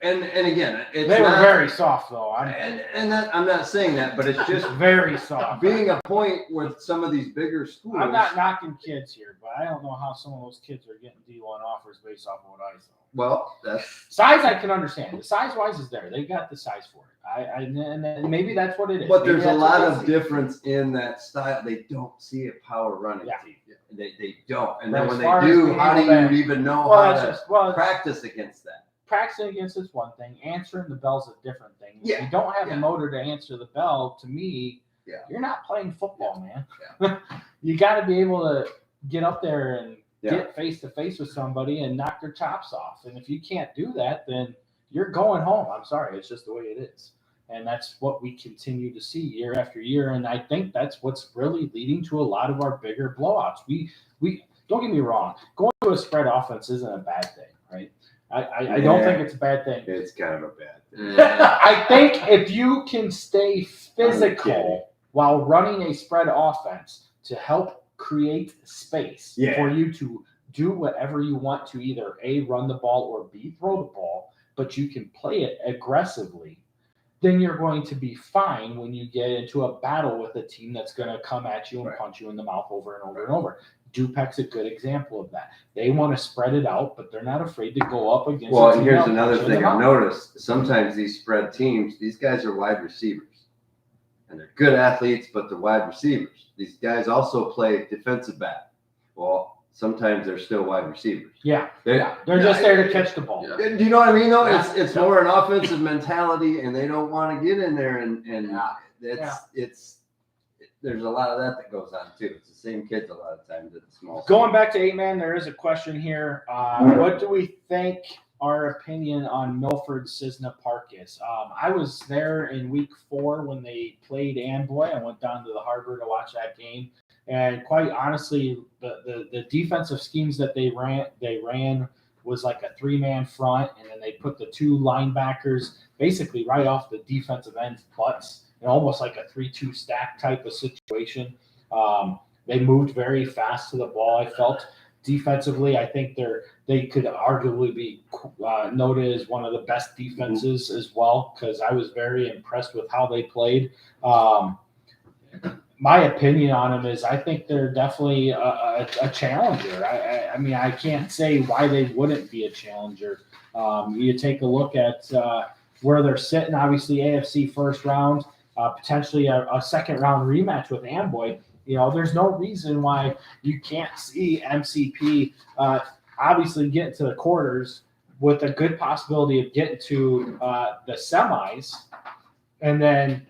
and again, it's they were not, very soft though. and that, I'm not saying that, but it's just Very soft. being a point with some of these bigger schools. I'm not knocking kids here, but I don't know how some of those kids are getting D1 offers based off of what I saw. Well, that's Size I can understand. The size wise is there. They got the size for it. And maybe that's what it is. but Maybe there's a that's lot what of they see. difference in that style. They don't see a power running Yeah. team. They don't. And But then as when they far as do, being how do able you to- even know Well, how it's to just practice against that? practicing against is one thing. Answering the bell's a different thing. If Yeah. you don't have Yeah. the motor to answer the bell, to me, Yeah. you're not playing football, man. You got to be able to get up there and get face to face with somebody and knock their chops off. And if you can't do that, then you're going home. I'm sorry. It's just the way it is. And that's what we continue to see year after year. And I think that's what's really leading to a lot of our bigger blowouts. We don't get me wrong. Going to a spread offense isn't a bad thing, right? I don't Yeah. think it's a bad thing. It's kind of a bad thing. I think if you can stay kidding. physical while running a spread offense to help create space Yeah. for you to do whatever you want to either A, run the ball, or B, throw the ball, but you can play it aggressively, then you're going to be fine when you get into a battle with a team that's going to come at you and Right. punch you in the mouth over and over and over. Dupec's a good example of that. They want to spread it out, but they're not afraid to go up against Well, a and team here's that'll another punch you in the thing I've mouth. noticed. Sometimes these spread teams, these guys are wide receivers. And they're good athletes, but they're wide receivers. These guys also play defensive back. Well, sometimes they're still wide receivers. Yeah, They're, they're just there to catch the ball. Yeah. Do you know what I mean, though? Yeah. It's more an offensive mentality, and they don't want to get in there, and Yeah. it's there's a lot of that goes on too. It's the same kids a lot of times at the small. Going back to 8-man, there is a question here. What do we think our opinion on Milford Cisna Park is? I was there in week 4 when they played Amboy. I went down to the harbor to watch that game. And quite honestly, the defensive schemes that they ran was like a 3-man front, and then they put the 2 linebackers basically right off the defensive end butts, and almost like a 3-2 stack type of situation. They moved very fast to the ball. I felt defensively, I think they could arguably be noted as one of the best defenses as well, because I was very impressed with how they played. My opinion on them is I think they're definitely a challenger. I mean, I can't say why they wouldn't be a challenger. You take a look at where they're sitting, obviously AFC first round, potentially a second round rematch with Amboy. You know, there's no reason why you can't see MCP obviously getting to the quarters with a good possibility of getting to the semis. And then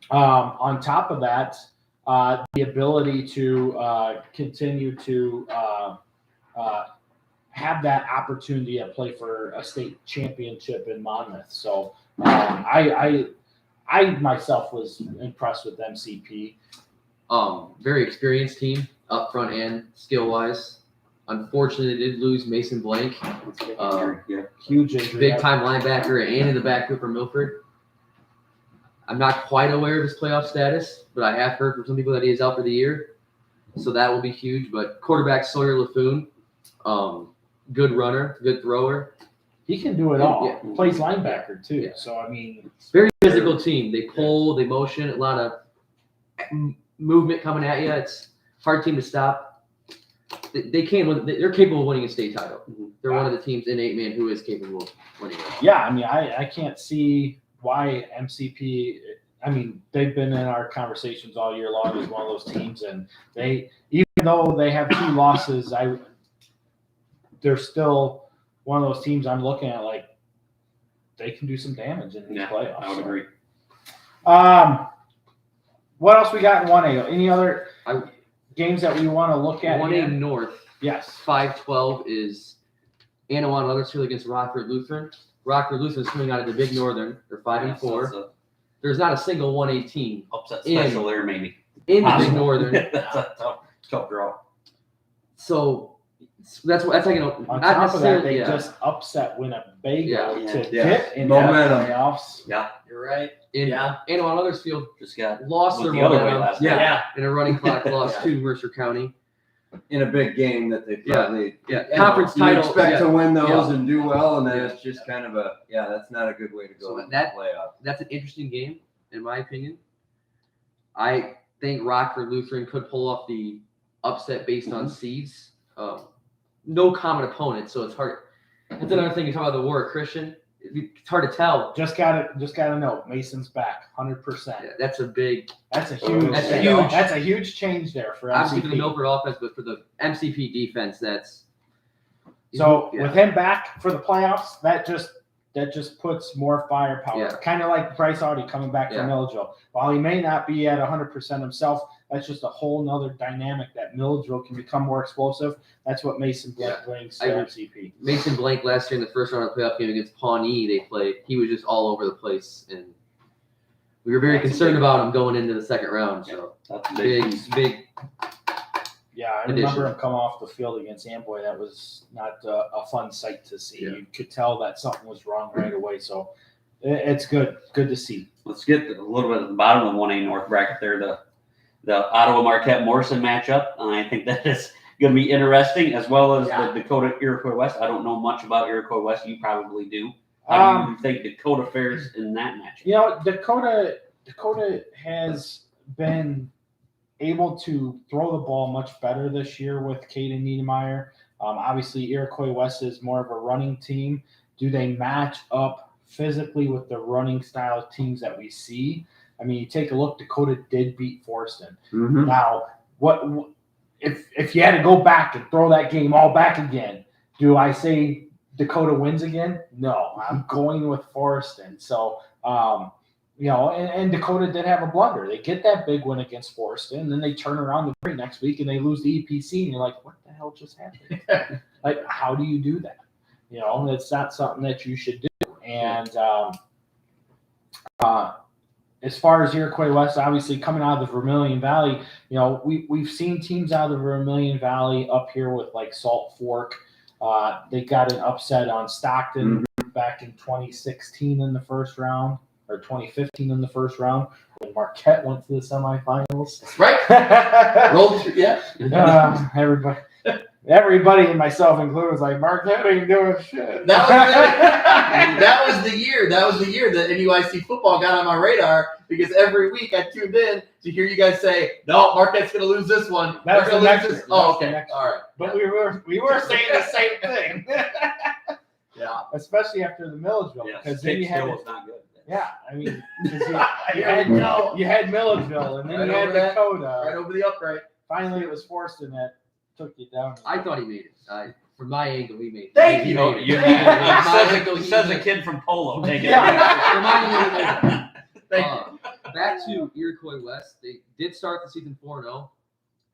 on top of that, the ability to continue to have that opportunity to play for a state championship in Monmouth. So I myself was impressed with MCP. Very experienced team up front and skill wise. Unfortunately, they did lose Mason Blank, Huge injury. big time linebacker and in the backfield for Milford. I'm not quite aware of his playoff status, but I have heard from some people that he is out for the year. So that will be huge. But quarterback Sawyer LaFoon, good runner, good thrower. He can do it all. Yeah. Plays linebacker too. Yeah. So I mean, Very physical team. They pull, they motion, a lot of movement coming at you. It's a hard team to stop. They're capable of winning a state title. They're one of the teams in 8-man who is capable of winning it. yeah, I mean, I can't see why MCP. I mean, they've been in our conversations all year long as one of those teams, and they, even though they have 2 losses, they're still one of those teams I'm looking at like they can do some damage in these playoffs. I would agree. What else we got in 1A? Any other games that we want to look at? 1A here? North, Yes. 5-12 is Anawan Weathersfield against Rockford Lutheran. Rockford Lutheran is coming out of the Big Northern. They're 5-4. There's not a single 1A team Upset special there, maybe. in the Big Northern. That's a tough draw. So that's like, you know, On not top of that, necessarily. they Yeah. just upset Winnebago Yeah. to Yeah. get in Momentum. the playoffs. Yeah, You're right. And Yeah. Anawan Weathersfield just got lost their went the other way momentum. last Yeah. night. Yeah. In a running clock loss to Mercer County. in a big game that they probably conference you title. expect to win those Yeah. and do well, and then it's just kind of that's not a good way to go So in that- the playoff. That's an interesting game, in my opinion. I think Rockford Lutheran could pull off the upset based on seeds. No common opponent, so it's hard. That's another thing you talk about the war, Christian. It's hard to tell. Just gotta know Mason's back, 100%. Yeah, that's a big. That's a huge. That's change. huge. That's a huge change there for Obviously for the MCP. Milford offense, but for the MCP defense, that's. So Yeah. with him back for the playoffs, that just puts more firepower. Yeah. Kind of like Bryce Audi coming back Yeah. from Milledgeville. While he may not be at 100% himself, that's just a whole nother dynamic that Milledgeville can become more explosive. That's what Mason Blank brings to I agree. MCP. Mason Blank last year in the first round of the playoff game against Pawnee, they played. He was just all over the place, and we were very That's a concerned big- about him going into the second round. So That's a big piece. big. Yeah, I Addition. remember him come off the field against Amboy. That was not a fun sight to see. Yeah. You could tell that something was wrong right away. So it's good to see. Let's get a little bit at the bottom of the 1A North bracket there, the Ottawa Marquette Morrison matchup. I think that is going to be interesting, as well as the Dakota Iroquois West. I don't know much about Iroquois West. You probably do. How do you think Dakota fares in that matchup? You know, Dakota has been able to throw the ball much better this year with Caden Niedermeyer. Obviously, Iroquois West is more of a running team. Do they match up physically with the running style teams that we see? I mean, you take a look, Dakota did beat Forston. Mm-hmm. Now, what if you had to go back and throw that game all back again, do I say Dakota wins again? No, I'm going with Forston. So, you know, and Dakota did have a blunder. They get that big win against Forston, and then they turn around the very next week and they lose the EPC, and you're like, what the hell just happened? Like, how do you do that? You know, it's not something that you should do. And as far as Iroquois West, obviously coming out of the Vermilion Valley, you know, we've seen teams out of the Vermilion Valley up here with like Salt Fork. They got an upset on Stockton back in 2016 in the first round, or 2015 in the first round, when Marquette went to the semifinals. That's right. Rolled through, yeah. Everybody, and myself included, was like, Marquette ain't doing shit. That was the year. That was the year that NUIC football got on my radar, because every week I tuned in to hear you guys say, "No, Marquette's going to lose this one." That was They're the gonna next lose this. year. Oh, That was the okay. next All right. But we were saying the same thing. Yeah. Especially after the Milledgeville, because then you had was not good. yeah, I mean, 'cause you had Milledgeville, and then Right you had over that. Dakota. Right over the upright. Finally, it was Forston that took you down. I thought he made it. From my angle, he made it. Thank He you. made it. You From my angle, he says made a it. kid from Polo. Take it. Yeah. From my angle, he made it. Thank you. Back to Iroquois West. They did start the season 4-0.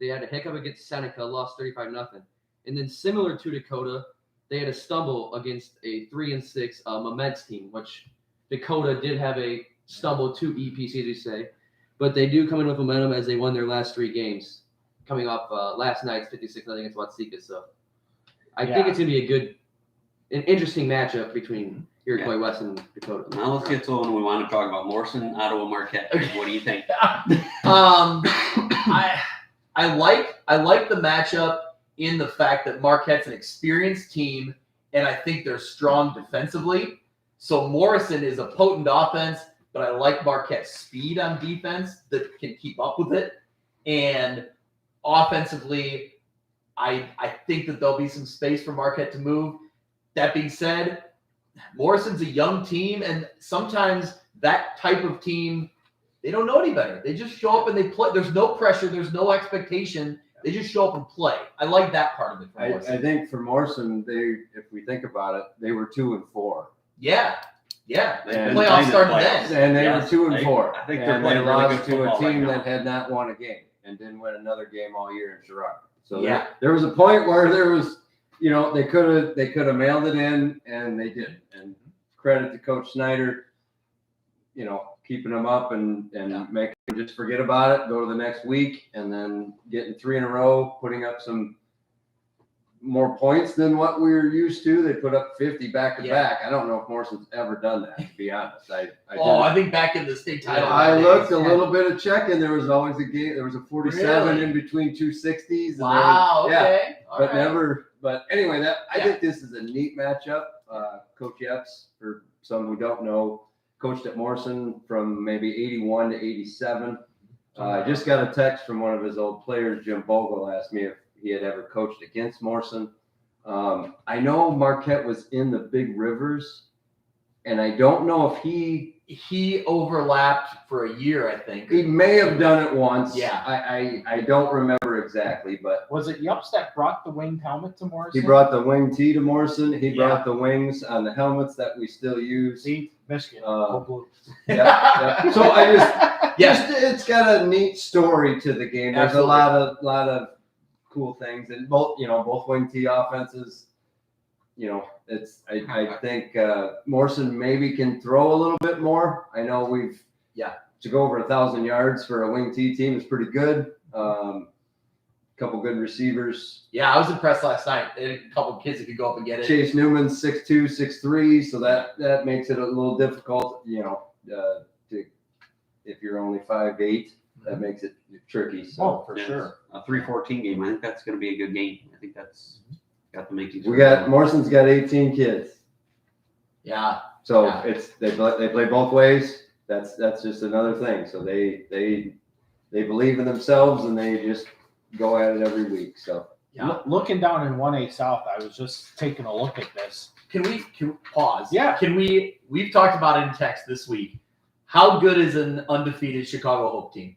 They had a hiccup against Seneca, lost 35-0. And then similar to Dakota, they had a stumble against a 3-6 Mements team, which Dakota did have a stumble to EPC, as you say. But they do come in with momentum as they won their last 3 games, coming off last night's 56-0 against Watsika. So I think it's going to be an interesting matchup between Iroquois West and Dakota. Now let's get to one we want to talk about. Morrison, Ottawa, Marquette. What do you think? I like the matchup in the fact that Marquette's an experienced team, and I think they're strong defensively. So Morrison is a potent offense, but I like Marquette's speed on defense that can keep up with it. And offensively, I think that there'll be some space for Marquette to move. That being said, Morrison's a young team, and sometimes that type of team, they don't know any better. They just show up and they play. There's no pressure. There's no expectation. They just show up and play. I like that part of it for Morrison. I think for Morrison, if we think about it, they were 2-4. Yeah. They've been Playoffs playing in started playoffs. then. And they Yes, were 2-4. I think they're and they playing really lost good to a football team right that had not won a game and didn't win another game all year in Chirac. So Yeah. there was a point where there was, you know, they could have mailed it in, and they didn't. And credit to Coach Snyder, you know, keeping them up and making them just forget about it, go to the next week, and then getting 3 in a row, putting up some more points than what we were used to. They put up 50 back to Yeah. back. I don't know if Morrison's ever done that, to be honest. I think back in the state title. I days, looked a yeah. little bit of checking. There was always a game. There was a 47 Really? in between 260s. And Wow. yeah, Okay. All but right. never. But anyway, I Yeah. think this is a neat matchup. Coach Epps, for some who don't know, coached at Morrison from maybe 81 to 87. I just got a text from one of his old players, Jim Bogle, asked me if he had ever coached against Morrison. I know Marquette was in the Big Rivers, and I don't know if He overlapped for a year, I think. he may have done it once. Yeah. I don't remember exactly, but Was it Yups that brought the winged helmet to Morrison? he brought the wing tee to Morrison. He Yeah. brought the wings on the helmets that we still use. See, Michigan. Uh, Go Blue. Yeah. So I just, Yeah. it's got a neat story to the game. There's Absolutely. a lot of cool things, and both wing tee offenses. I think Morrison maybe can throw a little bit more. I know to go over 1,000 yards for a wing tee team is pretty good. Couple good receivers. Yeah, I was impressed last night. They had a couple of kids that could go up and get it. Chase Newman's 6'2", 6'3", so that makes it a little difficult. If you're only 5'8", that makes it tricky. So Oh, for Yeah, sure. A 3-14 game. I think that's going to be a good game. I think that's got the makings. Morrison's got 18 kids. Yeah. So Yeah. they play both ways. That's just another thing. So they believe in themselves and they just go at it every week. So Yeah. Looking down in 1A South, I was just taking a look at this. Can we pause? Yeah. We've talked about it in text this week. How good is an undefeated Chicago Hope team?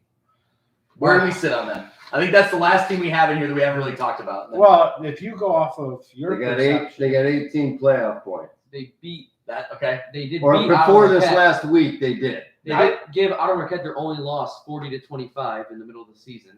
Where do we sit on them? I think that's the last team we have in here that we haven't really talked about. Well, if you go off of your they got perception, 18 playoff points. They beat. That okay. They did. Or beat before Ottawa this Marquette. last week, they did. They did give Ottawa Marquette their only loss, 40-25 in the middle of the season.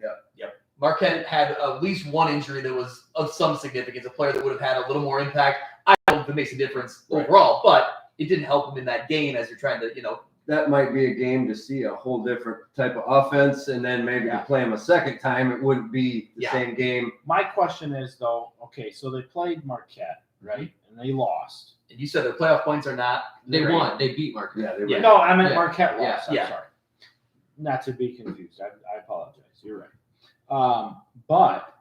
Marquette had at least one injury that was of some significance, a player that would have had a little more impact. I don't know if it makes a difference overall, but it didn't help him in that game as you're trying to, That might be a game to see a whole different type of offense, and then maybe to play them a second time, it wouldn't be the same game. my question is though, okay, so they played Marquette, right? And they lost. and you said their playoff points are not. They great. won. They beat Marquette. Yeah, they Yeah. were. No, I meant Yeah. Marquette lost. Yeah. I'm sorry. Not to be confused. I apologize. You're right. But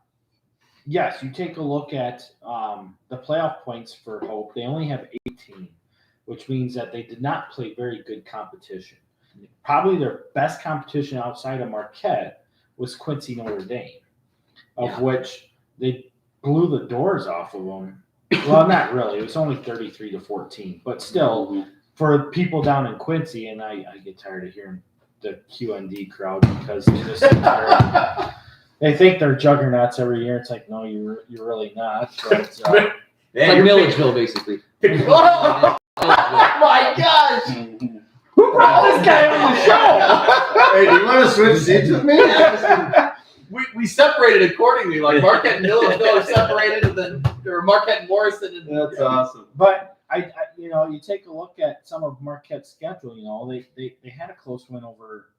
yes, you take a look at the playoff points for Hope. They only have 18, which means that they did not play very good competition. Probably their best competition outside of Marquette was Quincy Notre Dame, of which they blew the doors off of them. Well, not really. It was only 33-14, but still, for people down in Quincy, and I get tired of hearing the QND crowd because they just they think they're juggernauts every year. It's like, no, you're really not. But, Yeah, It's like you're Milledgeville, basically. Oh my gosh! who brought this guy on the show? Hey, do you want to switch seats with me? We separated accordingly. Like Marquette and Milledgeville are separated, and then there were Marquette and Morrison. And That's awesome. But I you take a look at some of Marquette's schedule. They had a close win over.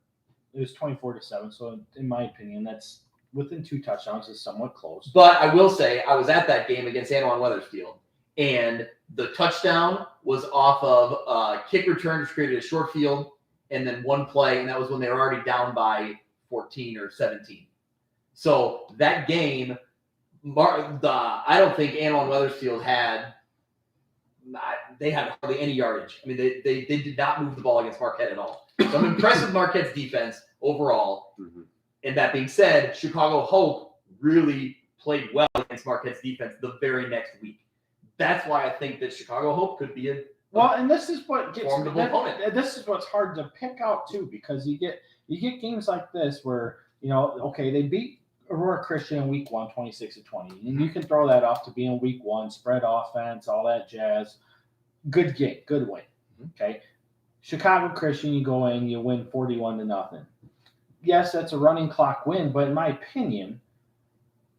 It was 24-7. So in my opinion, that's within 2 touchdowns. Is somewhat close. But I will say, I was at that game against Annawan Wethersfield, and the touchdown was off of a kick return, which created a short field, and then one play, and that was when they were already down by 14 or 17. So that game, I don't think Annawan Wethersfield had hardly any yardage. I mean, they did not move the ball against Marquette at all. So I'm impressed with Marquette's defense overall. Mm-hmm. And that being said, Chicago Hope really played well against Marquette's defense the very next week. That's why I think that Chicago Hope could be And this is what gets formidable opponent. this is what's hard to pick out too, because you get games like this where okay, they beat Aurora Christian in week 1, 26-20, and you can throw that off to being week 1, spread offense, all that jazz. Good game, good win. Okay, Chicago Christian, you go in, you win 41-0. Yes, that's a running clock win, but in my opinion,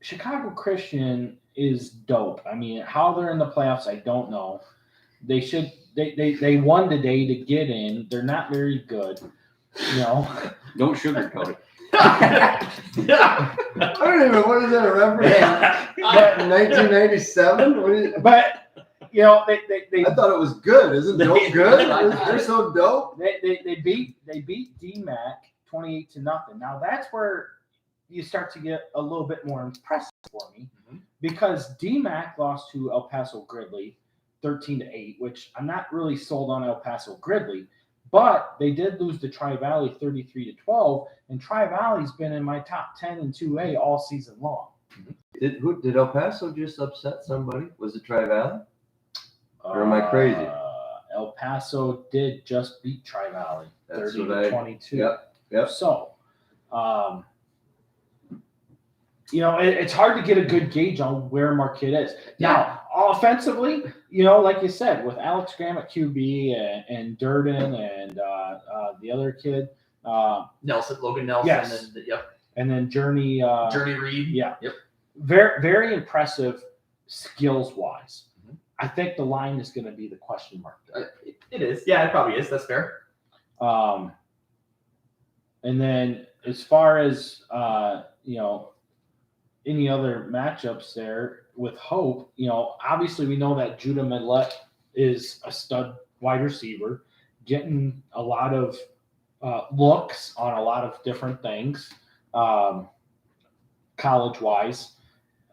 Chicago Christian is dope. I mean, how they're in the playoffs, I don't know. They should. They won today to get in. They're not very good. Don't sugarcoat it. I don't even. What is that a reference? Yeah. 1997. But you know, they I thought it was good. Isn't dope good? They're so dope. they beat DMAC 28-0. Now that's where you start to get a little bit more impressive for me, because DMAC lost to El Paso Gridley 13-8, which I'm not really sold on El Paso Gridley, but they did lose to Tri-Valley 33-12, and Tri-Valley's been in my top 10 in 2A all season long. Did El Paso just upset somebody? Was it Tri-Valley? Or am I crazy? El Paso did just beat Tri-Valley 30-22. Yep. So, you know, it's hard to get a good gauge on where Marquette is. Now, offensively, you know, like you said, with Alex Graham at QB and Durden and the other kid. Logan Nelson. Yes. And then Journey Reed. Yeah. Yep. Very, very impressive skills-wise. I think the line is going to be the question mark there. It is. Yeah, it probably is. That's fair. And then as far as, you know, any other matchups there with Hope, you know, obviously we know that Judah Medlett is a stud wide receiver, getting a lot of looks on a lot of different things, college-wise.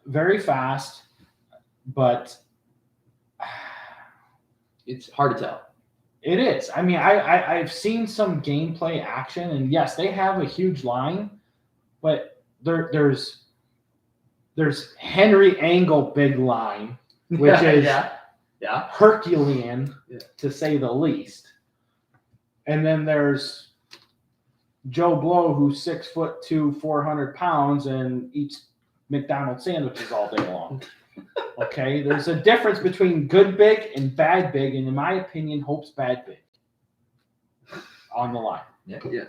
Very fast, but It's hard to tell. it is. I mean, I've seen some gameplay action, and yes, they have a huge line, but there's Henry Angle big line, which is Herculean to say the least. And then there's Joe Blow, who's 6'2", 400 pounds, and eats McDonald's sandwiches all day long. Okay, there's a difference between good big and bad big, and in my opinion, Hope's bad big on the line. Yeah.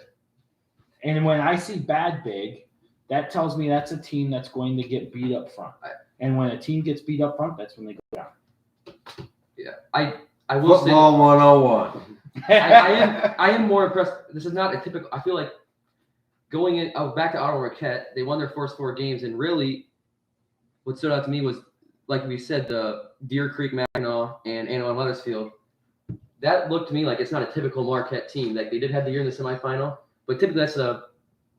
And when I see bad big, that tells me that's a team that's going to get beat up front. And when a team gets beat up front, that's when they go down. Yeah, I will say Football 101. I am more impressed. This is not a typical. I feel like going in. Back to Ottawa Marquette. They won their first 4 games, and really, what stood out to me was, like we said, the Deer Creek, Mackinac, and Anaheim Weathersfield. That looked to me like it's not a typical Marquette team. Like they did have the year in the semifinal, but typically that's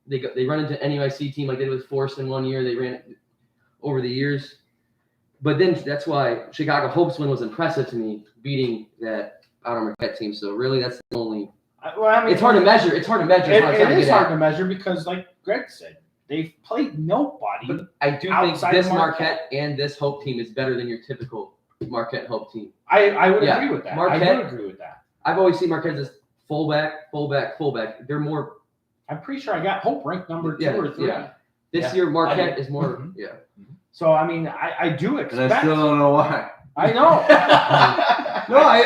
they run into NUIC team like they did with Forest in one year. They ran it over the years, but then that's why Chicago Hope's win was impressive to me, beating that Ottawa Marquette team. So really, that's the only. Well, I mean, it's hard to measure. It's hard to measure. It is hard to measure because, like Greg said, they've played nobody. But I do think outside this of Marquette and this Hope team is better than your typical Marquette Hope team. I would Yeah. agree with that. Marquette- I would agree with that. I've always seen Marquette as fullback. They're more. I'm pretty sure I got Hope ranked number 2 or 3. Yeah. This Yeah. year Marquette is more. Yeah. So I mean, I do And expect. I still don't know why. I know. No, I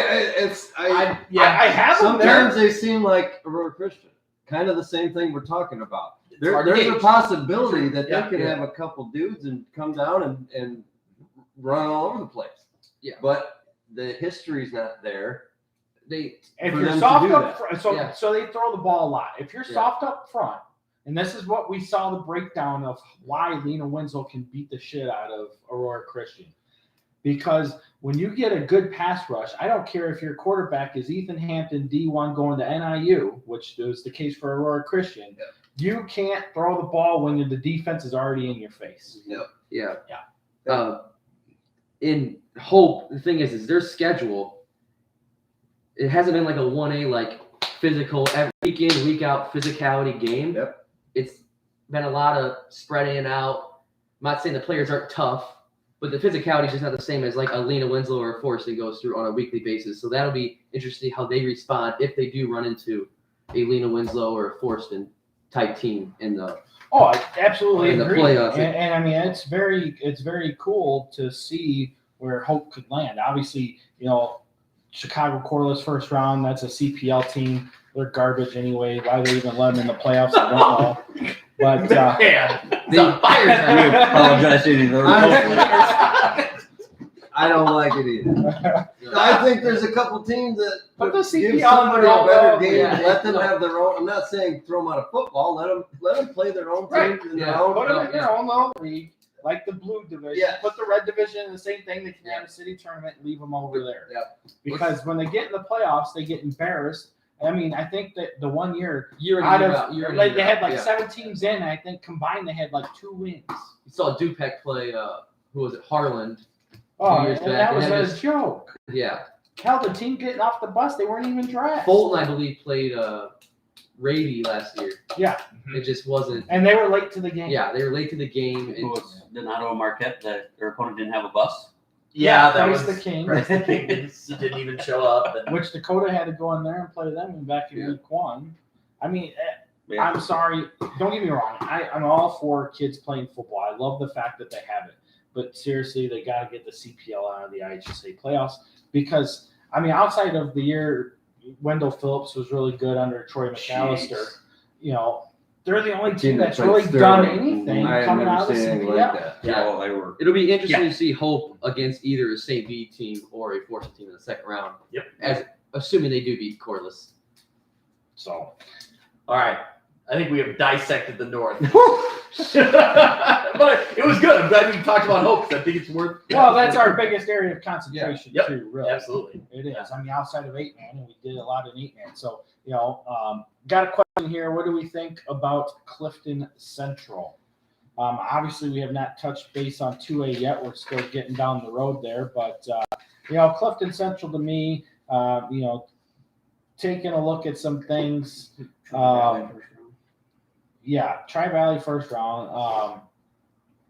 have them there. sometimes they seem like Aurora Christian. Kind of the same thing we're talking about. hard to There's a gauge. possibility that Yeah. they could have a couple dudes and come down and run all over the place. Yeah. But the history's not there. They. If for you're them to soft do up that. front, so Yeah. so they throw the ball a lot. If you're Yeah. soft up front, and this is what we saw the breakdown of why Lena Winslow can beat the shit out of Aurora Christian. Because when you get a good pass rush, I don't care if your quarterback is Ethan Hampton, D1 going to NIU, which was the case for Aurora Christian. Yeah. You can't throw the ball when the defense is already in your face. Yeah. Yeah. In Hope, the thing is their schedule. It hasn't been like a 1A like physical every week in week out physicality game. Yep. It's been a lot of spreading out. I'm not saying the players aren't tough, but the physicality is just not the same as like a Lena Winslow or a Forrest goes through on a weekly basis. So that'll be interesting how they respond if they do run into a Lena Winslow or a Forston type team in the. Oh, I absolutely In the agree. playoff. And I mean, it's very cool to see where Hope could land. Obviously, you know, Chicago Corliss first round, that's a CPL team. They're garbage anyway. Why they even let them in the playoffs, I don't know. But Man, it's on fire. We apologize to any of those. I I don't like it either. I think there's a couple teams that Put the give CPL somebody on a better their own, game. yeah. Let them have their own. I'm not saying throw them out of football. Let them play their own Right. teams in Yeah. their own. Put them in their own little league, like the blue division. Yes. Put the red division in the same thing. They can have a city tournament and leave them over there. Yep. Because when they get in the playoffs, they get embarrassed. I mean, I think that the 1 year Year in out and of out, year in like and they out, had like yeah. 7 teams in. I think combined they had like 2 wins. You saw Dupek play. Who was it? Harland. Oh, years and back, that was they had a this- joke. Yeah. Hell, the team getting off the bus, they weren't even dressed. Fulton, I believe, played Rady last year. Yeah, It just wasn't. and they were late to the game. Yeah, they were late to the game. Who was Donato Marquette? That their opponent didn't have a bus. Yeah, that Price was the King. Price the King didn't even show up. And, Which Dakota had to go in there and play them in back in Yeah. week 1. I mean, Yeah. I'm sorry. Don't get me wrong. I'm all for kids playing football. I love the fact that they have it. But seriously, they got to get the CPL out of the IHSA playoffs because, I mean, outside of the year Wendell Phillips was really good under Troy McAllister, Jeez. you know, they're the only Team team that that's played really Sterling. done anything I have coming never out of the seen anything CPL. like that. Yeah. Oh, they were. It'll be interesting to see Hope against either a St. V team or a Fortune team in the second round. Yep. As assuming they do beat Corliss. So, all right, I think we have dissected the North. But it was good. I'm glad we talked about Hope. 'Cause I think it's worth. well, that's our biggest area of concentration Yep. too, really. Absolutely. It is. I mean, outside of 8-man, and we did a lot in 8-man. So, you know, got a question here. What do we think about Clifton Central? Obviously, we have not touched base on 2A yet. We're still getting down the road there. But, you know, Clifton Central to me, you know, taking a look at some things. Yeah, Tri-Valley first round.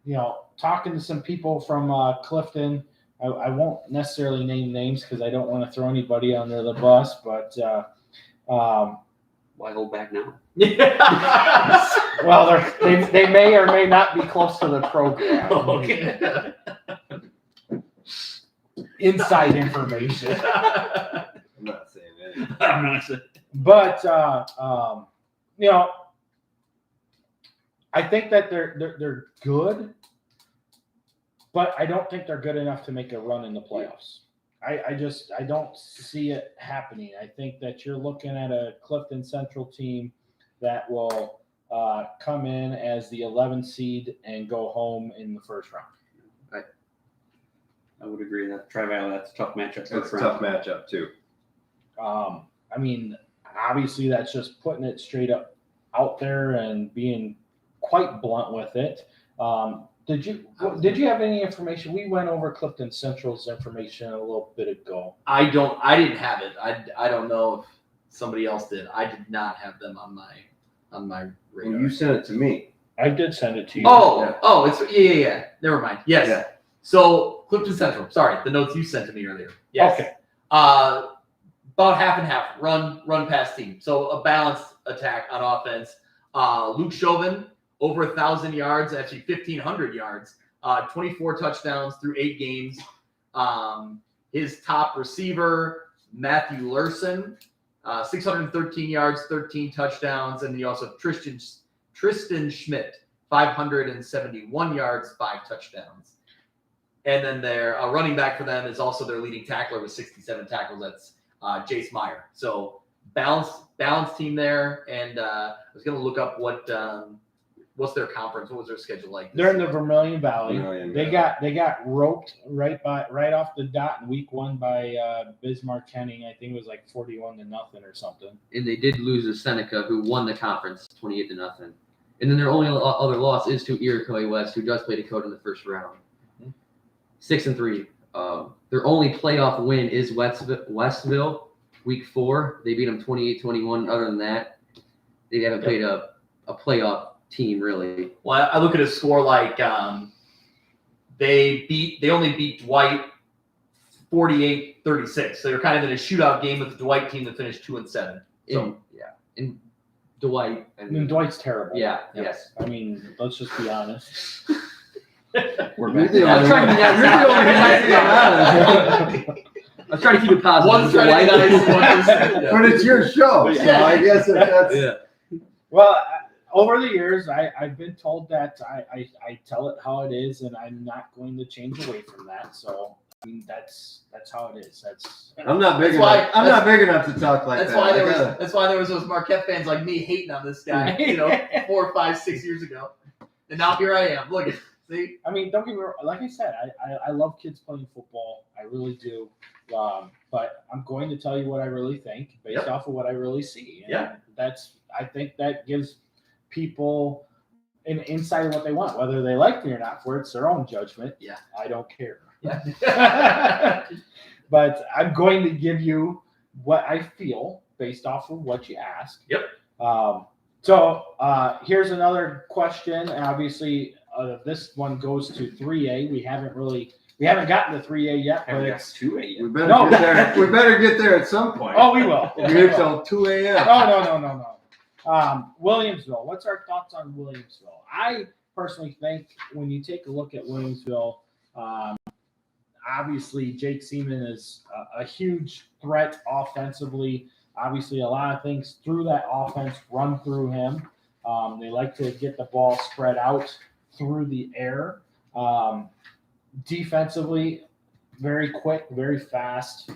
You know, talking to some people from Clifton. I won't necessarily name names because I don't want to throw anybody under the bus, but Why hold back now? well, they may or may not be close to the program. Okay. Inside information. I'm not saying anything. I'm not saying. But you know, I think that they're good, but I don't think they're good enough to make a run in the playoffs. I don't see it happening. I think that you're looking at a Clifton Central team that will come in as the 11th seed and go home in the first round. I would agree that Tri-Valley, that's a tough matchup. It's a tough matchup too. I mean, obviously that's just putting it straight up out there and being quite blunt with it. Did you have any information? We went over Clifton Central's information a little bit ago. I didn't have it. I don't know if somebody else did. I did not have them on my radar. Well, you sent it to me. I did send it to you. Oh, it's yeah. Never mind. Yes. Yeah. So Clifton Central. Sorry, the notes you sent to me earlier. Yes. Okay. About half and half. Run pass team. So a balanced attack on offense. Luke Chauvin over 1,000 yards, actually 1,500 yards. 24 touchdowns through 8 games. His top receiver, Matthew Lurson, 613 yards, 13 touchdowns, and then you also have Tristan Schmidt, 571 yards, 5 touchdowns. And then their running back for them is also their leading tackler with 67 tackles. That's Jace Meyer. So balanced team there. And I was going to look up what's their conference. What was their schedule like? They're in the Vermilion Valley. Vermilion They Valley. got roped right off the dot in week 1 by Bismarck Kenning. I think it was like 41-0 or something. And they did lose to Seneca, who won the conference 28-0. And then their only other loss is to Iroquois West, who just played Dakota in the first round. 6-3. Their only playoff win is Westville, week 4. They beat them 28-21. Other than that, they haven't played a playoff team really. Well, I look at a score like they only beat Dwight 48-36. So they're kind of in a shootout game with the Dwight team that finished 2-7. So And Dwight. I mean, Dwight's terrible. Yeah. Yeah. Yes. I mean, let's just be honest. We're You're back. the I'm only trying to one- be you're the only one that's being honest. I was trying to keep it positive. One's trying to be nice, one's trying But it's your show, so Yeah. I guess if that's Yeah. Well, over the years, I've been told that I tell it how it is, and I'm not going to change away from that. So I mean, that's how it is. I'm not big That's why- enough. I'm not big enough to talk like That's that. why I there gotta- was. That's why there was those Marquette fans like me hating on this guy. 4, 5, 6 years ago, and now here I am. Look at see. I mean, don't get me wrong. Like I said, I love kids playing football. I really do. But I'm going to tell you what I really think based Yep. off of what I really see. And Yeah. I think that gives people an insight of what they want, whether they like me or not. For it's their own judgment. Yeah. I don't care. Yeah. But I'm going to give you what I feel based off of what you ask. Yep. So here's another question. And obviously, this one goes to 3A. We haven't gotten to 3A yet, but it's 2 We better No. get there. We better get there at some point. we will. We're here till 2 a.m. No. Williamsville. What's our thoughts on Williamsville? I personally think when you take a look at Williamsville, obviously Jake Seaman is a huge threat offensively. Obviously, a lot of things through that offense run through him. They like to get the ball spread out through the air. Defensively, very quick, very fast.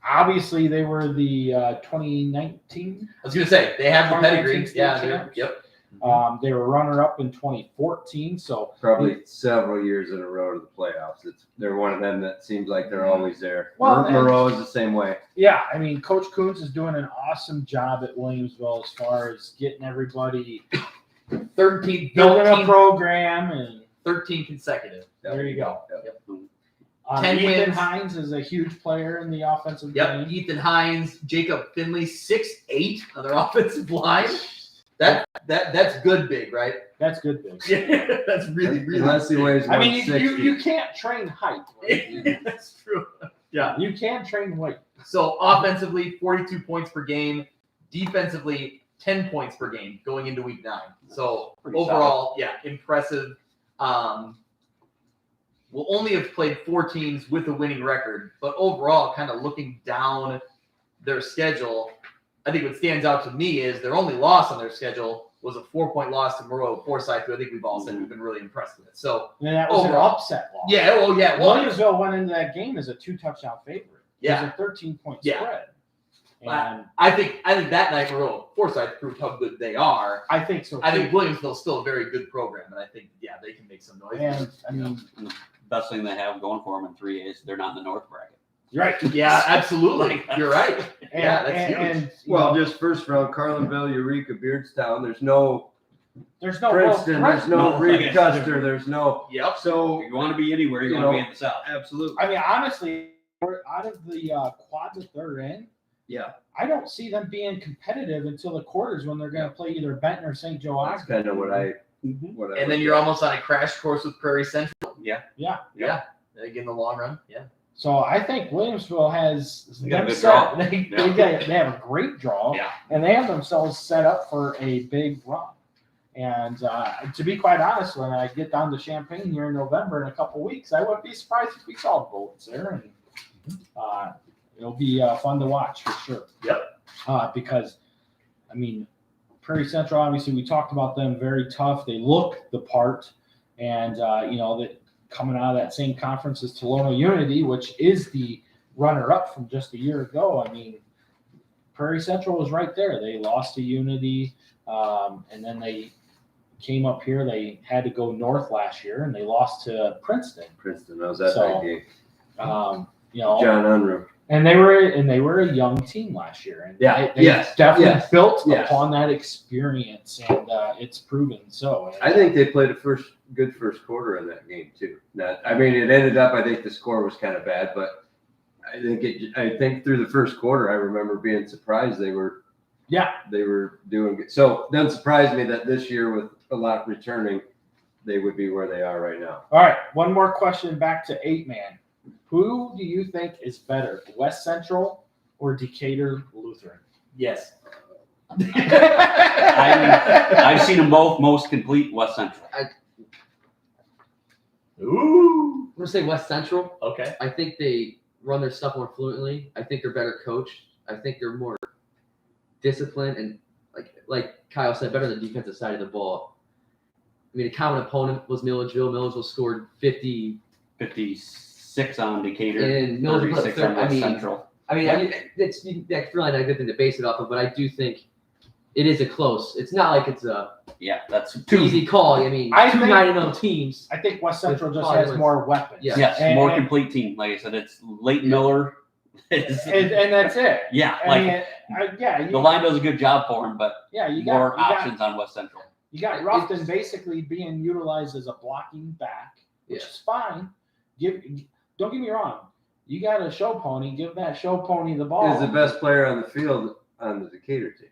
Obviously, they were the 2019. I was gonna say they have the 2019 pedigree. state Yeah. champs. Yep. They were runner-up in 2014. So Probably several years in a row to the playoffs. They're one of them that seems like they're always there. Well, and- Moreau is the same way. yeah, I mean, Coach Coons is doing an awesome job at Williamsville as far as getting everybody 13 building a program, and 13 consecutive. there you go. Yep. 10 Ethan wins. Hines is a huge player in the offensive Yep. game. Ethan Hines, Jacob Finley, 6'8" on their offensive line. That's good, big, right? That's good, big. Yeah, that's really Unless he weighs I mean, 160. you can't train height. Right? That's true. Yeah. You can train weight. So offensively, 42 points per game. Defensively, 10 points per game going into week 9. So Pretty overall, yeah, impressive. We'll only have played 4 teams with a winning record, but overall, kind of looking down their schedule, I think what stands out to me is their only loss on their schedule was a 4-point loss to Moreau Forsyth, who I think we've all said we've been really impressed with. So And that was Overall. an upset loss. yeah, well, yeah, well, Williamsville went into that game as a 2-touchdown favorite. Yeah. It was a 13-point Yeah. spread. Wow. And I think that night Moreau Forsyth proved how good they are. I think so. I too. think Williamsville's still a very good program, and I think they can make some noise. And I mean, Best thing they have going for them in 3A is they're not in the North bracket. you're right. Yeah, absolutely. You're right. And, Yeah, that's huge. and you Well, know, just first round, Carlinville, Eureka, Beardstown. There's no there's no Princeton. There's no No, Reed okay. Custer. There's no. Yep. So You want to be anywhere, you You want to know, be in the South. absolutely. I mean, honestly, out of the quad that they're in, Yeah, I don't see them being competitive until the quarters when they're going to play either Benton or St. Joe that's Ogden. kind of what I. Mhm. What I And then look you're at. almost on a crash course with Prairie Central. Yeah. Like in the long run. Yeah. So I think Williamsville has They got a them good set. draw. They have a great draw, Yeah. and they have themselves set up for a big run. And to be quite honest, when I get down to Champaign here in November in a couple weeks, I wouldn't be surprised if we saw the Bullets there, and it'll be fun to watch for sure. Yep. Because, I mean, Prairie Central, obviously, we talked about them, very tough. They look the part, and that coming out of that same conference as Tolono Unity, which is the runner-up from just a year ago. I mean, Prairie Central was right there. They lost to Unity, and then they came up here. They had to go north last year, and they lost to Princeton. Princeton. I was at So, that game. John Unruh. And they were a young team last year, and Yeah, they yes, definitely yes, built yes. upon that experience, and it's proven so. I think they played a good first quarter in that game too. It ended up. I think the score was kind of bad, but I think through the first quarter, I remember being surprised they were doing good. So it doesn't surprise me that this year with a lot returning, they would be where they are right now. All right, one more question back to 8-man. Who do you think is better, West Central or Decatur Lutheran? Yes. I've seen them both most complete West Central. Ooh. I'm gonna say West Central. Okay. I think they run their stuff more fluently. I think they're better coached. I think they're more disciplined and like Kyle said, better on the defensive side of the ball. I mean, a common opponent was Milledgeville. Milledgeville scored 50 56 on Decatur, And Mildred put 36 on West Central. that's really not a good thing to base it off of, but I do think it is a close. It's not like it's a Yeah, that's easy call. I mean, I two think- 9-0 teams. I think West Central just Probably has was- more weapons. Yeah. Yes, And- more and- complete team. Like I said, it's Leighton Miller. It's, and that's it. yeah, I like mean, yeah, the line does a good job for him, but yeah, you more got options on West Central. you got Ruffin basically being utilized as a blocking back, which Yeah. is fine. Don't get me wrong. You got a show pony. Give that show pony the ball. He's the best player on the field on the Decatur team.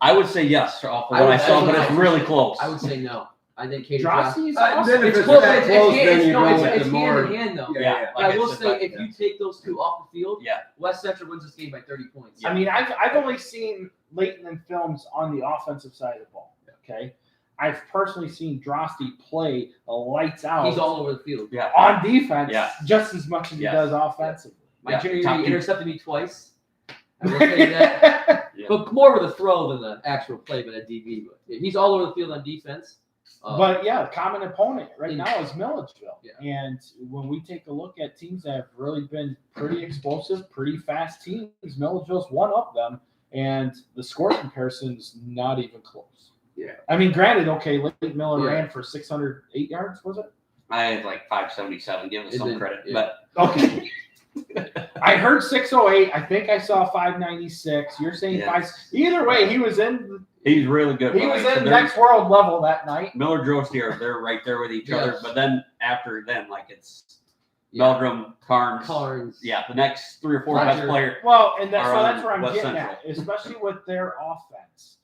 I would say yes off of I what I would- saw, I but would- it's really close. I would say no. I think Katie Drosty's Then awesome. if It's it's close. that close, then you go with It's the more. hand in hand though. Yeah. But I Like will I said, say, like, if you take those two off the field, Yeah. West Central wins this game by 30 points. I mean, I've only seen Leighton in films on the offensive side of the ball. Okay, I've personally seen Drosty play lights out. He's all over the field. Yeah. on defense Yeah. just as much as he Yes. does offensively. My Yeah, junior top year, he two. intercepted me twice. I will say that. Yeah. But more with a throw than the actual play, but a DB. But he's all over the field on defense. But yeah, common opponent right now is Milledgeville. Yeah. And when we take a look at teams that have really been pretty explosive, pretty fast teams, Milledgeville's one of them. And the score comparison is not even close. Yeah. I mean, granted, okay, Leighton Miller Yeah. ran for 608 yards, was it? I had like 577. Give us Is some it? credit, Yeah. but Okay. I heard 608. I think I saw 596. You're saying Yeah. 5. Either way, he was in. he's really good. He But was like I in said, next world level that night. Miller Drosty they're right there with each other. Yes. But then after them, like it's Yeah. Meldrum, Carnes. Carnes. Yeah, the next 3 or 4 Roger. best player. Well, and that's, Are so on that's where I'm West getting Central. at, especially with their offense.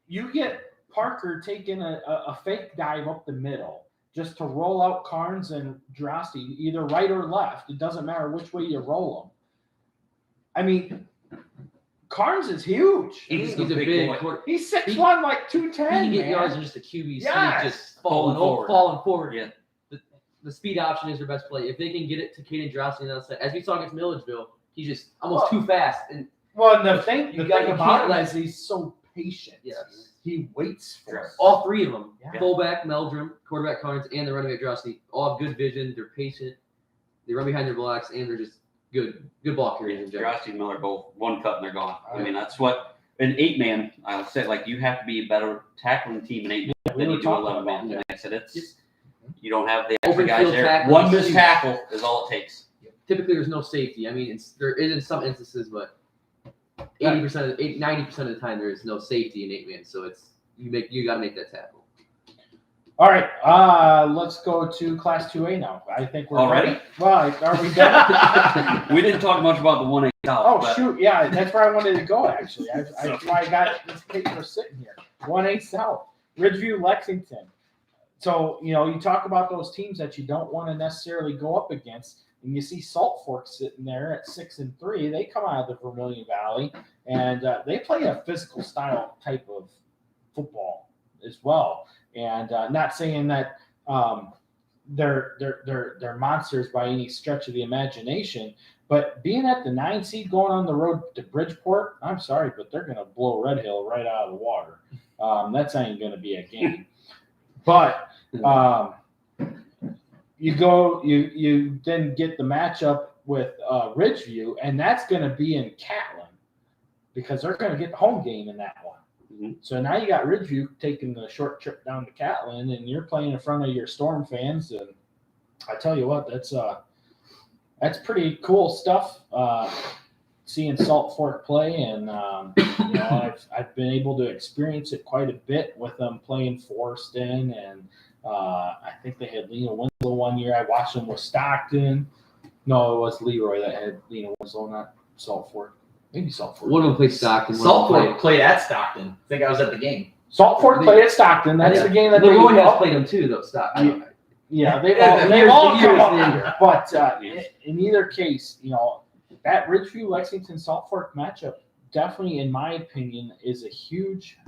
You get Parker taking a fake dive up the middle just to roll out Carnes and Drosty, either right or left. It doesn't matter which way you roll them. I mean, Carnes is huge. He's He's a big boy. quarter. He's 6'1", like He 210, can get man. yards in just a QB. Yes. So just falling Falling forward. Yeah. The speed option is their best play. If they can get it to Caden Drosty on the outside, as we saw against Milledgeville, he's just almost too fast. And Well, and the thing You about can't him let- is he's so patient. yes, He waits for it. all three of them, Yeah. fullback Meldrum, quarterback Carnes, and the running back Drosty, all have good vision. They're patient. They run behind their blocks, and they're just good ball carriers in general. Drosty and Miller both one cut and they're gone. I mean, that's what an 8-man. I would say like you have to be a better tackling team in 8-man We than were you do talking 11-man. about that. And I said it's you don't have the Open extra guys field there. tackling One is missed huge. tackle is all it takes. Typically, there's no safety. I mean, there is in some instances, but 90% 90% of the time there is no safety in 8-man. So you got to make that tackle. All right, let's go to Class 2A now. I think we're Already? done. Well, are we done? We didn't talk much about the 1A South. Oh, but shoot. Yeah, that's where I wanted to go, actually. That's why I got this paper sitting here. 1A South, Ridgeview, Lexington. So, you talk about those teams that you don't want to necessarily go up against, and you see Salt Fork sitting there at 6-3. They come out of the Vermilion Valley, and they play a physical style type of football as well. And not saying that they're monsters by any stretch of the imagination, but being at the 9 seed going on the road to Bridgeport, I'm sorry, but they're going to blow Red Hill right out of the water. That's not even going to be a game. But you then get the matchup with Ridgeview, and that's going to be in Catlin because they're going to get the home game in that one. Mhm. So now you got Ridgeview taking the short trip down to Catlin, and you're playing in front of your Storm fans. And I tell you what, that's pretty cool stuff. Seeing Salt Fork play, and I've been able to experience it quite a bit with them playing Forston, and I think they had Lena Winslow one year. I watched them with Stockton. No, it was Leroy that had Lena Winslow, not Salt Fork. Maybe Salt Fork. One of them played Stockton. Salt Fork played at Stockton. I think I was at the game. Salt Fork played at Stockton. That's the game that they Leroy has lost. played them too, though. Stockton. Yeah, The they've all years come later. up. But in either case, that Ridgeview Lexington Salt Fork matchup definitely, in my opinion, is a huge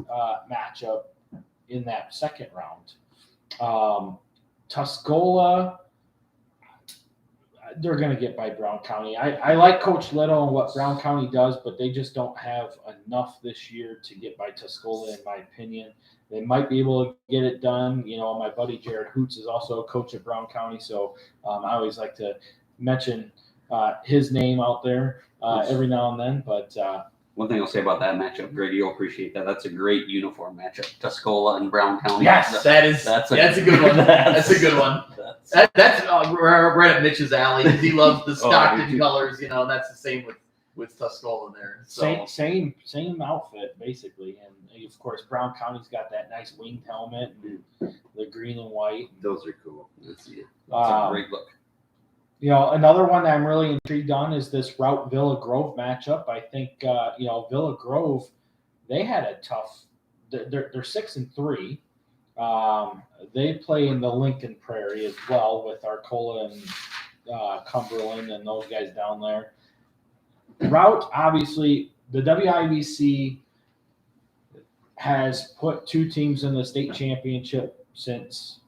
matchup in that second round. Tuscola, they're going to get by Brown County. I like Coach Little and what Brown County does, but they just don't have enough this year to get by Tuscola, in my opinion. They might be able to get it done. My buddy Jared Hoots is also a coach at Brown County, so I always like to mention his name out there every now and then. But one thing I'll say about that matchup, Greg, you'll appreciate that. That's a great uniform matchup. Tuscola and Brown County. Yes, that's a good one. That's a good one. That's right up Mitch's alley because he loves the Stockton colors, and that's the same with Tuscola there. So. Same outfit basically, and of course Brown County's got that nice winged helmet and the green and white. Those are cool. That's a great look. Another one that I'm really intrigued on is this Route Villa Grove matchup. I think Villa Grove, they had a tough. They're 6-3. They play in the Lincoln Prairie as well with Arcola and Cumberland and those guys down there. Route, obviously, the WIBC has put 2 teams in the state championship since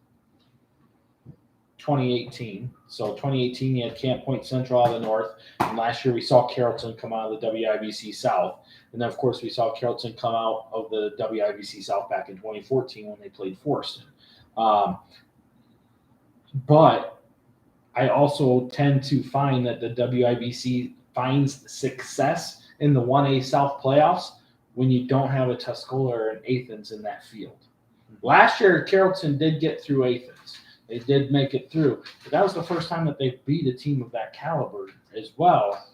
2018. So 2018, you had Camp Point Central out of the north, and last year we saw Carrollton come out of the WIBC South. And then, of course, we saw Carrollton come out of the WIBC South back in 2014 when they played Forston. But I also tend to find that the WIBC finds success in the 1A South playoffs when you don't have a Tuscola or an Athens in that field. Last year, Carrollton did get through Athens. They did make it through. But that was the first time that they beat a team of that caliber as well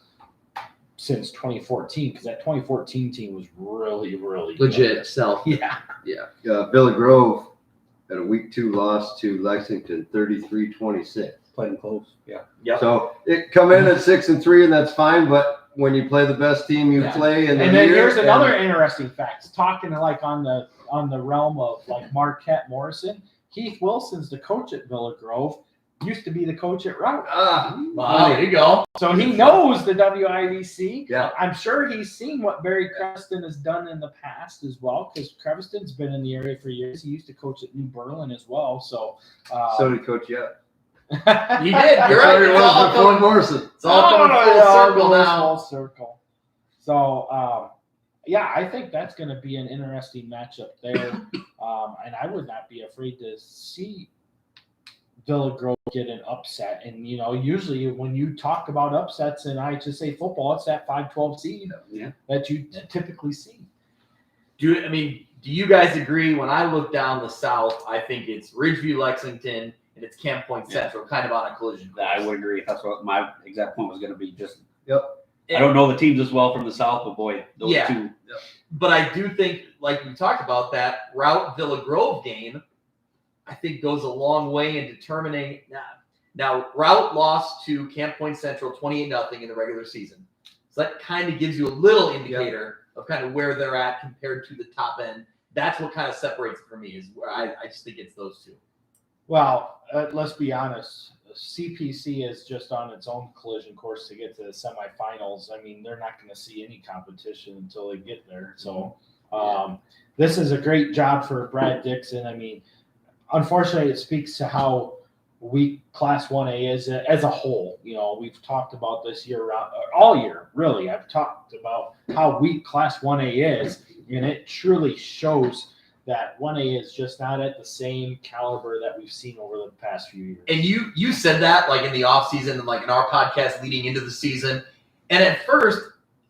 since 2014, because that 2014 team was really, really legit good. self. Yeah. Villa Grove had a week 2 loss to Lexington, 33-26. Played them close. Yeah. Yep. So it come in at 6-3, and that's fine. But when you play the best team, you play. And then here's another interesting fact. Talking like on the realm of like Marquette Morrison, Keith Wilson's the coach at Villa Grove. Used to be the coach at Route. Wow, there you go. So he knows the WIBC. Yeah. I'm sure he's seen what Barry Creveston has done in the past as well, because Creveston's been in the area for years. He used to coach at New Berlin as well. So did Coach Yet. You did. You're right. It's all coming, Morrison. it's all coming full circle now. Full circle. So, I think that's going to be an interesting matchup there. And I would not be afraid to see Villa Grove get an upset. And, usually when you talk about upsets in IHSA football, it's that 5-12 seed that you typically see. Do you guys agree? When I look down the South, I think it's Ridgeview, Lexington, and it's Camp Point Central, kind of on a collision course. I would agree. That's what my exact point was going to be. Just I I don't know the teams as well from the South, but boy, those two. But I do think, like we talked about, that Route Villa Grove game, I think goes a long way in determining. Now Route lost to Camp Point Central 28-0 in the regular season. So that kind of gives you a little indicator of kind of where they're at compared to the top end. That's what kind of separates it for me, is where I just think it's those two. Well, let's be honest. CPC is just on its own collision course to get to the semifinals. I mean, they're not going to see any competition until they get there. So this is a great job for Brad Dixon. I mean, unfortunately, it speaks to how weak Class 1A is as a whole. We've talked about this year all year, really. I've talked about how weak Class 1A is, and it truly shows that 1A is just not at the same caliber that we've seen over the past few years. And you said that like in the offseason and like in our podcast leading into the season. And at first,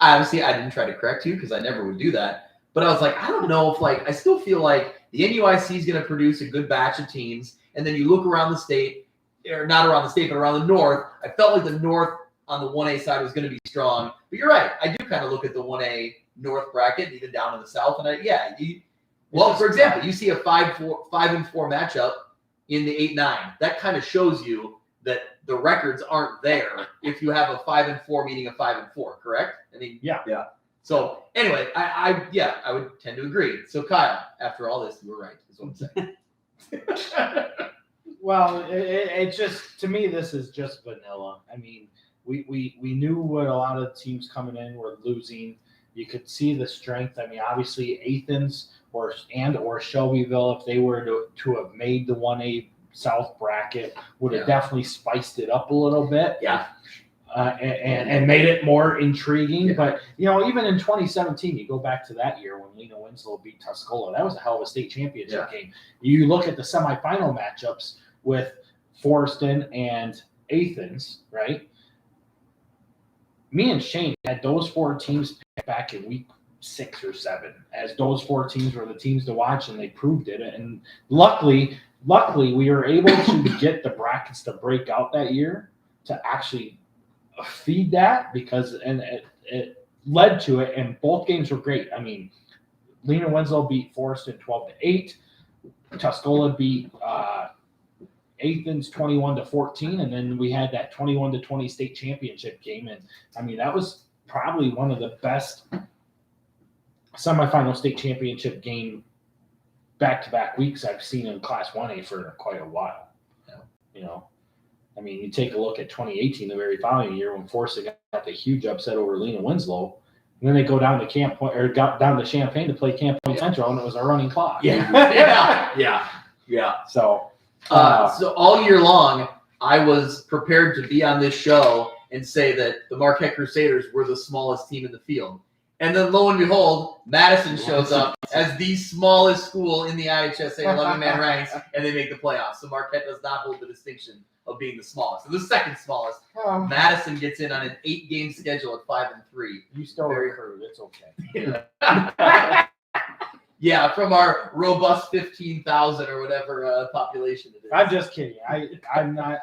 obviously, I didn't try to correct you because I never would do that. But I was like, I don't know if I still feel like the NUIC is going to produce a good batch of teams. And then you look around the state, or not around the state, but around the north. I felt like the north on the 1A side was going to be strong. But you're right. I do kind of look at the 1A north bracket, even down in the south. And for example, you see a 5-4 matchup in the 8-9. That kind of shows you that the records aren't there if you have a 5-4 meaning a 5-4, correct? I mean, yeah. So anyway, I would tend to agree. So Kyle, after all this, you were right, is what I'm saying. Well, it just, to me, this is just vanilla. I mean, we knew what a lot of teams coming in were losing. You could see the strength. I mean, obviously Athens or Shelbyville, if they were to have made the 1A South bracket would have Yeah. definitely spiced it up a little bit. Yeah. And made it more intriguing. Yeah. But, you know, even in 2017, you go back to that year when Lena Winslow beat Tuscola, that was a hell of a state championship game. You look at the semifinal matchups with Forreston and Athens, right? Me and Shane had those 4 teams back in week 6 or 7 as those 4 teams were the teams to watch, and they proved it. And luckily we were able to get the brackets to break out that year to actually feed that because it led to it, and both games were great. I mean, Lena Winslow beat Forreston 12-8. Tuscola beat Athens 21-14, and then we had that 21-20 state championship game. And I mean, that was probably one of the best semifinal state championship game back-to-back weeks I've seen in Class 1A for quite a while. Yeah. You know, I mean, you take a look at 2018, the very following year when Forreston got the huge upset over Lena Winslow. And then they go down to Camp Point or got down to Champaign to play Camp Point Central, and it was a running clock. Yeah. So, So all year long, I was prepared to be on this show and say that the Marquette Crusaders were the smallest team in the field. And then lo and behold, Madison shows up as the smallest school in the IHSA 11-man ranks, and they make the playoffs. So Marquette does not hold the distinction of being the smallest. So the second smallest. Madison gets in on an 8-game schedule at 5-3. you still recruit. It's okay. Yeah, from our robust 15,000 or whatever population it is. I'm just kidding. I'm not.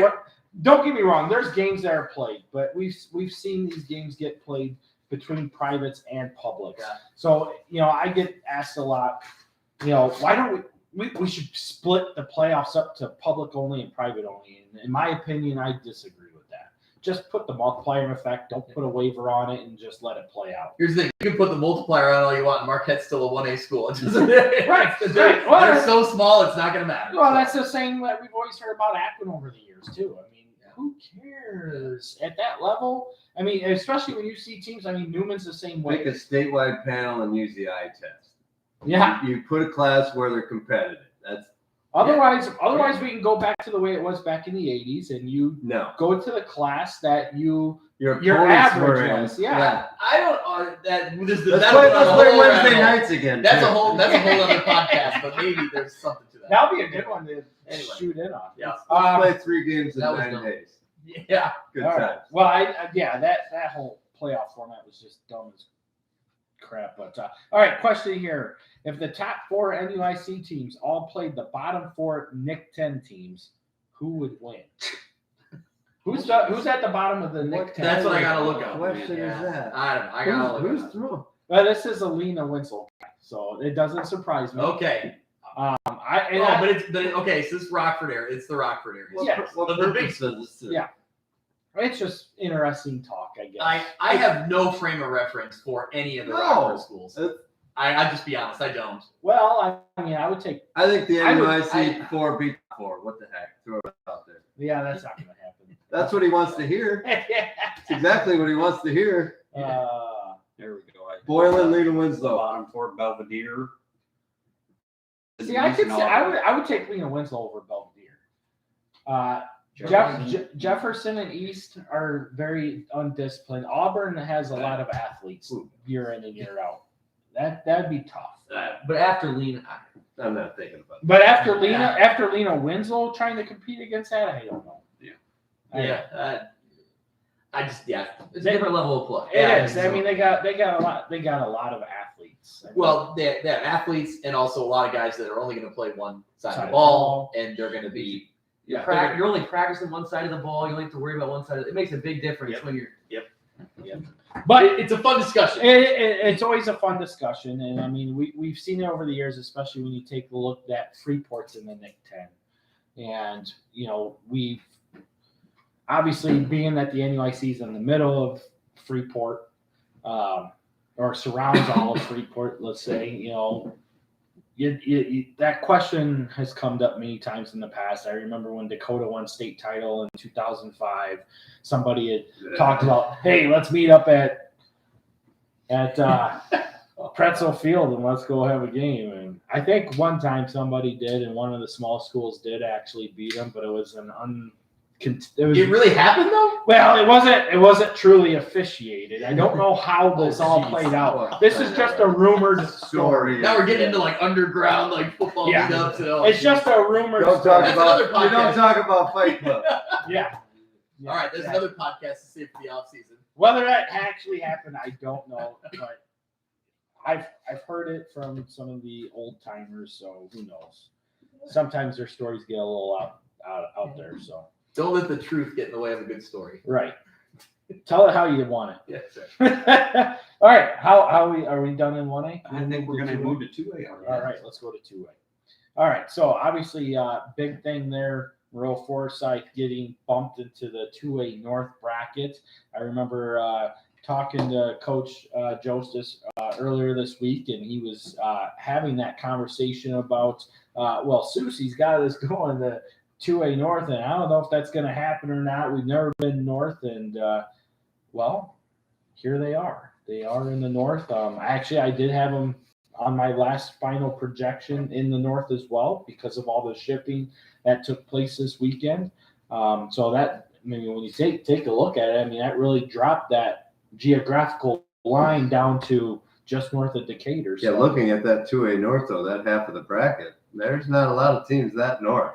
What? Don't get me wrong. There's games that are played, but we've seen these games get played between privates and publics. Yeah. So, you know, I get asked a lot, you know, why don't we should split the playoffs up to public only and private only. And in my opinion, I disagree with that. Just put the multiplier in effect. Don't put a waiver on it and just let it play out. Here's the thing: you can put the multiplier on all you want, and Marquette's still a 1A school. It doesn't, Right. They're so small, it's not going to matter. Well, that's the same that we've always heard about Akron over the years too. I mean, who cares at that level? I mean, especially when you see teams. I mean, Newman's the same way. Make a statewide panel and use the eye test. Yeah. You put a class where they're competitive. That's Otherwise, we can go back to the way it was back in the 80s, and you no. go to the class that your Your average were in. was. Yeah. I don't. Let's play Wednesday nights again. That's too. a whole other podcast, but maybe there's something to that. That'll be a good one to Anyway. shoot in on. Yeah. Let's play 3 games in that was 9 dumb. days. Yeah. Good All times. right. Well, that whole playoff format was just dumb as crap. But all right, question here: if the top 4 NUIC teams all played the bottom 4 NIC 10 teams, who would win? Who's at the bottom of the NIC 10? That's what I gotta look up. What question is that? I don't know. I gotta look Who's up. through? Well, this is Alina Winslow, so it doesn't surprise me. Okay. Okay. So this Rockford area. It's the Rockford area. Yeah. What The big purpose does this serve? Yeah. It's just interesting talk, I guess. I have no frame of reference for any of the No. Rockford schools. Uh, I'll just be honest. I don't. Well, I mean, I would take. I think the I would- NUIC 4 beat 4. What the heck? Throw it out there. Yeah, that's not going to happen. That's what he wants to hear. It's exactly what he wants to hear. There we go. Boylan, Lena The Winslow. bottom 4, Belvedere. See, I would take Lena Winslow over Belvedere. Jefferson and East are very undisciplined. Auburn has a lot of athletes year in and year out. That'd be tough. But after Lena, I'm not thinking about that. But after Lena Winslow trying to compete against that, I don't know. It's it's a different level of play. It is. I mean, they got a lot of athletes. I mean, Well, they have athletes and also a lot of guys that are only going to play one side of the ball, and they're going to be. You're only practicing one side of the ball. You only have to worry about one side. It makes a big difference when you're. but It's a fun discussion. it's always a fun discussion, and I mean, we've seen it over the years, especially when you take a look at Freeport's in the NIC 10, and you know we've obviously being that the NUIC is in the middle of Freeport, or surrounds all of Freeport, let's say, you know. That question has come up many times in the past. I remember when Dakota won state title in 2005. Somebody had talked about, hey, let's meet up at Pretzel Field and let's go have a game. And I think one time somebody did, and one of the small schools did actually beat them, but it was It really happened though? well, it wasn't truly officiated. I don't know how this all played out. This is just a rumored story. Now we're getting into like underground like football Yeah. meetups and all. It's just a rumored Don't story. talk That's about. another You don't podcast. talk about Fight Club. Yeah. All right, there's another podcast to save for the off season. Whether that actually happened, I don't know, but I've heard it from some of the old timers, so who knows? Sometimes their stories get a little out there, so Don't let the truth get in the way of a good story. right. Tell it how you want Yes, sir. it. All right, how are we done in 1A? I think we're going to move to 2A already. All right, let's go to 2A. All right, so obviously, big thing there, Royal Forsyth getting bumped into the 2A North bracket. I remember talking to Coach Jostis earlier this week, and he was having that conversation about, Susie's got us going to 2A North, and I don't know if that's going to happen or not. We've never been North, and, here they are. They are in the North. I did have them on my last final projection in the North as well because of all the shipping that took place this weekend. So that, when you take a look at it, that really dropped that geographical line down to just north of Decatur. Yeah, looking at that 2A North though, that half of the bracket, there's not a lot of teams that north.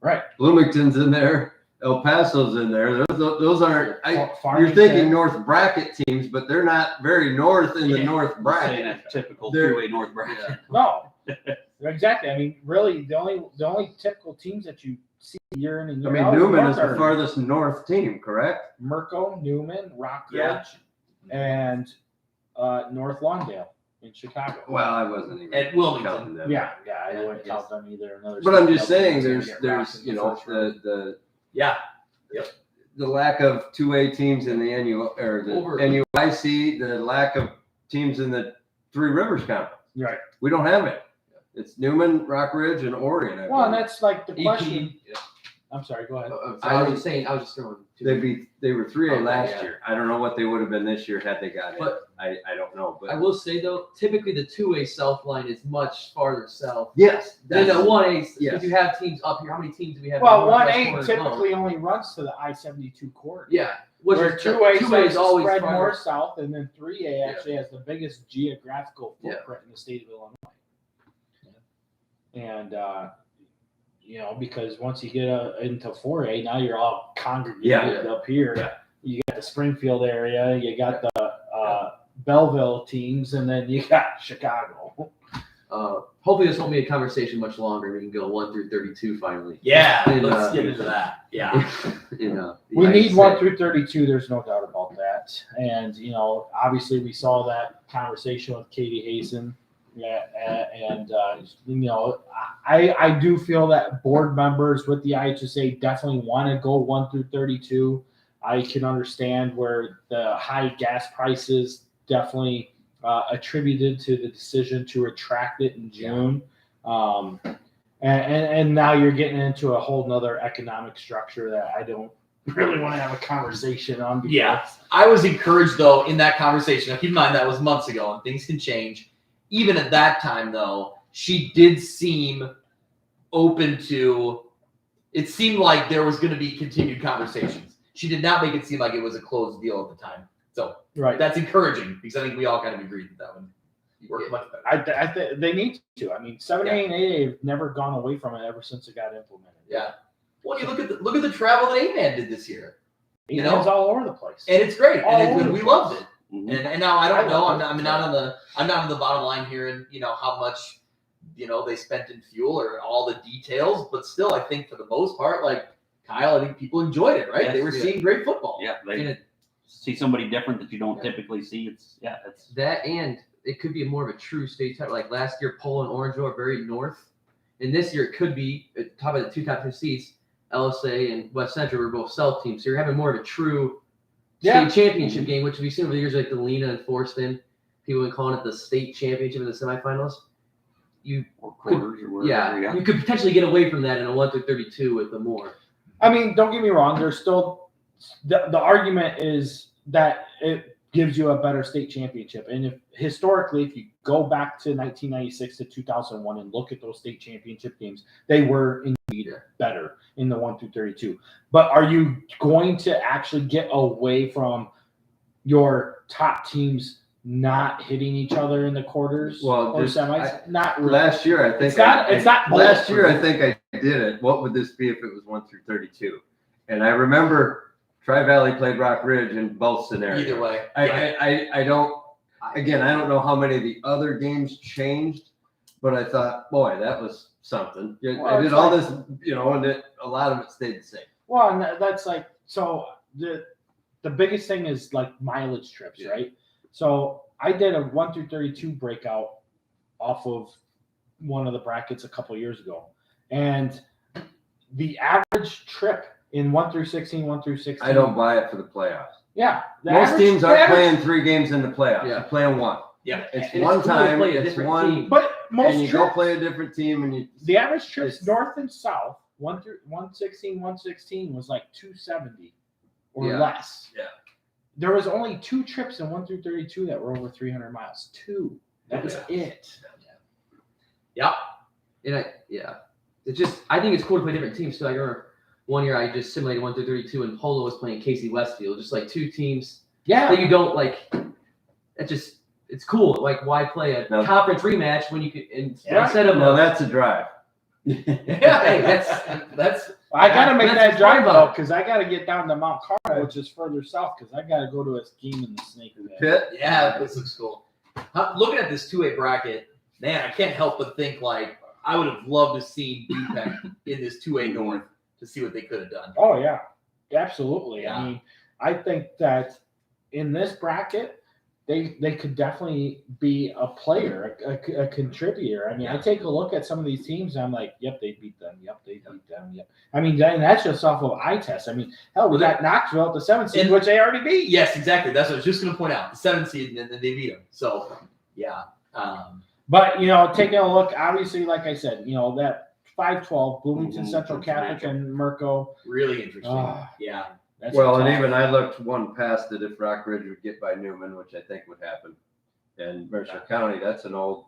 Right. Bloomington's in there. El Paso's in there. Those aren't. You're Farmington. thinking North bracket teams, but they're not very north in the Yeah. North Saying bracket. a typical They're- 2A North bracket. No, exactly. Really, the only typical teams that you see year in and year out. Newman North is the are farthest north team, correct? Merco, Newman, Rockridge, Yeah. and North Lawndale in Chicago. Well, I wasn't even At Wilmington. counting them. Yeah, I Yeah, wouldn't count them either. Another But I'm state just that saying, was gonna there's get rocked in the first round. the Yeah. lack of 2A teams in the NUIC, the lack of teams in the Three Rivers Conference. Right. We don't have it. It's Newman, Rockridge, and Orion. I Well, and believe. that's like the question. EP. I'm sorry. Go ahead. I was just saying, I was just throwing. They were 3A Okay, last yeah. year. I don't know what they would have been this year had they got But- it. I don't know. I But will say though, typically the 2A South line is much farther south yes, than the 1A. yes. If you have teams up here, how many teams do we have? in Well, the northwest 1A corner alone? typically only runs to the I-72 corridor. Yeah, which Where is 2A is starts to always spread farther. more south, and then 3A actually has the biggest geographical Yeah. footprint in the state of Illinois. And because once you get into 4A, now you're all congregated up here. Yeah. You got the Springfield area, you got the Belleville teams, and then you got Chicago. Hopefully this won't be a conversation much longer. We can go 1 through 32 finally. Yeah, And, let's get into that. Yeah. We need 1 through 32. There's no doubt about that. And obviously we saw that conversation with Katie Hazen. Yeah, and I do feel that board members with the IHSA definitely want to go 1 through 32. I can understand where the high gas prices definitely attributed to the decision to retract it in June. And now you're getting into a whole nother economic structure that I don't really want to have a conversation on. because- Yeah. I was encouraged though in that conversation. Now keep in mind that was months ago and things can change. Even at that time though, she did seem open to, it seemed like there was going to be continued conversations. She did not make it seem like it was a closed deal at the time. So Right. that's encouraging because I think we all kind of agreed that one worked much better. I think they need to. 7A and 8A have never gone away from it ever since it got implemented. Yeah. Well, you look at the travel that A-Man did this year, You know, it's all over the place. and it's great, All over and the we place. loved it. Mhm. And now I don't I know. love I'm it. not on the bottom line here, and how much they spent in fuel or all the details, but still, I think for the most part, like Kyle, I think people enjoyed it, right? Yes, they were yeah. seeing great football. Yeah, And they see somebody different that you don't typically see. It's that, and it could be more of a true state type. Like last year, Pole and Orangeville are very north, and this year it could be top of the top 2 seats. LSA and West Central were both South teams, so you're having more of a true Yeah. state championship game, which we've seen over the years, like the Lena and Forston. People have been calling it the state championship in the semifinals. or quarters or whatever. Yeah, you could potentially get away from that in a 1 through 32 with the more. Don't get me wrong. There's still the argument is that gives you a better state championship. And if historically, if you go back to 1996 to 2001 and look at those state championship games, they were indeed better in the 1 through 32. But are you going to actually get away from your top teams not hitting each other in the quarters or semis? Not really. Last year, I think it's not last year, I think I did it. What would this be if it was 1 through 32? And I remember Tri-Valley played Rock Ridge in both scenarios. Either way. I don't know how many of the other games changed, but I thought, boy, that was something. I did all this, and a lot of it stayed the same. Well, and that's like, so the biggest thing is like mileage trips, right? So I did a 1 through 32 breakout off of one of the brackets a couple years ago. And the average trip in 1 through 16, 1 through 16. I don't buy it for the playoffs. Yeah. Most teams aren't playing 3 games in the playoffs. Yeah. They're playing 1. Yeah. It's And one it's cool to time. play a It's different one. team. But most And you trips, go play a different team, and the average trips it's- north and south, 1 through 116 was like 270 or Yeah. less. Yeah. There was only 2 trips in 1 through 32 that were over 300 miles. 2. That was it. Yep. And it's just, I think it's cool to play different teams. So I remember one year I just simulated 1 through 32 and Polo was playing Casey Westfield, just like 2 teams Yeah. that you don't like. It's cool. Like, why play a No. conference rematch when you could, Yeah. instead of No, that's a drive. hey, that's I gotta make That's that what's drive fun about though, it. because I gotta get down to Mount Carmel, which is further south, because I gotta go to a game in the Snake River. Pitt. Yeah, this looks cool. Looking at this 2A bracket, man, I can't help but think like I would have loved to see BPEC in this 2A North to see what they could have done. Oh yeah, absolutely. Yeah. I mean, I think that in this bracket, they could definitely be a player, a contributor. I mean, I take a look at some of these teams, and I'm like, yep, they beat them. Yep, they beat them. Yep. I mean, that's just off of eye test. I mean, hell, we got Knoxville at the 7th seed, which they already beat. Yes, exactly. That's what I was just going to point out. The 7th seed, and then they beat them. So, yeah. But, taking a look, obviously, like I said, that 5-12, Bloomington Central Catholic and Merco. Really interesting. Yeah. That's Well, and tough. even I looked one past it if Rock Ridge would get by Newman, which I think would happen. And Mercer County, that's an old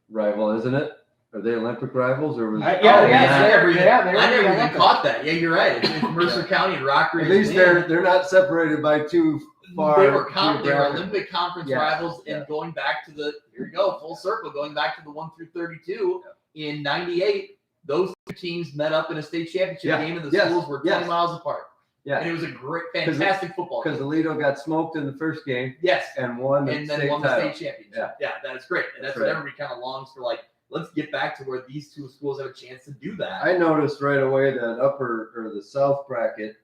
rival, isn't it? Are they Olympic rivals or was Yeah, Oh, yeah, I yeah, never they even, were I never even Olympic. caught that. Yeah, you're right. If Mercer County and Rock Ridge at least win, they're not separated by too far. they were geographic. Olympic conference Yeah. rivals, and going back to here you go, full circle, going back to the 1 through 32 in '98, those 2 teams met up in a state championship game, and the schools were 20 miles apart. Yeah, And it was a great, fantastic football game. because Alito got smoked in the first game Yes, and won the and then state won the title. state championship. Yeah, that is great, and that's That's what right. everybody kind of longs for. Like, let's get back to where these 2 schools have a chance to do that. I noticed right away that upper or the south bracket,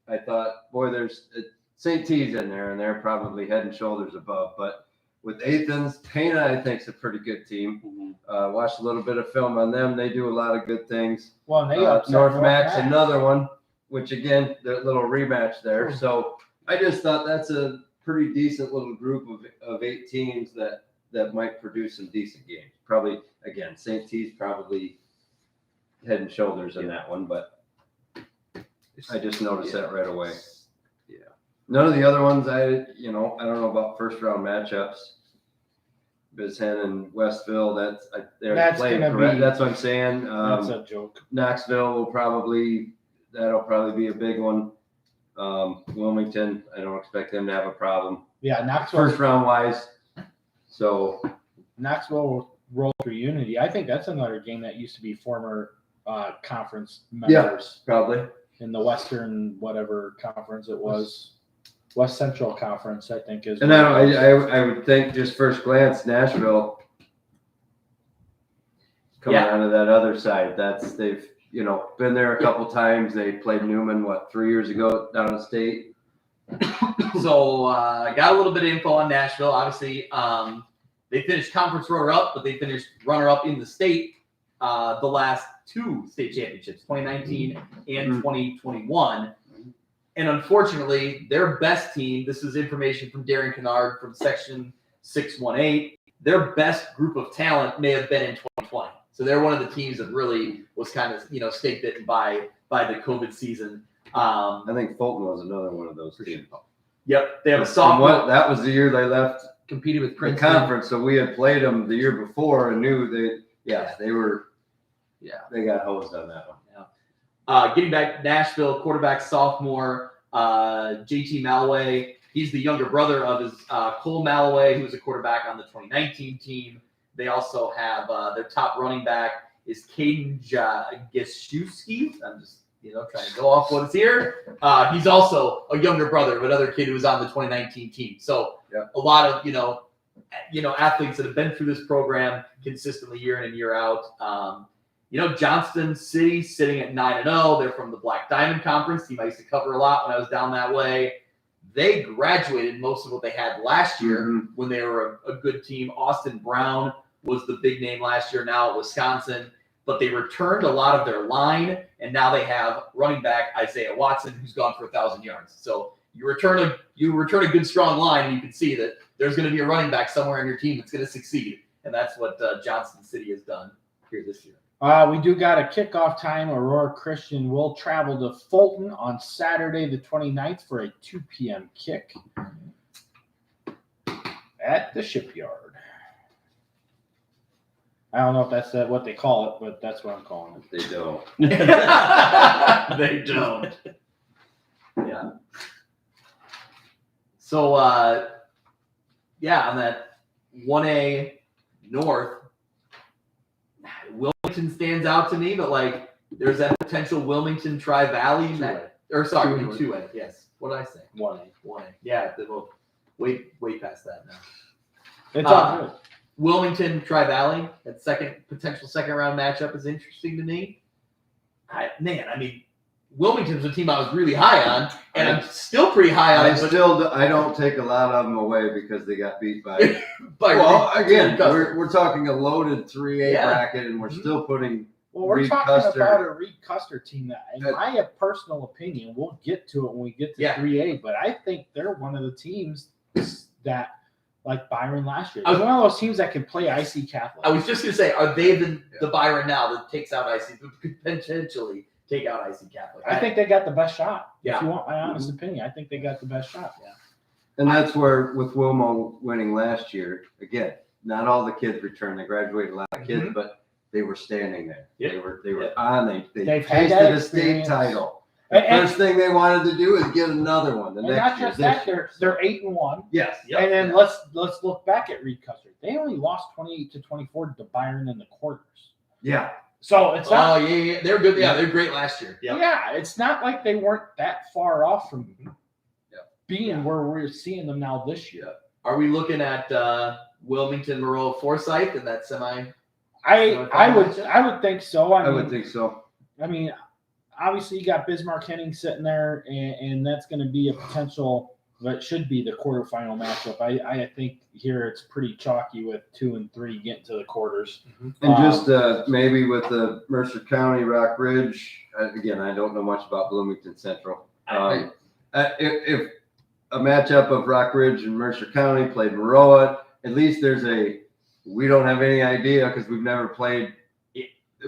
I thought, boy, there's St. T's in there, and they're probably head and shoulders above. But with Athens, Pana, I think, is a pretty good team. Watched a little bit of film on them. They do a lot of good things. Well, and they upset North Max, Max. another one, which again, the little rematch there. So I just thought that's a pretty decent little group of 8 teams that might produce some decent games. Probably, again, St. T's probably head and shoulders in that one, but I just noticed that right away. Yeah. None of the other ones, I don't know about first round matchups. Bizhen and Westville, they're That's playing gonna correct. be- That's what I'm saying. That's a joke. Knoxville that'll probably be a big one. Wilmington, I don't expect them to have a problem Yeah, first round wise. So Knoxville will roll through Unity. I think that's another game that used to be former conference members probably. in the Western whatever conference it was. West Central Conference, I think, is. And I would think just first glance, Nashville coming out of that other side. They've been there a couple times. They played Newman 3 years ago down at state. So I got a little bit of info on Nashville. Obviously, they finished conference runner-up, but they finished runner-up in the state the last 2 state championships, 2019 and 2021. And unfortunately, their best team, this is information from Darren Kennard from Section 618, their best group of talent may have been in 2020. So they're one of the teams that really was kind of, snake bitten by the COVID season. I think Fulton was another one of those teams. Yep, they have a From sophomore. what, that was the year they left Competed with the Princeton. conference, so we had played them the year before and knew they were. Yeah. They got hosed on that one. Getting back, Nashville quarterback sophomore JT Malway. He's the younger brother of his Cole Malway, who was a quarterback on the 2019 team. They also have their top running back is Caden Gaszewski. I'm just trying to go off what is here. He's also a younger brother of another kid who was on the 2019 team. So a lot of athletes that have been through this program consistently year in and year out. Johnston City sitting at 9-0. They're from the Black Diamond Conference. Team I used to cover a lot when I was down that way. They graduated most of what they had last year when they were a good team. Austin Brown was the big name last year now at Wisconsin. But they returned a lot of their line, and now they have running back Isaiah Watson, who's gone for 1,000 yards. So you return a good, strong line, and you can see that there's going to be a running back somewhere on your team that's going to succeed. And that's what Johnston City has done here this year. We do got a kickoff time. Aurora Christian will travel to Fulton on Saturday the 29th for a 2 p.m. kick at the Shipyard. I don't know if that's what they call it, but that's what I'm calling it. They don't. They don't. Yeah. So, on that 1A North, Wilmington stands out to me, but there's that potential Wilmington Tri-Valley. 2A. Yes. What did I say? 1A. 1A. Yeah. We'll way past that now. It's all good. Wilmington Tri-Valley, that potential second round matchup is interesting to me. Wilmington's a team I was really high on, and I'm still pretty high on. I don't take a lot of them away because they got beat by. We're talking a loaded 3A bracket, and we're still putting. Well, we're Reed talking Custer. about a Reed Custer team that, in my personal opinion, we'll get to it when we get to 3A, but I think they're one of the teams that, like Byron last year, they're one of those teams that can play IC Catholic. I was just going to say, are they the Byron now that takes out IC, could potentially take out IC Catholic? I think they got the best shot. Yeah. If you want my honest opinion, I think they got the best shot. Yeah. And that's where, with Wilmo winning last year, again, not all the kids returned. They graduated a lot of kids, but they were standing there. Yep. They were on. They They've had tasted that a state experience. title. The first thing they wanted to do is get another one. And not just that, they're 8-1. Yes. And then let's look back at Reed Custer. They only lost 28-24 to Byron in the quarters. Yeah. So it's not. Oh yeah, they're good. Yeah, they're great last year. Yep. Yeah, it's not like they weren't that far off from being where we're seeing them now this year. Are we looking at Wilmington, Moreau, Forsyth in that semi? I would think so. I would think so. I mean, obviously you got Bismarck Henning sitting there, and that's going to be a potential. That should be the quarterfinal matchup. I think here it's pretty chalky with 2 and 3 getting to the quarters. And just maybe with the Mercer County, Rock Ridge. Again, I don't know much about Bloomington Central. If a matchup of Rock Ridge and Mercer County played Maroa, at least we don't have any idea because we've never played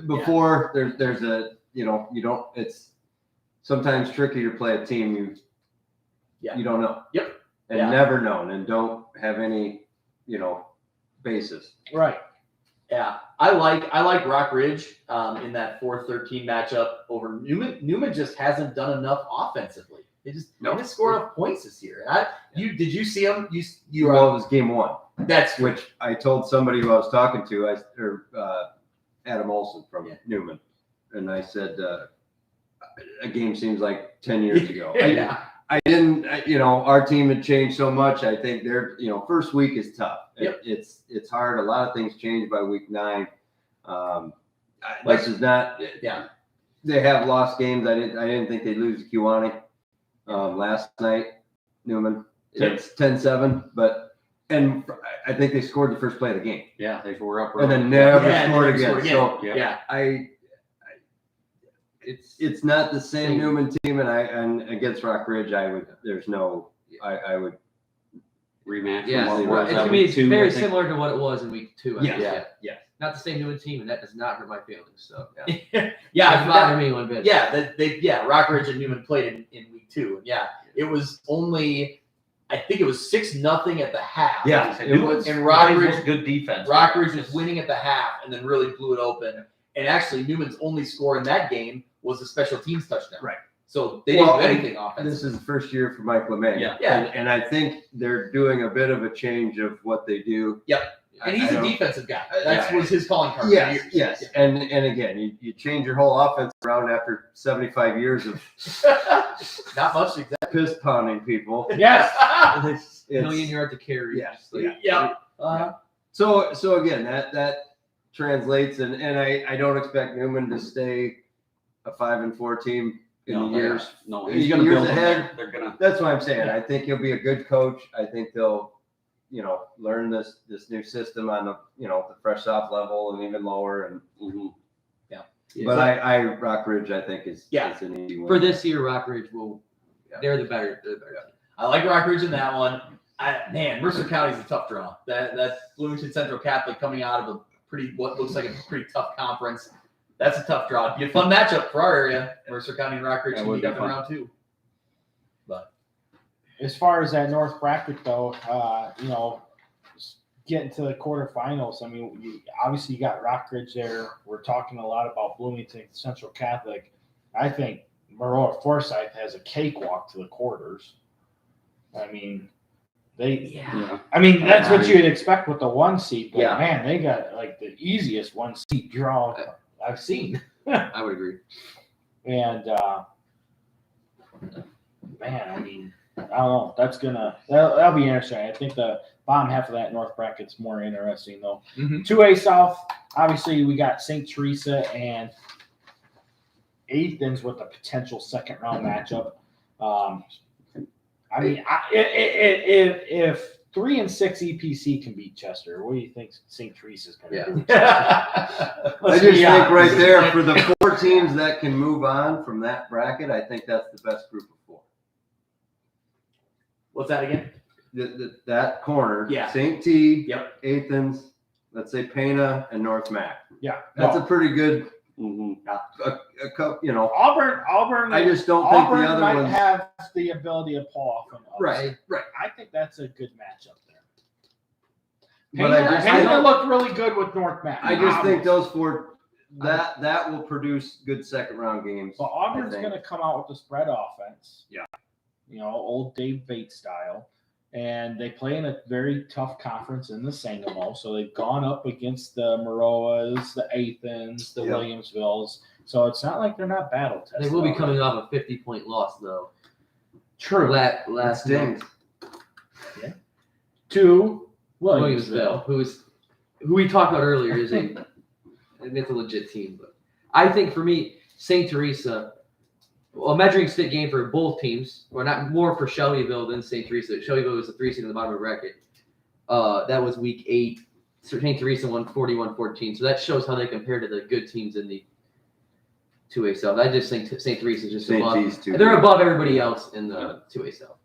before. There's a you don't. It's sometimes tricky to play a team you don't know. Yep. And never known and don't have any, basis. Right. Yeah. I like Rock Ridge in that 4-13 matchup over Newman. Newman just hasn't done enough offensively. They didn't score enough points this year. Did you see them? It was game 1. That's which I told somebody who I was talking to, Adam Olson from Newman, and I said, a game seems like 10 years ago. I didn't, our team had changed so much. I think first week is tough. Yep. It's hard. A lot of things change by week 9. This is not. They have lost games. I didn't think they'd lose to Kewanee last night. Newman. It's 10-7, and I think they scored the first play of the game. Yeah, they were up. And then never scored again. So yeah. It's not the same Newman team, and against Rock Ridge, I would rematch. Yeah, it's very similar to what it was in week 2. Yeah. Not the same Newman team, and that does not hurt my feelings. So doesn't bother me one bit. Yeah, Rock Ridge and Newman played in week 2, and it was only I think it was 6-0 at the half. Yeah, It was and Rockridge good defense. Rockridge was winning at the half and then really blew it open. And actually, Newman's only score in that game was a special teams touchdown. Right. So they didn't Well, do anything offensively. This is the first year for Mike LeMay. Yeah. Yeah. And I think they're doing a bit of a change of what they do. And he's I a don't- defensive guy. That was his calling card. Yes. And again, you change your whole offense around after 75 years of Not much exactly. piss pounding people. Yes. It's- million yards to carry. Yeah, Just like- yeah. Yeah. So again, that translates, and I don't expect Newman to stay a 5-4 team in the years. No, he's going to years build them ahead. there. They're going to. That's what I'm saying. I think he'll be a good coach. I think they'll, learn this new system on the fresh off level and even lower. And Yeah, but so I Rockridge I think is Yeah. is an easy win. for this year, Rockridge they're the better. I like Rockridge in that one. Mercer County's a tough draw. That Bloomington Central Catholic coming out of what looks like a pretty tough conference. That's a tough draw. It'd be a fun matchup for our area. Mercer County and Rockridge That can would meet be up in fun. round 2. As far as that North bracket though, getting to the quarterfinals, I mean, obviously you got Rockridge there. We're talking a lot about Bloomington Central Catholic. I think Maroa Forsyth has a cakewalk to the quarters. I mean, that's what you'd expect with the 1 seed. But Yeah. man, they got like the easiest 1 seed draw I've seen. I would agree. And man, I mean, I don't know. That'll be interesting. I think the bottom half of that North bracket's more interesting though. Mhm. 2A South, obviously we got St. Teresa and Athens with a potential second round matchup. I mean, if 3 and 6 EPC can beat Chester, what do you think St. Teresa's going to do? I just think right there for the 4 teams that can move on from that bracket, I think that's the best group of 4. What's that again? That corner, Yeah. St. T, Yep. Athens, let's say Pana and North Mac. Yeah, That's no. a pretty good, Auburn. I just don't think Auburn the other might ones. have the ability to pull off an upset. Right. I think that's a good matchup there. But I Pena looked really good with North Mac. I just think those 4, that will produce good second round games. But Auburn's I think. going to come out with the spread offense. Yeah. Old Dave Bates style. And they play in a very tough conference in the Sangamo. So they've gone up against the Maroas, the Athens, the Yep. Williamsvilles. So it's not like they're not battle tested. They will be coming off a 50-point loss though. True. Last Stings. To Williamsville, who we talked about earlier, it's a legit team. But I think for me, St. Teresa, a measuring stick game for both teams, or not more for Shelbyville than St. Teresa. Shelbyville was the 3 seed in the bottom of the bracket. That was week 8. St. Teresa won 41-14. So that shows how they compare to the good teams in the 2A South. I just think St. Teresa is just St. above. T's too. They're above everybody else in the 2A South.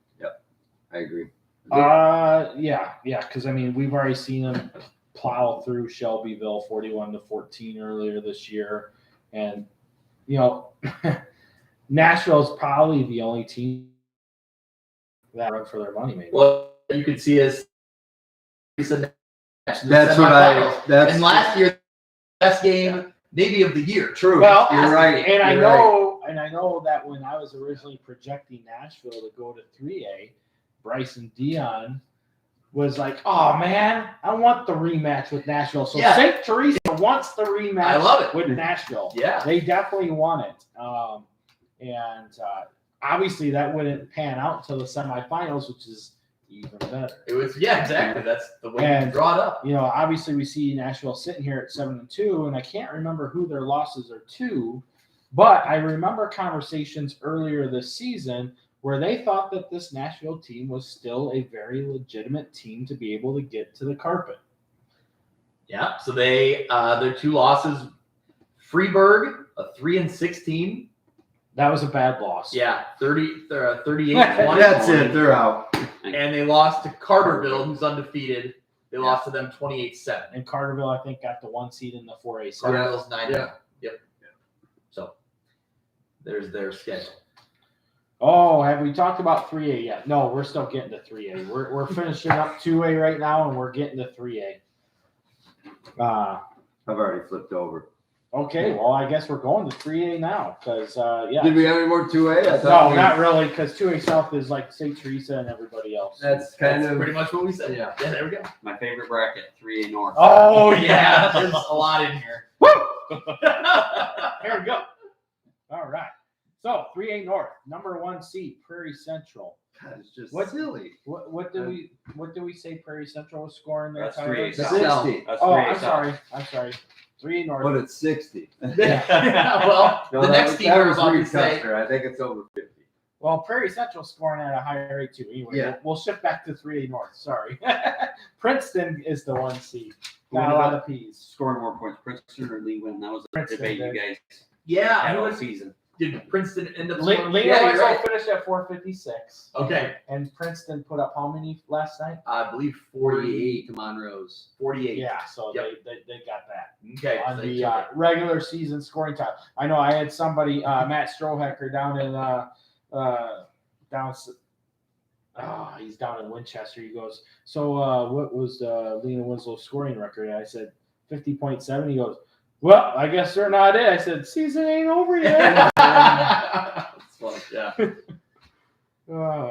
I agree. yeah, because I mean we've already seen them plow through Shelbyville 41-14 earlier this year, and Nashville's probably the only team that run for their money. Maybe. Well, you could see as That's and last year, best game maybe of the year. True. Well, You're right. And I You're know that when I was originally projecting Nashville to go to 3A, Bryson Dion was like, "Oh man, I want the rematch with Nashville." So Yeah. St. Teresa wants the rematch. I love it. With Nashville. Yeah. They definitely want it. Obviously that wouldn't pan out until the semifinals, which is even better. It was exactly. That's the way And- you draw it up. Obviously we see Nashville sitting here at 7-2, and I can't remember who their losses are to, but I remember conversations earlier this season where they thought that this Nashville team was still a very legitimate team to be able to get to the carpet. Yeah. So they their 2 losses, Freeburg, a 3-6 team. That was a bad loss. Yeah, 38-20. That's it. They're out. And they lost to Carterville, who's undefeated. They lost to them 28-7. And Carterville, I think, got the 1 seed in the 4A. So Carterville's 9. Yeah. Yep. So there's their schedule. Oh, have we talked about 3A yet? No, we're still getting to 3A. We're finishing up 2A right now, and we're getting to 3A. I've already flipped over. Okay, well, I guess we're going to 3A now, because, yeah. Did we have any more 2A? I No, thought not really, because 2A South is like St. Teresa and everybody else. That's kind That's of pretty much what we said. Yeah. There we go. My favorite bracket, 3A North. Oh, Yeah, yeah. there's a lot in here. Woo! There we go. All right. So 3A North, number 1 seed, Prairie Central. God, it's just What- silly. What did we say Prairie Central was scoring there? That's Tyler? 3A South. 60. That's Oh, 3A I'm South. sorry. I'm sorry. 3A North. But it's 60. Yeah, well, No, the that next was- team that we're was about to Reed say. Custer. I think it's over 50. Well, Prairie Central's scoring at a higher rate too. Anyway, Yeah. we'll shift back to 3A North. Sorry. Princeton is the 1 seed. Who Got a ended lot up of P's. Scoring more points, Princeton or Lewin? That was a Princeton debate you did. guys Yeah, had who all was, season. did Princeton end up Lena scoring? Yeah, you're right. finished at 456. Okay. And Princeton put up how many last night? I believe 48 to Monroe's. 48. Yeah, so Yep. they got that. Okay. On so the they took it. regular season scoring time. I know I had somebody, Matt Strohecker, down in he's down in Winchester. He goes, so what was Lena Winslow's scoring record? And I said 50.7. He goes, well, I guess they're not it. I said, season ain't over yet. That's funny. Yeah.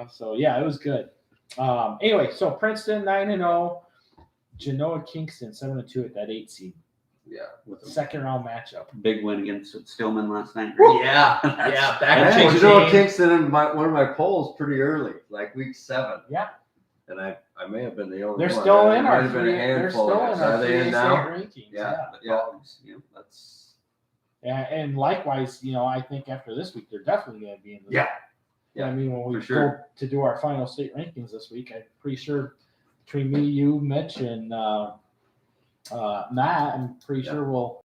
So yeah, it was good. Anyway, so Princeton 9-0, Genoa Kingston 7-2 at that 8 seed. Yeah. With a Second round matchup. big win against Stillman last night. right? Yeah. Yeah. Back I in had Genoa Kingston. Kingston in one of my polls pretty early, like week 7. Yeah. And I may have been the only They're one. still There in might our have been a three. They're handful still of in us. our Are they 3A in now? rankings. Yeah. Yeah, that's And likewise, I think after this week, they're definitely going to be in the. Yeah. I mean, when we For sure. go to do our final state rankings this week, I'm pretty sure between me, you, Mitch, and Matt, I'm pretty sure we'll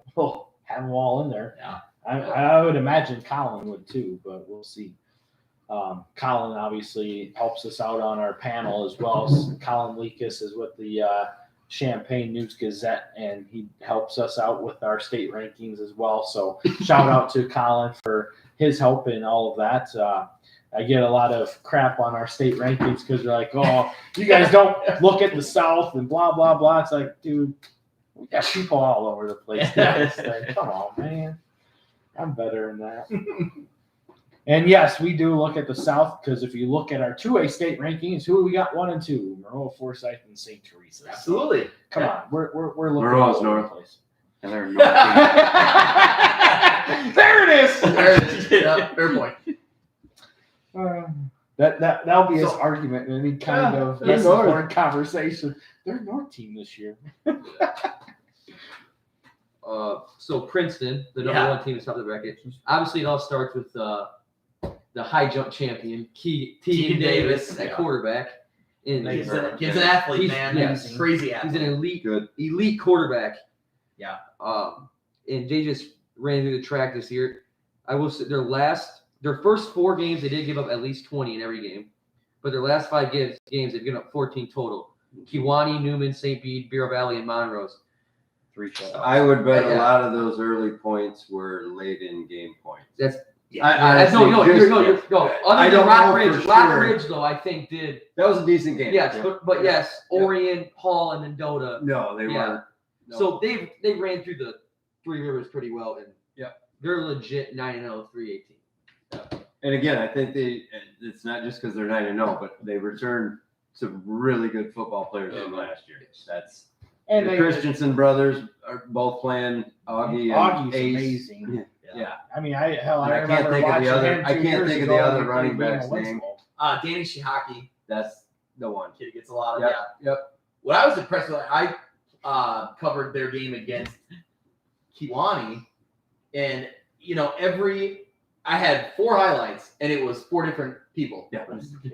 have them all in there. Yeah. I would imagine Colin would too, but we'll see. Colin obviously helps us out on our panel as well. Colin Leakus is with the Champaign News Gazette, and he helps us out with our state rankings as well. So shout out to Colin for his help in all of that. I get a lot of crap on our state rankings because they're like, oh, you guys don't look at the South and blah, blah, blah. It's like, dude, we got people all over the place. doing this thing. Come on, man. I'm better than that. And yes, we do look at the South because if you look at our 2A state rankings, who we got 1 and 2? Monroe, Forsyth, and St. Teresa. Absolutely. Come on, we're looking Monroe's all over north. the place. and they're North There it is. There it is. Yeah, fair point. That'll be his So- argument in any kind of they're message north. board conversation. They're a North team this year. So Princeton, the number Yeah. 1 team to top the bracket. Obviously, it all starts with the high jump champion, Tegan Davis at Yeah. quarterback. And He's he's an athlete, He's- man. yes. He's crazy an athlete. elite quarterback. Yeah. And they just ran through the track this year. I will say their first 4 games, they did give up at least 20 in every game. But their last 5 games, they've given up 14 total. Kiwanee, Newman, St. Bede, Bureau Valley, and Monrose. 3 shutouts. I would bet a Yeah. lot of those early points were late in game points. That's Yeah. I no. Other I than don't Rock know Ridge, for Rock sure. Ridge though, I think did That was a decent game. yes, but yes, Yeah. Orion, Hall, and Mendota. No, they Yeah. weren't. No. So they ran through the 3 rivers pretty well, and Yeah. they're legit 9-0, 3-18. And again, I think it's not just because they're 9-0, but they returned some really good football players from last year. That's And the they, Christensen brothers are both playing Augie and Augie's Ace. amazing. Yeah. I mean, I And I can't remember think of the watching other- him I 2 can't years think of ago the other when he running played back's in name. Winslow. Danny Shihaki. That's the one. Kid gets a lot of Yep. Yep. What I was impressed with, I covered their game against Kiwanee, and I had 4 highlights, and it was 4 different people Yeah.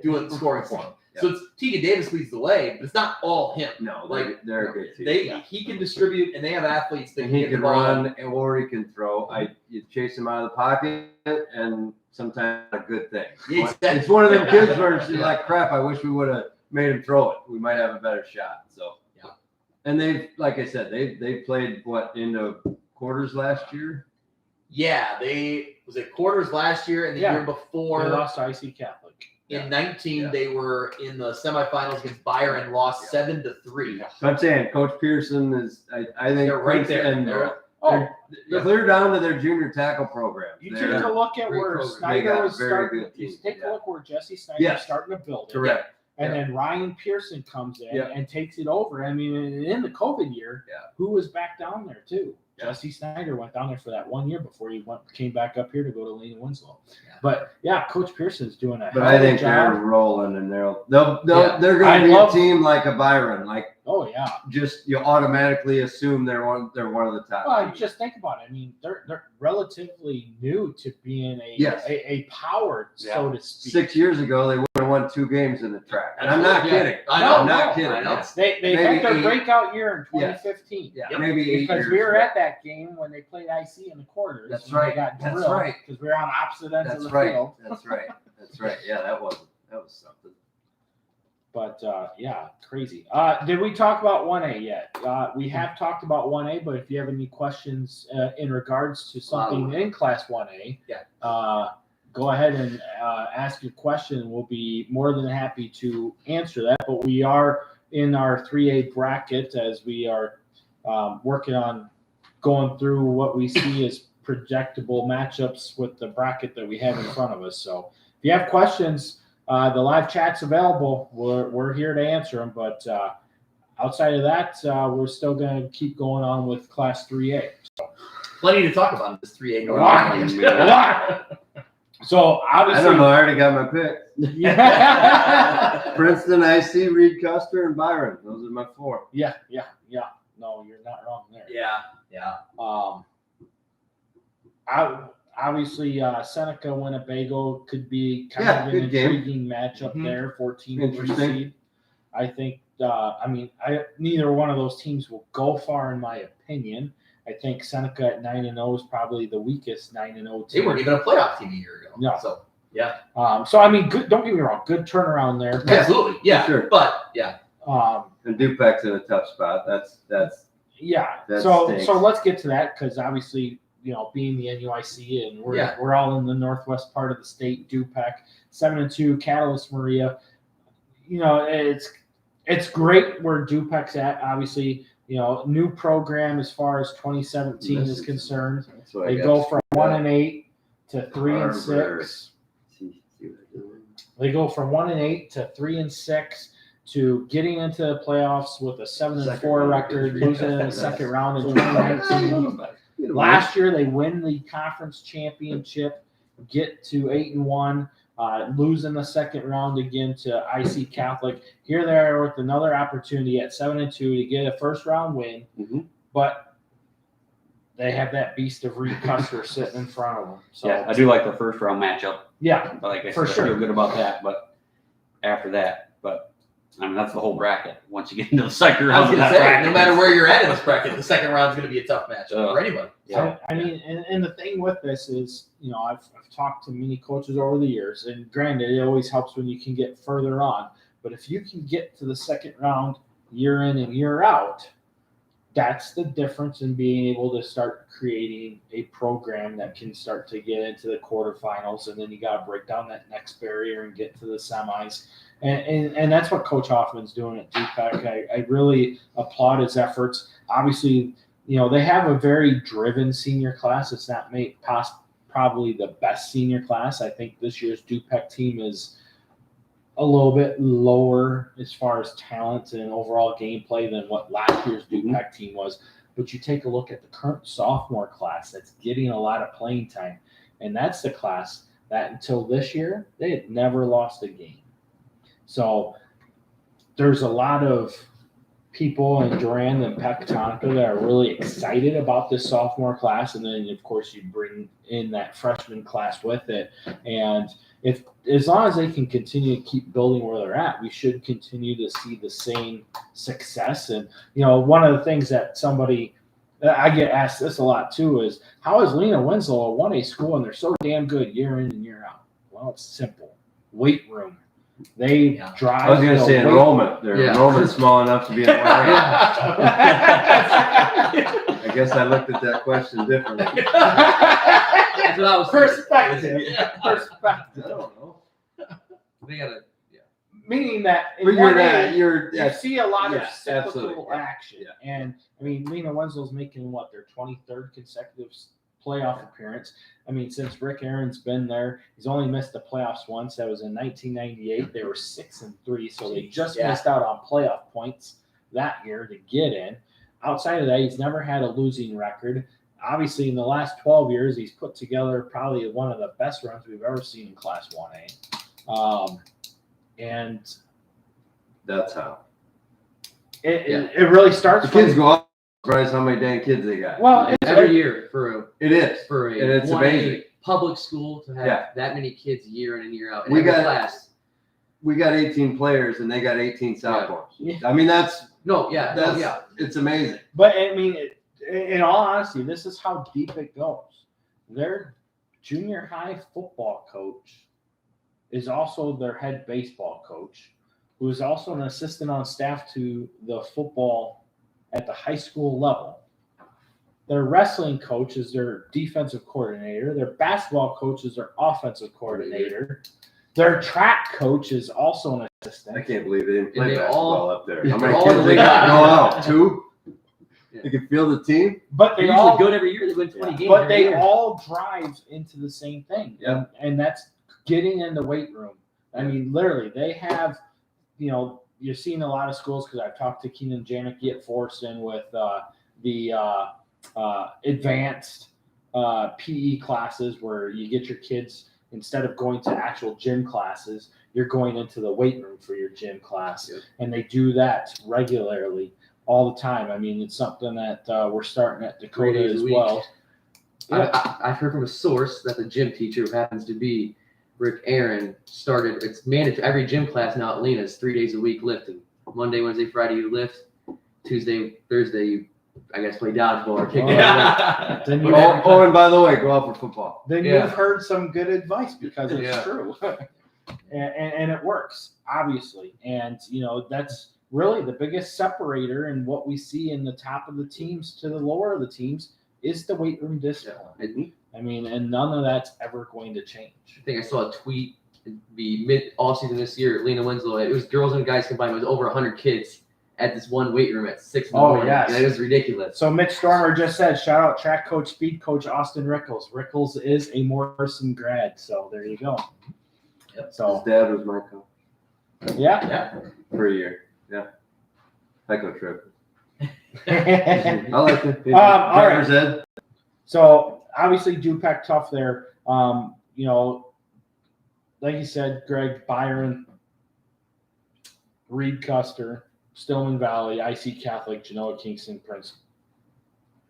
doing scoring for him. So it's Tegan Davis leads the way, but it's not all him. No, Like, they're a good team. He can distribute, and they have athletes that And can he get the can ball. run or he can throw. You chase him out of the pocket, and sometimes a good thing. Yeah, exactly. It's one of them kids where it's like, crap, I wish we would have made him throw it. We might have a better shot. So, Yeah. And they've, like I said, they played into quarters last year. Yeah, they was it quarters last year and the Yeah. year They before? lost to IC Catholic. In 19, Yeah. they were in the semifinals against Byron, lost 7-3. So I'm saying Coach Pearson is, I think. They're right there. And Oh, they're clear down to their junior tackle program. you take a look at great where program. They Snyder got was very starting. good You team, take a yeah. look where Jesse Snyder Yes. was starting to build it. Correct. And then Ryan Pearson comes in Yeah. and takes it over. I mean, in the COVID year, Yeah. who was back down there too? Yeah. Jesse Snyder went down there for that 1 year before he came back up here to go to Lane Winslow. Yeah. But yeah, Coach Pearson's doing a But hell I of a think they're job. rolling and they're Yeah. going I to be love- a team like a Byron, like Oh yeah. just you automatically assume they're one of the top. Well, teams. just think about it. I mean, they're relatively new to being Yes. a power, so to speak. 6 years ago, they would have won 2 games in the track, and I'm not Yeah. kidding. I know. I'm not No, kidding. I know. It's- They Maybe had their 8. breakout year in Yes. 2015. Yeah, Yep. maybe 8 Because years. we were at that game when they played IC in the quarters. That's and they right. got That's drilled right. because we were on opposite ends of That's the right. field. That's right. That's right. Yeah, that was something. But yeah, crazy. Did we talk about 1A yet? We have talked about 1A, but if you have any questions in regards to something in Class 1A, go ahead and ask your question. We'll be more than happy to answer that. But we are in our 3A bracket as we are working on going through what we see as projectable matchups with the bracket that we have in front of us. So if you have questions, the live chat's available. We're here to answer them, but outside of that, we're still going to keep going on with Class 3A. Plenty to talk about in this 3A North. So obviously, I don't know. I already got my pick. Yeah, Princeton, IC, Reed, Custer, and Byron. Those are my 4. yeah. No, you're not wrong there. Yeah. Obviously, Seneca Winnebago could be kind Yeah, of an good game. intriguing matchup Mhm. there. 14 Interesting. seed. I think. Neither one of those teams will go far, in my opinion. I think Seneca at 9-0 is probably the weakest 9-0 They team. weren't even a playoff team a year ago. No. So, yeah. So I mean, good. Don't get me wrong. Good turnaround there. Absolutely. Yeah. Sure. But, yeah. And Dupac's in a tough spot. That's Yeah. That So stinks. let's get to that because obviously, being the NUIC and we're all in the northwest part of the state. Dupac 7-2, Catalyst Maria. It's great where Dupac's at. Obviously, new program as far as 2017 is concerned. that's what They I go got. from 1-8 to 3-6. See what they're doing. They go from 1-8 to 3-6 to getting into the playoffs with a 7-4 record, losing in the second round in 2019. Last year they win the conference championship, get to 8-1, lose in the second round again to IC Catholic. Here they are with another opportunity at 7-2 to get a first round win, Mhm. but they have that beast of Reed Custer sitting in front of them. So Yeah, I do like the first round matchup. yeah, Like I For said, sure. I feel good about that. But after that, that's the whole bracket. Once you get into the second I round, was of going to that say, bracket, no matter where you're at in this bracket, the second round's going to be a tough match for anybody. Yeah. I mean, and the thing with this is, I've talked to many coaches over the years, and granted, it always helps when you can get further on. But if you can get to the second round year in and year out, that's the difference in being able to start creating a program that can start to get into the quarterfinals, and then you got to break down that next barrier and get to the semis. And that's what Coach Hoffman's doing at Dupac. I really applaud his efforts. Obviously, they have a very driven senior class. It's not probably the best senior class. I think this year's Dupac team is a little bit lower as far as talent and overall gameplay than what last year's Dupac team was. But you take a look at the current sophomore class that's getting a lot of playing time. And that's the class that until this year, they had never lost a game. So there's a lot of people in Durand and Pecatonica that are really excited about this sophomore class. And then, of course, you bring in that freshman class with it. And as long as they can continue to keep building where they're at, we should continue to see the same success. And, one of the things that I get asked this a lot too is, how is Lena Winslow a 1A school and they're so damn good year in and year out? Well, it's simple. Weight room. They drive. I was going to say enrollment. Their enrollment's small enough to be in one. I guess I looked at that question differently. That's what I was thinking. Perspective. Yeah. Perspective. I don't know. They gotta. Meaning that in But one you're A, not. You're. you That's, see a lot of yeah, cyclical absolutely, yeah, action. yeah. And I mean, Lena Wenzel's making what, their 23rd consecutive playoff appearance. I mean, since Rick Aaron's been there, he's only missed the playoffs once. That was in 1998. They were 6-3, so they just Yeah. missed out on playoff points that year to get in. Outside of that, he's never had a losing record. Obviously, in the last 12 years, he's put together probably one of the best runs we've ever seen in Class 1A. And that's how. it really starts The kids go off. Surprised how many dang kids they got. well, Every year for It is. a And it's 1A amazing. public school to have Yeah. that many kids year in and year out. In We every got- class. We got 18 players and they got 18 sophomores. Yeah. I mean, that's That's it's amazing. but I mean, in all honesty, this is how deep it goes. Their junior high football coach is also their head baseball coach, who is also an assistant on staff to the football at the high school level. Their wrestling coach is their defensive coordinator. Their basketball coach is their offensive coordinator. Their track coach is also an I assistant. can't believe they didn't And play they basketball all- up there. Yeah, How many they're all kids the they way got? back. Go out. 2? Yeah. You can field the team? But They're they usually all good every year. They win 20 games. But every they year. all drive into the same thing. Yeah. And that's getting in the weight room. I mean, literally, they have, you're seeing a lot of schools, because I've talked to Keenan Janik, get forced in with the advanced PE classes where you get your kids, instead of going to actual gym classes, you're going into the weight room for your gym class. Yep. And they do that regularly all the time. I mean, it's something that we're starting at 3 Dakota days a as week. well. I've heard from a source that the gym teacher, who happens to be Rick Aaron, started. It's mandatory. Every gym class now at Lena's 3 days a week lifting. Monday, Wednesday, Friday you lift. Tuesday, Thursday you, I guess, play dodgeball or kickball. Yeah. Then But you Oh, and by the way, go out for football. then Yeah. you've heard some good advice, because it's Yeah. true. and it works, obviously. And, that's really the biggest separator in what we see in the top of the teams to the lower of the teams is the weight room discipline. I mean, and none of that's ever going to change. I think I saw a tweet. It'd be mid all season this year at Lena Winslow. It was girls and guys combined. It was over 100 kids at this one weight room at 6 in the Oh, morning. yes. And it was ridiculous. So Mitch Stormer just said, shout out track coach, speed coach Austin Rickles. Rickles is a Morrison grad. So there you go. Yep. His So, dad was my coach yeah. Yeah. for a year. Yeah. I go trip. All I like it. right. Driver's ed. So obviously Dupac tough there. Like you said, Greg, Byron, Reed Custer, Stillman Valley, IC Catholic, Genoa Kingston, Princeton.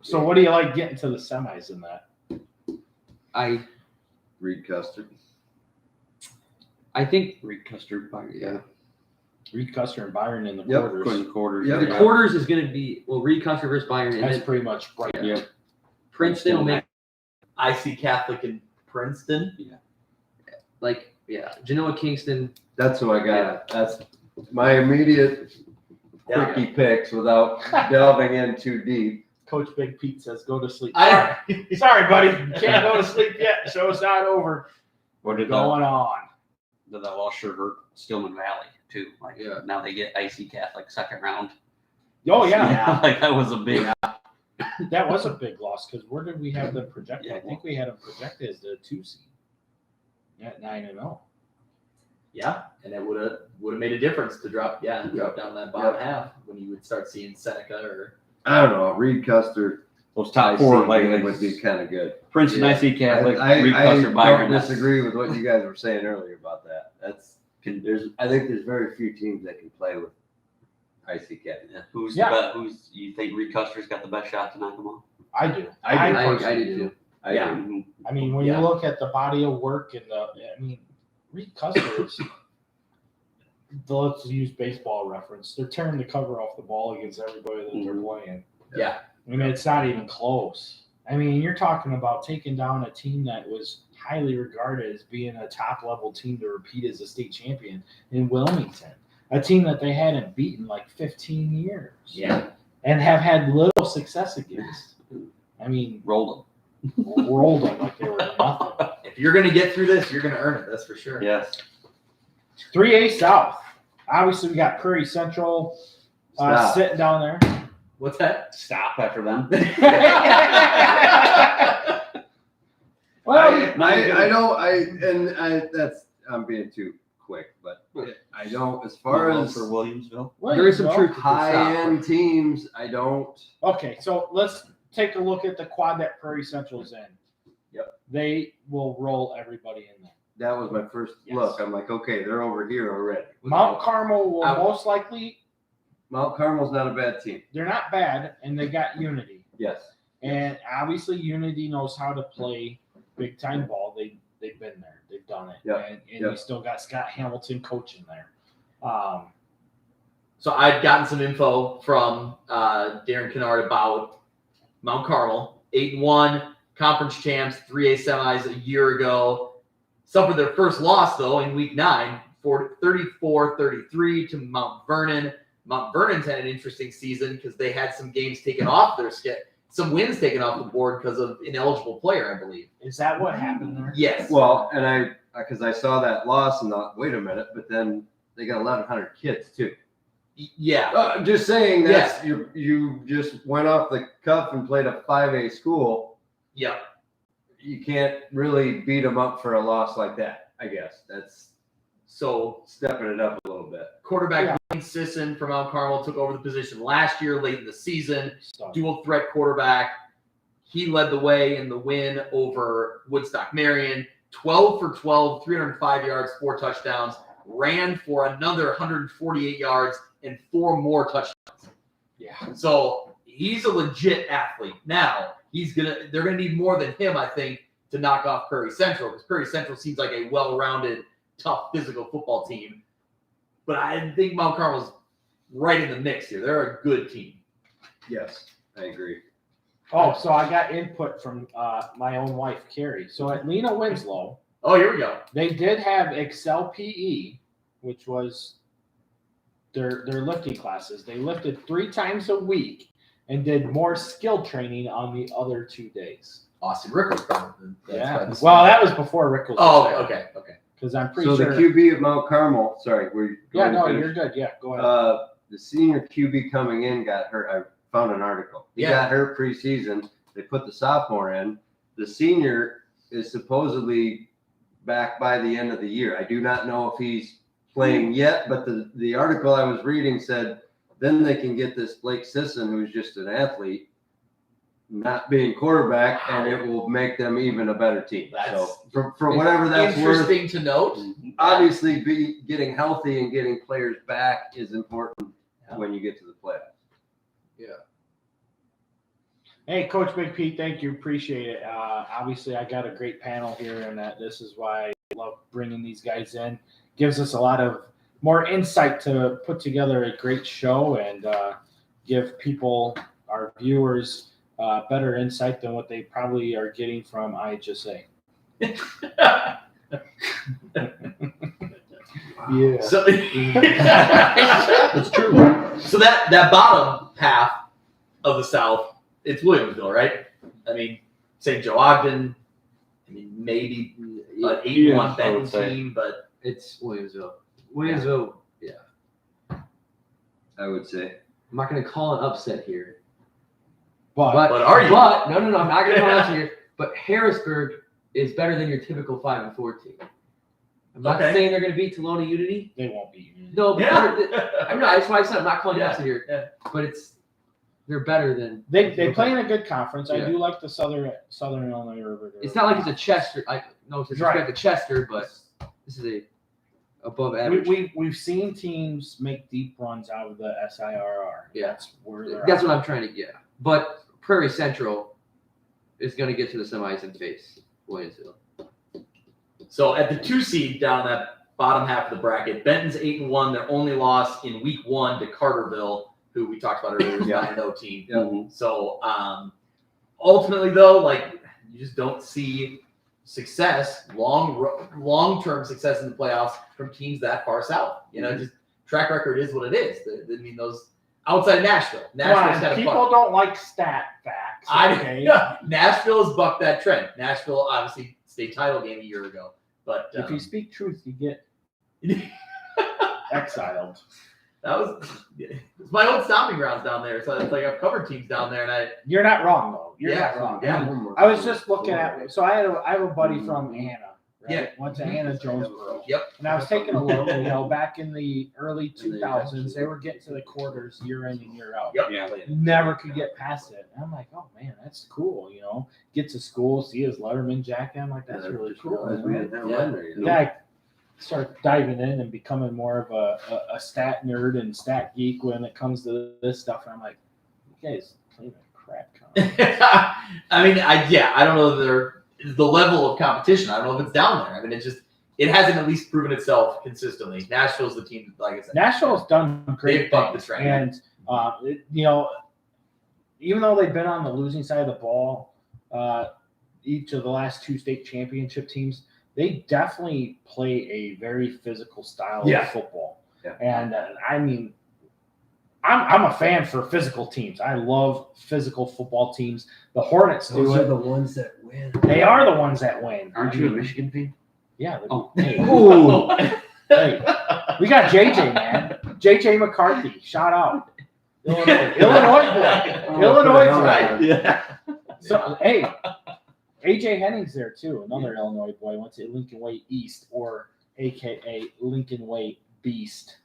So what do you like getting to the semis in that? Reed Custer. I think Reed Custer, yeah. Reed Custer and Byron in the Yep. quarters. quarters. Yeah. The quarters is going to be Reed Custer versus Byron, and That's then pretty much right. Yeah. Princeton will make IC Catholic in Princeton. Genoa Kingston. That's who I got. That's my immediate Yeah. quickie picks without delving in too deep. Coach Big Pete says, go to sleep. I Sorry, buddy. Can't go to sleep yet. Show's not over. What did Going on. that loss sure hurt Stillman Valley too? Like Yeah. now they get IC Catholic second round. Oh, yeah. Like that was a big. That was a big loss, because where did we have them projected? Yeah. I think we had them projected as the 2 seed at 9-0. Yeah, and it would have made a difference to drop down that bottom half when you would start seeing Seneca or I don't know. Reed Custer. Those top IC four game would be kind of good. Princeton, Yeah. IC Catholic, I Reed Custer, Byron. don't disagree with what you guys were saying earlier about that. I think there's very few teams that can play with IC Catholic. Who's Yeah. who's you think Reed Custer's got the best shot to knock them off? I do. I I did too. Yeah. I mean, when Yeah. you look at the body of work and Reed Custer is, let's use baseball reference. They're tearing the cover off the ball against everybody that they're playing. yeah. I mean, it's not even close. I mean, you're talking about taking down a team that was highly regarded as being a top-level team to repeat as a state champion in Wilmington, a team that they hadn't beaten like 15 years. Yeah. And have had little success against. I mean, Rolled rolled them like they were nothing. If you're going to get through this, you're going to earn it. That's for sure. Yes. 3A South. Obviously, we got Prairie Central Stop. sitting down there. What's that? Stop after them. Well, I know that's I'm being too quick, but I don't as far as for Williamsville. There is some truth to the high-end teams. I don't. Okay, so let's take a look at the quad that Prairie Central's in. Yep. They will roll everybody in there. That was my first Yes. look. I'm like, okay, they're over here already. Mount Carmel will most likely, Mount Carmel's not a bad team. they're not bad, and they got Unity. Yes. And obviously, Unity knows how to play big time ball. They've been there. They've done it. Yep. And Yep. you still got Scott Hamilton coaching there. So I'd gotten some info from Darren Kennard about Mount Carmel, 8-1, conference champs, 3A semis a year ago. Suffered their first loss, though, in week 9, 34-33 to Mount Vernon. Mount Vernon's had an interesting season because they had some games taken off their schedule, some wins taken off the board because of ineligible player, I believe. Is that what happened there? Yes. Well, and because I saw that loss and thought, wait a minute, but then they got 1,100 kids too. Yeah. I'm just saying that you just went off the cuff and played a 5A school. Yeah. You can't really beat them up for a loss like that. I guess that's So stepping it up a little bit. quarterback Wayne Sisson from Mount Carmel took over the position last year, late in the season. Stuff. Dual threat quarterback. He led the way in the win over Woodstock Marion. 12 for 12, 305 yards, 4 touchdowns. Ran for another 148 yards and 4 more touchdowns. Yeah. So he's a legit athlete. Now they're gonna need more than him, I think, to knock off Prairie Central, because Prairie Central seems like a well-rounded, tough physical football team. But I think Mount Carmel's right in the mix here. They're a good team. Yes, I agree. Oh, so I got input from my own wife, Carrie. So at Lena Winslow, Oh, here we go. they did have Excel PE, which was their lifting classes. They lifted 3 times a week and did more skill training on the other 2 days. Austin Rickles probably. Well, that was before Rickles. Oh, okay. Because I'm pretty So sure. the QB of Mount Carmel, sorry, Yeah, no, you're good. Yeah, go ahead. The senior QB coming in got hurt. I found an article. He got hurt preseason. They put the sophomore in. The senior is supposedly back by the end of the year. I do not know if he's playing yet, but the article I was reading said then they can get this Blake Sisson, who's just an athlete, not being quarterback, and it will make them even a better team. That's for whatever that's worth, interesting to note. obviously getting healthy and getting players back is important when you get to the playoffs. Hey, Coach Big Pete, thank you. Appreciate it. Obviously, I got a great panel here, and this is why I love bringing these guys in. Gives us a lot of more insight to put together a great show and give people, our viewers, better insight than what they probably are getting from IHSA. Yeah. So It's true. So that bottom half of the South, it's Williamsville, right? I mean, St. Joe Ogden. I mean, maybe an 8-1 Benton team, but It's Williamsville. Williamsville, I would say. I'm not going to call an upset here. But But are you? But, no, I'm not going to call an upset here. But Harrisburg is better than your typical 5-4 team. I'm not saying they're going to beat Tolona Unity. they won't beat you. No, but I'm not. That's why I said I'm not calling Yeah. an upset here. Yeah. But they're better than. They play in a good conference. I Yeah. do like the Southern Illinois River. It's not like it's a Chester. No disrespect to Chester, but this is a above average. We've seen teams make deep runs out of the SIRR. Yeah. That's where they're That's at. what I'm trying to get. But Prairie Central is going to get to the semis and face Williamsville. So at the 2 seed down in that bottom half of the bracket, Benton's 8-1. Their only loss in week 1 to Carterville, who we talked about earlier, was 9-0 team. Yeah. So ultimately, though, like you just don't see success, long-term success in the playoffs from teams that far south. You know, just track record is what it is. I mean, those outside Nashville. Come on, Nashville's kind of people fun. don't like stat facts. Okay? Nashville has bucked that trend. Nashville, obviously, state title game a year ago. But If you speak truth, you get exiled. that was it's my old stomping grounds down there. So it's like I've covered teams down there, and You're not wrong though. You're Yeah, not wrong. yeah. I was just looking at. So I have a buddy from Anna. Right? Yeah. Went to Anna Jonesboro. Yep. And I was taking a look. Back in the early 2000s, they were getting to the quarters year in and year out. Yep. Yeah. Never could get past it. And I'm like, oh man, that's cool. Get to school, see his Letterman jacket. I'm like, that's really cool. Then I start diving in and becoming more of a stat nerd and stat geek when it comes to this stuff. And I'm like, you guys play that crap. I mean, I don't know the level of competition. I don't know if it's down there. I mean, it hasn't at least proven itself consistently. Nashville's the team, like I said. Nashville's done great They've bucked the things. trend. And, even though they've been on the losing side of the ball, each of the last two state championship teams, they definitely play a very physical style of football. Yeah. And I mean, I'm a fan for physical teams. I love physical football teams. The Hornets do Those are it. the ones that win. They are the ones that win. Aren't you a Michigan fan? Yeah. Oh. Hey, Ooh. hey, we got JJ, man. JJ McCarthy. Shout out. Illinois boy. Illinois boy. right. Yeah. So, hey, AJ Henning's there too. Another Illinois boy. Went to Lincoln Way East, or AKA Lincoln Way Beast.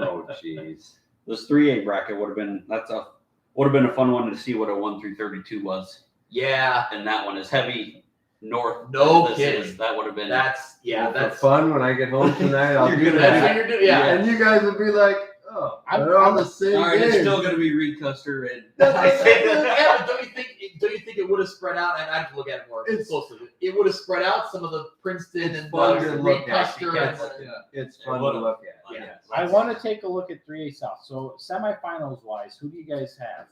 Oh, jeez. This 3A bracket would have been a fun one to see what a 1 through 32 was. Yeah. And that one is heavy north. No This kidding. is- that would have been. That's For fun when I get home tonight. I'll You're do gonna- that's that. what you're doing. Yeah. And you guys will be like, oh, I'm- they're on the same All right, game. it's still going to be Reed Custer and. Yeah, don't you think it would have spread out? And I have to look at it more closely. It would have spread out some of the Princeton and fun to look Reed at Custer because and it's fun to look at. Yeah. Yes. I want to take a look at 3A South. So semifinals wise, who do you guys have?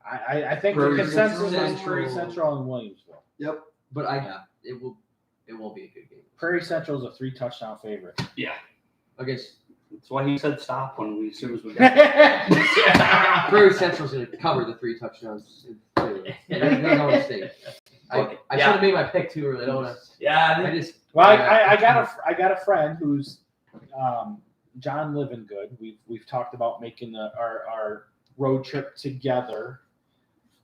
I think Prairie the consensus Central. is Prairie Central and Williamsville. Yep. But Yeah. it won't be a good game. Prairie Central is a 3-touchdown favorite. I guess That's why he said stop as soon as we got. Prairie Central's going to cover the 3 touchdowns. They're going to state. I should have made my pick too early. I don't want to. yeah. I just. Well, I got a friend who's John Livingood. We've talked about making our road trip together.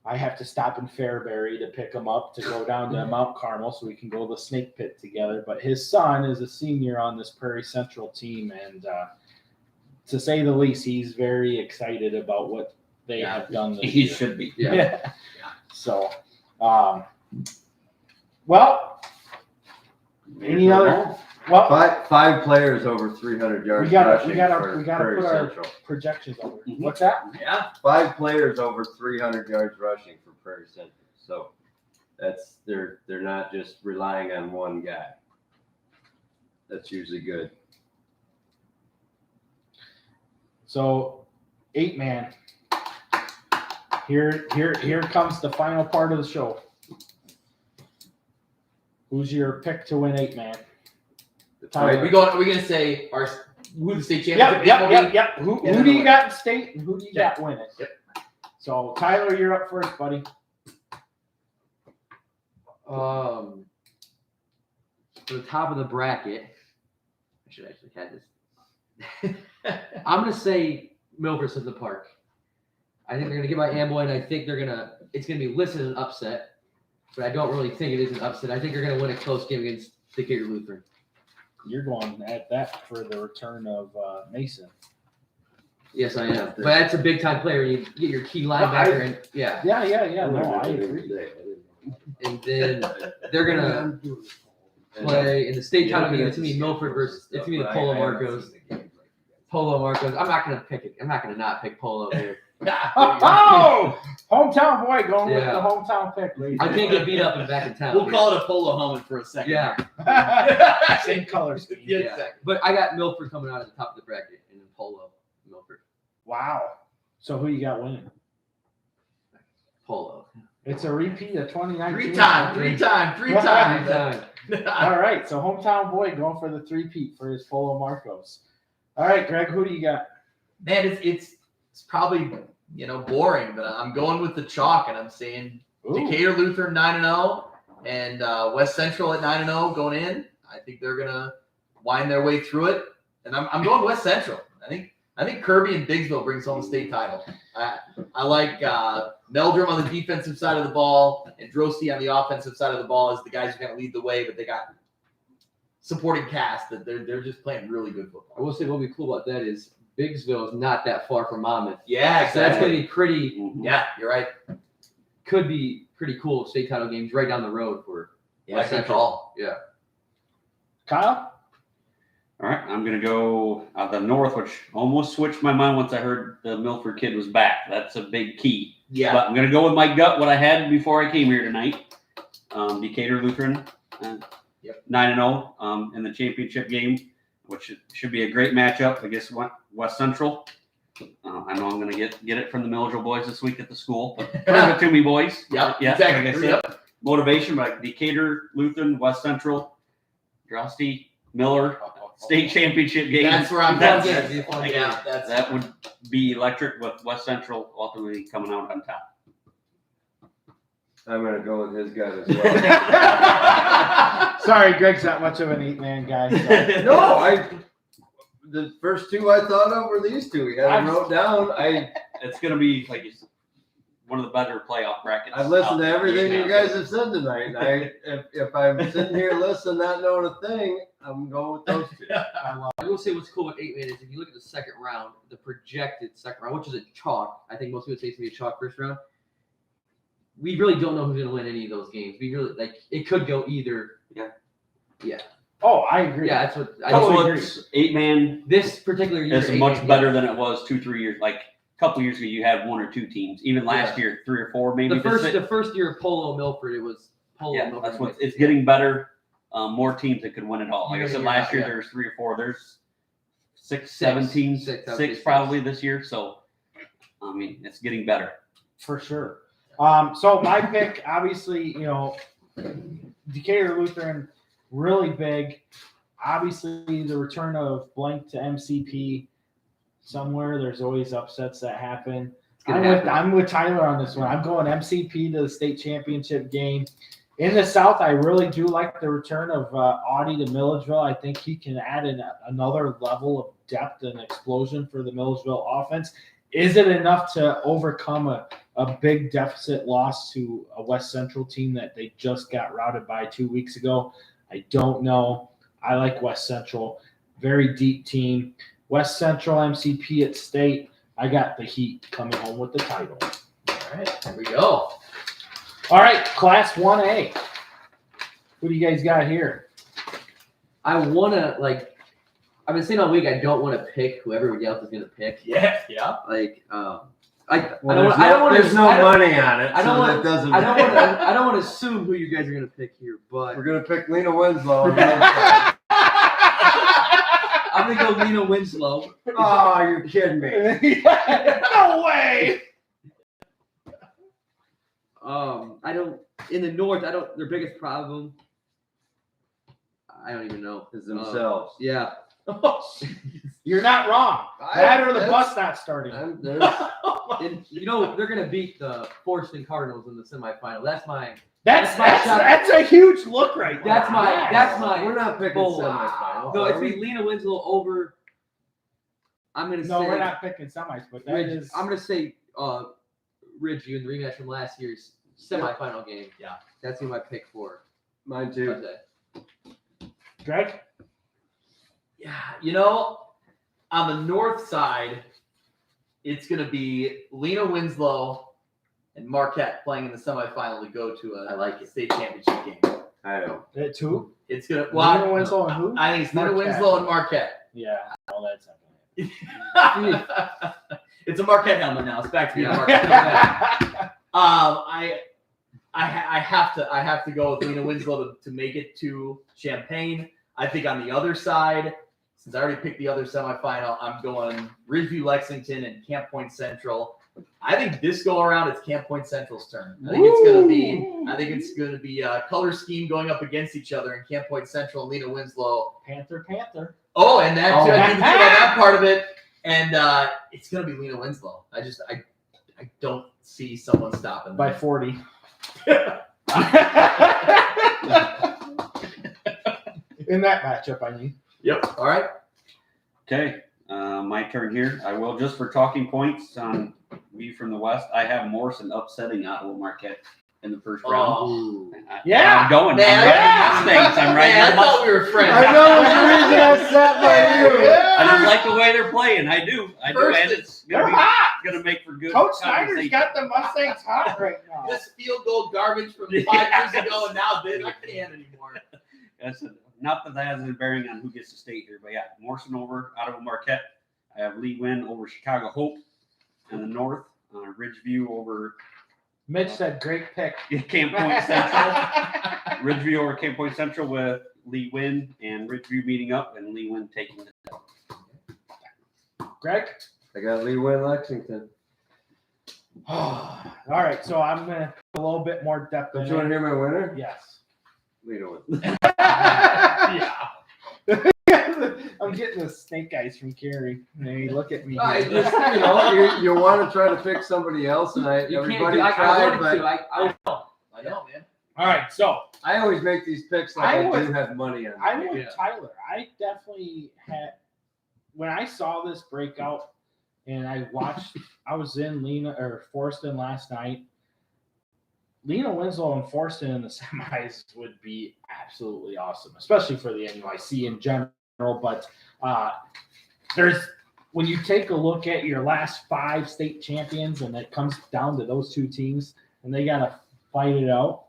I have to stop in Fairbury to pick him up to go down to Mount Carmel so we can go to the snake pit together. But his son is a senior on this Prairie Central team, and to say the least, he's very excited about what they have done this He year. should be. Yeah. So, well, any other? Well, Five players over 300 yards. we gotta rushing put for our Prairie Central. projections over. Mhm. What's that? Yeah. 5 players over 300 yards rushing for Prairie Central. So that's they're not just relying on one guy. That's usually good. So, 8-man. Here comes the final part of the show. Who's your pick to win 8-man? Are we gonna say who the state championship? Yep. Who do you got in state and who do you got winning? Yep. So, Tyler, you're up first, buddy. For the top of the bracket, I should actually have this. I'm gonna say Milford in the Park. I think they're gonna get by Amboy, and I think it's gonna be listed as an upset, but I don't really think it is an upset. I think they're gonna win a close game against Decatur Lutheran. You're going at that for the return of Mason. Yes, I am. But that's a big time player. You get your key linebacker, and yeah, Yeah. No, I agree. and then they're gonna play in the state title game. It's gonna be Milford versus. It's gonna be the Polo Marcos. Polo Marcos. I'm not gonna pick it. I'm not gonna not pick Polo here. Oh, hometown boy going with Yeah. the hometown pick. ladies. I can't get beat up and back in town. We'll call it a polo helmet for a second. Yeah, Same color scheme. Yeah, yeah. exactly. But I got Milford coming out at the top of the bracket, and then Polo, Milford, Wow. So who you got winning? Polo. It's a repeat of 2019. Three times. All right. So hometown boy going for the three-peat for his Polo Marcos. All right, Greg, who do you got? Man, it's probably boring, but I'm going with the chalk, and I'm saying Decatur Lutheran 9-0 and West Central at 9-0 going in. I think they're gonna wind their way through it, and I'm going West Central. I think Kirby and Bigsville brings home the state title. I like Meldrum on the defensive side of the ball and Drosty on the offensive side of the ball as the guys who are going to lead the way, but they got supporting cast that they're just playing really good football. I will say what would be cool about that is Bigsville is not that far from Monmouth. Yeah, So that's exactly. going to be pretty. Yeah, you're right. Could be pretty cool state title games right down the road for Yeah, West good Central. call. Yeah. Kyle? All right, I'm going to go out the north, which almost switched my mind once I heard the Milford kid was back. That's a big key. Yeah. But I'm going to go with my gut, what I had before I came here tonight. Decatur Lutheran, 9-0 in the championship game, which should be a great matchup against West Central. I know I'm going to get it from the Milledgeville boys this week at the school. But bring it to me, boys. Yep, Yeah, exactly. like I said, motivation by Decatur Lutheran, West Central, Drosty, Miller, state championship game. That's where I'm That's- going. That's- Yeah, that's That would be electric with West Central ultimately coming out on top. I'm gonna go with his gut as well. Sorry, Greg's not much of an 8-man guy. So. No, the first two I thought of were these two. We had them wrote down. It's going to be like one of the better playoff brackets. I've listened to out everything there. you guys have said tonight. If I'm sitting here listening, not knowing a thing, I'm going with those two. I will say what's cool with 8-man is if you look at the second round, the projected second round, which is a chalk. I think most people say it's going to be a chalk first round. We really don't know who's going to win any of those games. We really it could go either. Oh, I agree. Yeah, that's what I That's totally what agree. 8-man This particular year is 8-man, much better than it was 2-3 years. Like a couple years ago, you had 1 or 2 teams. Even last year, 3 or 4 maybe. The first year of Polo Milford, it was Polo Yeah, Milford. that's what it's getting better. More teams that could win it all. Like I Year said, in, last year year out, there's 3 or 4. There's 6, Six. 7 teams, Six, I would 6 say probably this year. So, I mean, it's getting better. For sure. So my pick, obviously, Decatur Lutheran, really big. Obviously, the return of blank to MCP somewhere. There's always upsets that happen. I'm with Tyler on this one. I'm going MCP to the state championship game. In the South, I really do like the return of Audie to Milledgeville. I think he can add another level of depth and explosion for the Milledgeville offense. Is it enough to overcome a big deficit loss to a West Central team that they just got routed by 2 weeks ago? I don't know. I like West Central. Very deep team. West Central MCP at state. I got the Heat coming home with the title. all right. There we go. All right, Class 1A. What do you guys got here? I want to, I've been saying all week, I don't want to pick who everybody else is going to pick. Yeah. There's no money on it, I don't so want- that doesn't I don't matter. want to assume who you guys are going to pick here, but We're gonna pick Lena Winslow. I'm going to go Lena Winslow. Oh, you're kidding me. No way! In the North, their biggest problem, I don't even know. Is themselves. Yeah. You're not wrong. That or the bus not starting. And, they're going to beat the Forston Cardinals in the semifinal. That's my That's a huge look right there. that's my We're not picking bold. semifinals. No, it's are we? be Lena Winslow over. I'm going to No, say. we're not picking semis, but that Ridge, is. I'm going to say Ridgeview in the rematch from last year's semifinal game. Yeah. That's who my pick for Mine too. Sunday. Greg? Yeah, on the north side, it's going to be Lena Winslow and Marquette playing in the semifinal to go to a state championship game. I know. Two? It's going to Lena Winslow and who? I think it's Lena Marquette. Winslow and Marquette. Yeah. Oh, that's not going to It's a Marquette helmet now. It's back to being a Yeah. Marquette helmet. I have to go with Lena Winslow to make it to Champaign. I think on the other side, since I already picked the other semifinal, I'm going Ridgeview Lexington and Camp Point Central. I think this go around it's Camp Point Central's turn. I think it's gonna be a color scheme going up against each other in Camp Point Central and Lena Winslow. Panther. Oh, and that Oh, I didn't think about that part of it. And it's gonna be Lena Winslow. I don't see someone stopping by them. 40. In that matchup, I mean. Yep. All right. Okay, my turn here. I will, just for talking points on me from the West, I have Morrison upsetting Ottawa Marquette in the first round. Oh. Yeah. I'm going. Man, I'm Mustangs. I'm right. Man, I thought we were friends. I know it's the reason I sat by you. I just like the way they're playing. I do, First and it's They're gonna hot. be gonna make for good. Coach Snyder's conversation. got the Mustangs hot right now. This field goal garbage from 5 years ago, and now this I can't anymore. That's not that has any bearing on who gets to state here, but yeah, Morrison over Ottawa Marquette. I have Lee Wynn over Chicago Hope in the North. Ridgeview over Mitch said, great pick. Camp Point Central. Ridgeview over Camp Point Central with Lee Wynn and Ridgeview meeting up, and Lee Wynn taking the Greg? I got Lee Wynn Lexington. All right, so I'm going to put a little bit more depth Don't in you want to it. hear my winner? Yes. Lee to win. Yeah. I'm getting the snake eyes from Carrie. Hey, look at me. I here. just, you want to try to pick somebody else, and everybody tried, but I know, man. All right, so I always make these picks like I do have money on. I'm with Yeah. Tyler. I definitely had, when I saw this breakout and I watched, I was in Forston last night. Lena Winslow and Forston in the semis would be absolutely awesome, especially for the NUIC in general. But when you take a look at your last 5 state champions and it comes down to those 2 teams and they got to fight it out,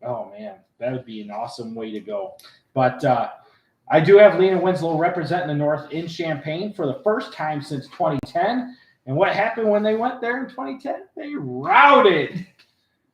oh man, that would be an awesome way to go. But I do have Lena Winslow representing the North in Champaign for the first time since 2010. And what happened when they went there in 2010? They routed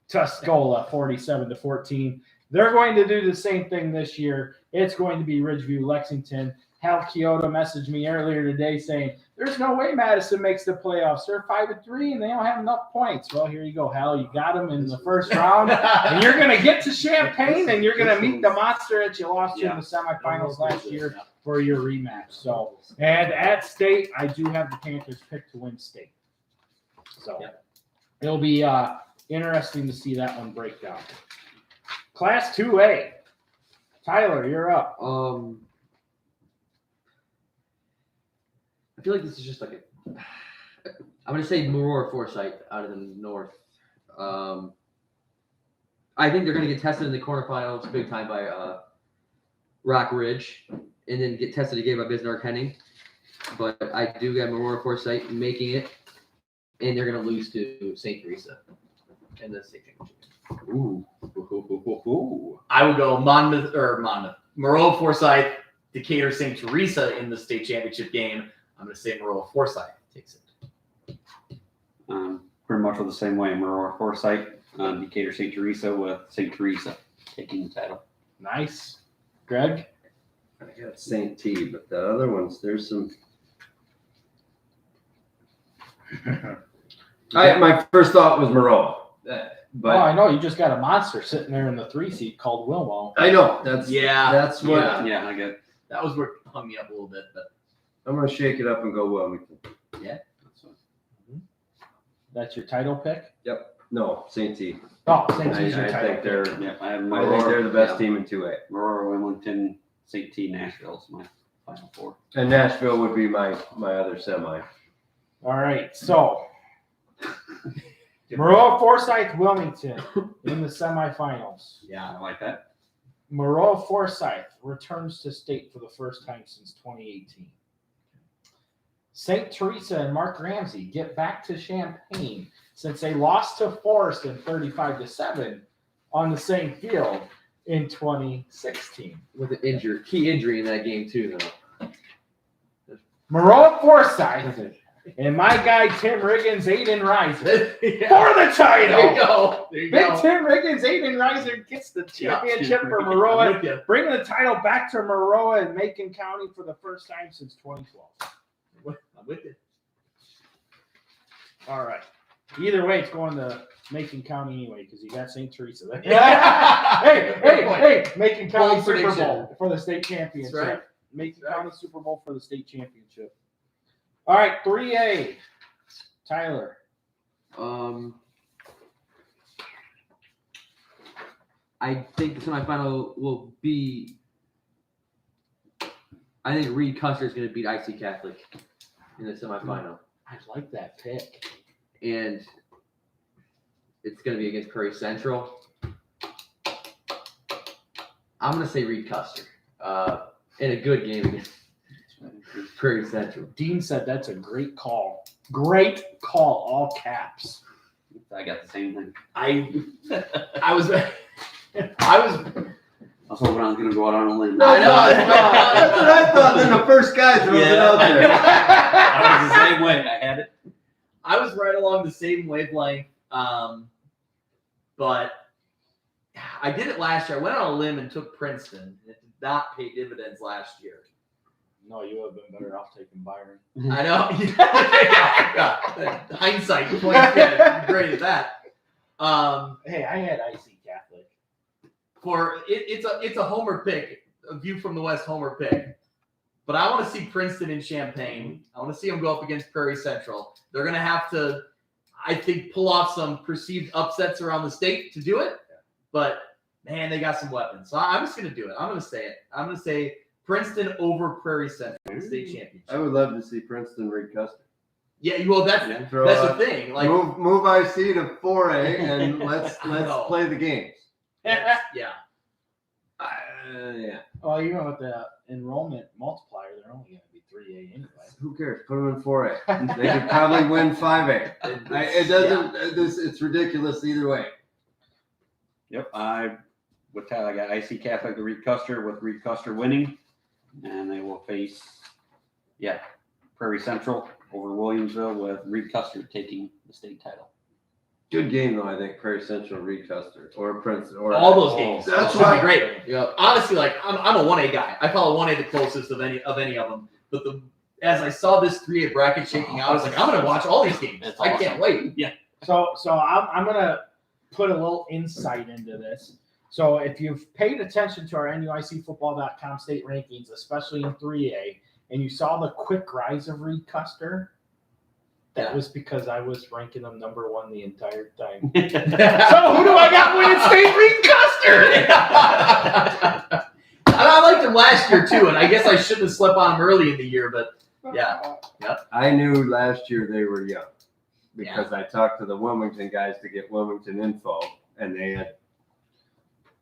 Tuscola 47-14. They're going to do the same thing this year. It's going to be Ridgeview Lexington. Hal Kyoto messaged me earlier today saying, there's no way Madison makes the playoffs. They're 5-3 and they don't have enough points. Well, here you go, Hal. You got them in the first round. And you're going to get to Champaign and you're going to meet the monster that you lost to in the semifinals last year for your rematch. So, and at state, I do have the Panthers picked to win state. So it'll be interesting to see that one break down. Class 2A. Tyler, you're up. I feel like this is just like I'm going to say Marora Forsyth out of the North. I think they're going to get tested in the quarterfinals big time by Rock Ridge and then get tested again by Bismarck Henning. But I do got Marora Forsyth making it, and they're going to lose to St. Teresa in the state championship. Ooh. I would go Moreau Forsyth, Decatur St. Teresa in the state championship game. I'm going to say Moreau Forsyth takes it. Pretty much the same way. Marora Forsyth, Decatur St. Teresa with St. Teresa taking the title. Nice. Greg? I got St. T, but the other ones, there's some. My first thought was Moreau, but I know you just got a monster sitting there in the 3 seat called Wilmo. I know that's what Yeah, I get. That was what hung me up a little bit, but I'm gonna shake it up and go Wilmington. That's your title pick? No, St. T. Oh, St. T's your I title think pick. they're. Yeah, I have I think they're the best team in 2A. Aurora, Wilmington, St. T, Nashville is my final 4. And Nashville would be my other semi. All right, so Moreau Forsyth Wilmington in the semifinals. Yeah, I like that. Moreau Forsyth returns to state for the first time since 2018. St. Teresa and Mark Ramsey get back to Champaign since they lost to Forest in 35-7 on the same field in 2016. With an key injury in that game too, though. Moreau Forsyth and my guy Tim Riggins, Aiden Reiser yeah. for the title. There you go. There you Big go. Tim Riggins, Aiden Reiser gets the championship for I'm Maroa, with you. bringing the title back to Maroa and Macon County for the first time since 2012. I'm with you. All right. Either way, it's going to Macon County anyway because you got St. Teresa there. hey, Macon County Bold Super prediction. Bowl for the state championship. That's right. Macon County Super Bowl for the state championship. All right, 3A. Tyler. I think the semifinal will be. I think Reed Custer is going to beat IC Catholic in the semifinal, I like that pick. and it's going to be against Prairie Central. I'm going to say Reed Custer in a good game against Prairie Central. Dean said that's a great call. Great call, all caps. I got the same thing. I was I was hoping I was going to go out on a limb. I know. That's what I thought. Then the first guy throws it out there. I was the same way. I had it. I was right along the same wavelength, but I did it last year. I went on a limb and took Princeton. It did not pay dividends last year. No, you would have been better off taking Byron. I know. Hindsight, great at that. Hey, I had IC Catholic. It's a homer pick, a view from the west homer pick. But I want to see Princeton in Champaign. I want to see them go up against Prairie Central. They're going to have to, I think, pull off some perceived upsets around the state to do it. But, man, they got some weapons. So I'm just going to do it. I'm going to say it. I'm going to say Princeton over Prairie Central state championship. I would love to see Princeton Reed Custer. Yeah, well, that's the thing. Like, move IC to 4A and let's play the games. yeah. Yeah. Well, even with the enrollment multiplier, they're only going to be 3A anyway. Who cares? Put them in 4A. They could probably win 5A. It doesn't. It's ridiculous either way. Yep. With Tyler, I got IC Catholic to Reed Custer with Reed Custer winning. And they will face, Prairie Central over Williamsville with Reed Custer taking the state title. Good game though, I think. Prairie Central, Reed Custer, or Princeton, or All those games. That's Should be right. great. Yep. Honestly, like I'm a 1A guy. I follow 1A the closest of any of them. But as I saw this 3A bracket shaking out, I was like, I'm going to watch all these games. That's I awesome. can't wait. Yeah. So I'm going to put a little insight into this. So if you've paid attention to our NUICfootball.com state rankings, especially in 3A, and you saw the quick rise of Reed Custer, that was because I was ranking them number 1 the entire time. So who do I got winning state? Reed Custer! And I liked him last year too, and I guess I shouldn't have slept on him early in the year, but yeah. I knew last year they were young because I talked to the Wilmington guys to get Wilmington info, and they had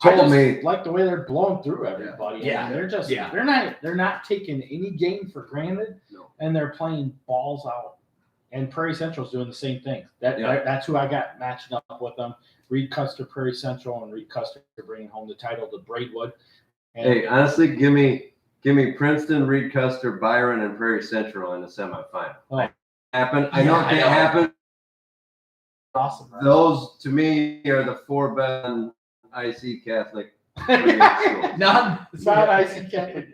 told me like the way they're blowing through everybody. Yeah. I mean, they're just Yeah. they're not taking any game for granted, No. and they're playing balls out. And Prairie Central's doing the same thing. That's who I got matching up with them. Reed Custer, Prairie Central, and Reed Custer bringing home the title to Braidwood. And hey, honestly, give me Princeton, Reed Custer, Byron, and Prairie Central in the semifinal. Oh. I know it can't happen. awesome. Right? Those to me are the 4 best IC Catholic. None. It's not IC Catholic.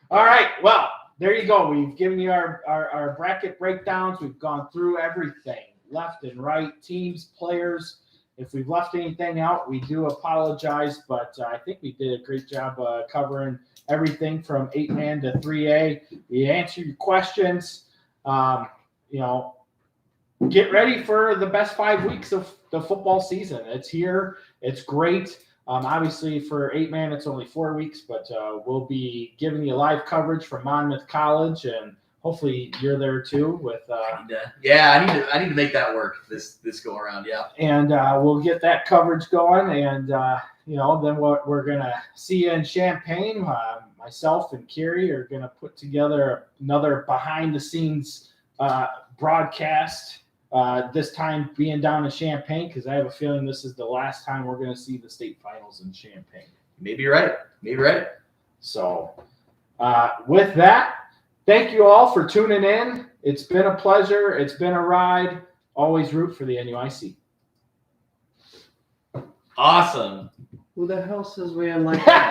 All right. Well, there you go. We've given you our bracket breakdowns. We've gone through everything, left and right, teams, players. If we've left anything out, we do apologize, but I think we did a great job covering everything from 8-man to 3A. We answered your questions. Get ready for the best 5 weeks of the football season. It's here. It's great. Obviously, for 8-man, it's only 4 weeks, but we'll be giving you live coverage from Monmouth College, and hopefully you're there too. With I need to make that work this go around. Yeah. and we'll get that coverage going, and then we're gonna see you in Champaign. Myself and Carrie are gonna put together another behind-the-scenes broadcast. This time being down in Champaign, because I have a feeling this is the last time we're going to see the state finals in Champaign. Maybe you're right. So with that, thank you all for tuning in. It's been a pleasure. It's been a ride. Always root for the NUIC. Awesome. Who the hell says we unlike that?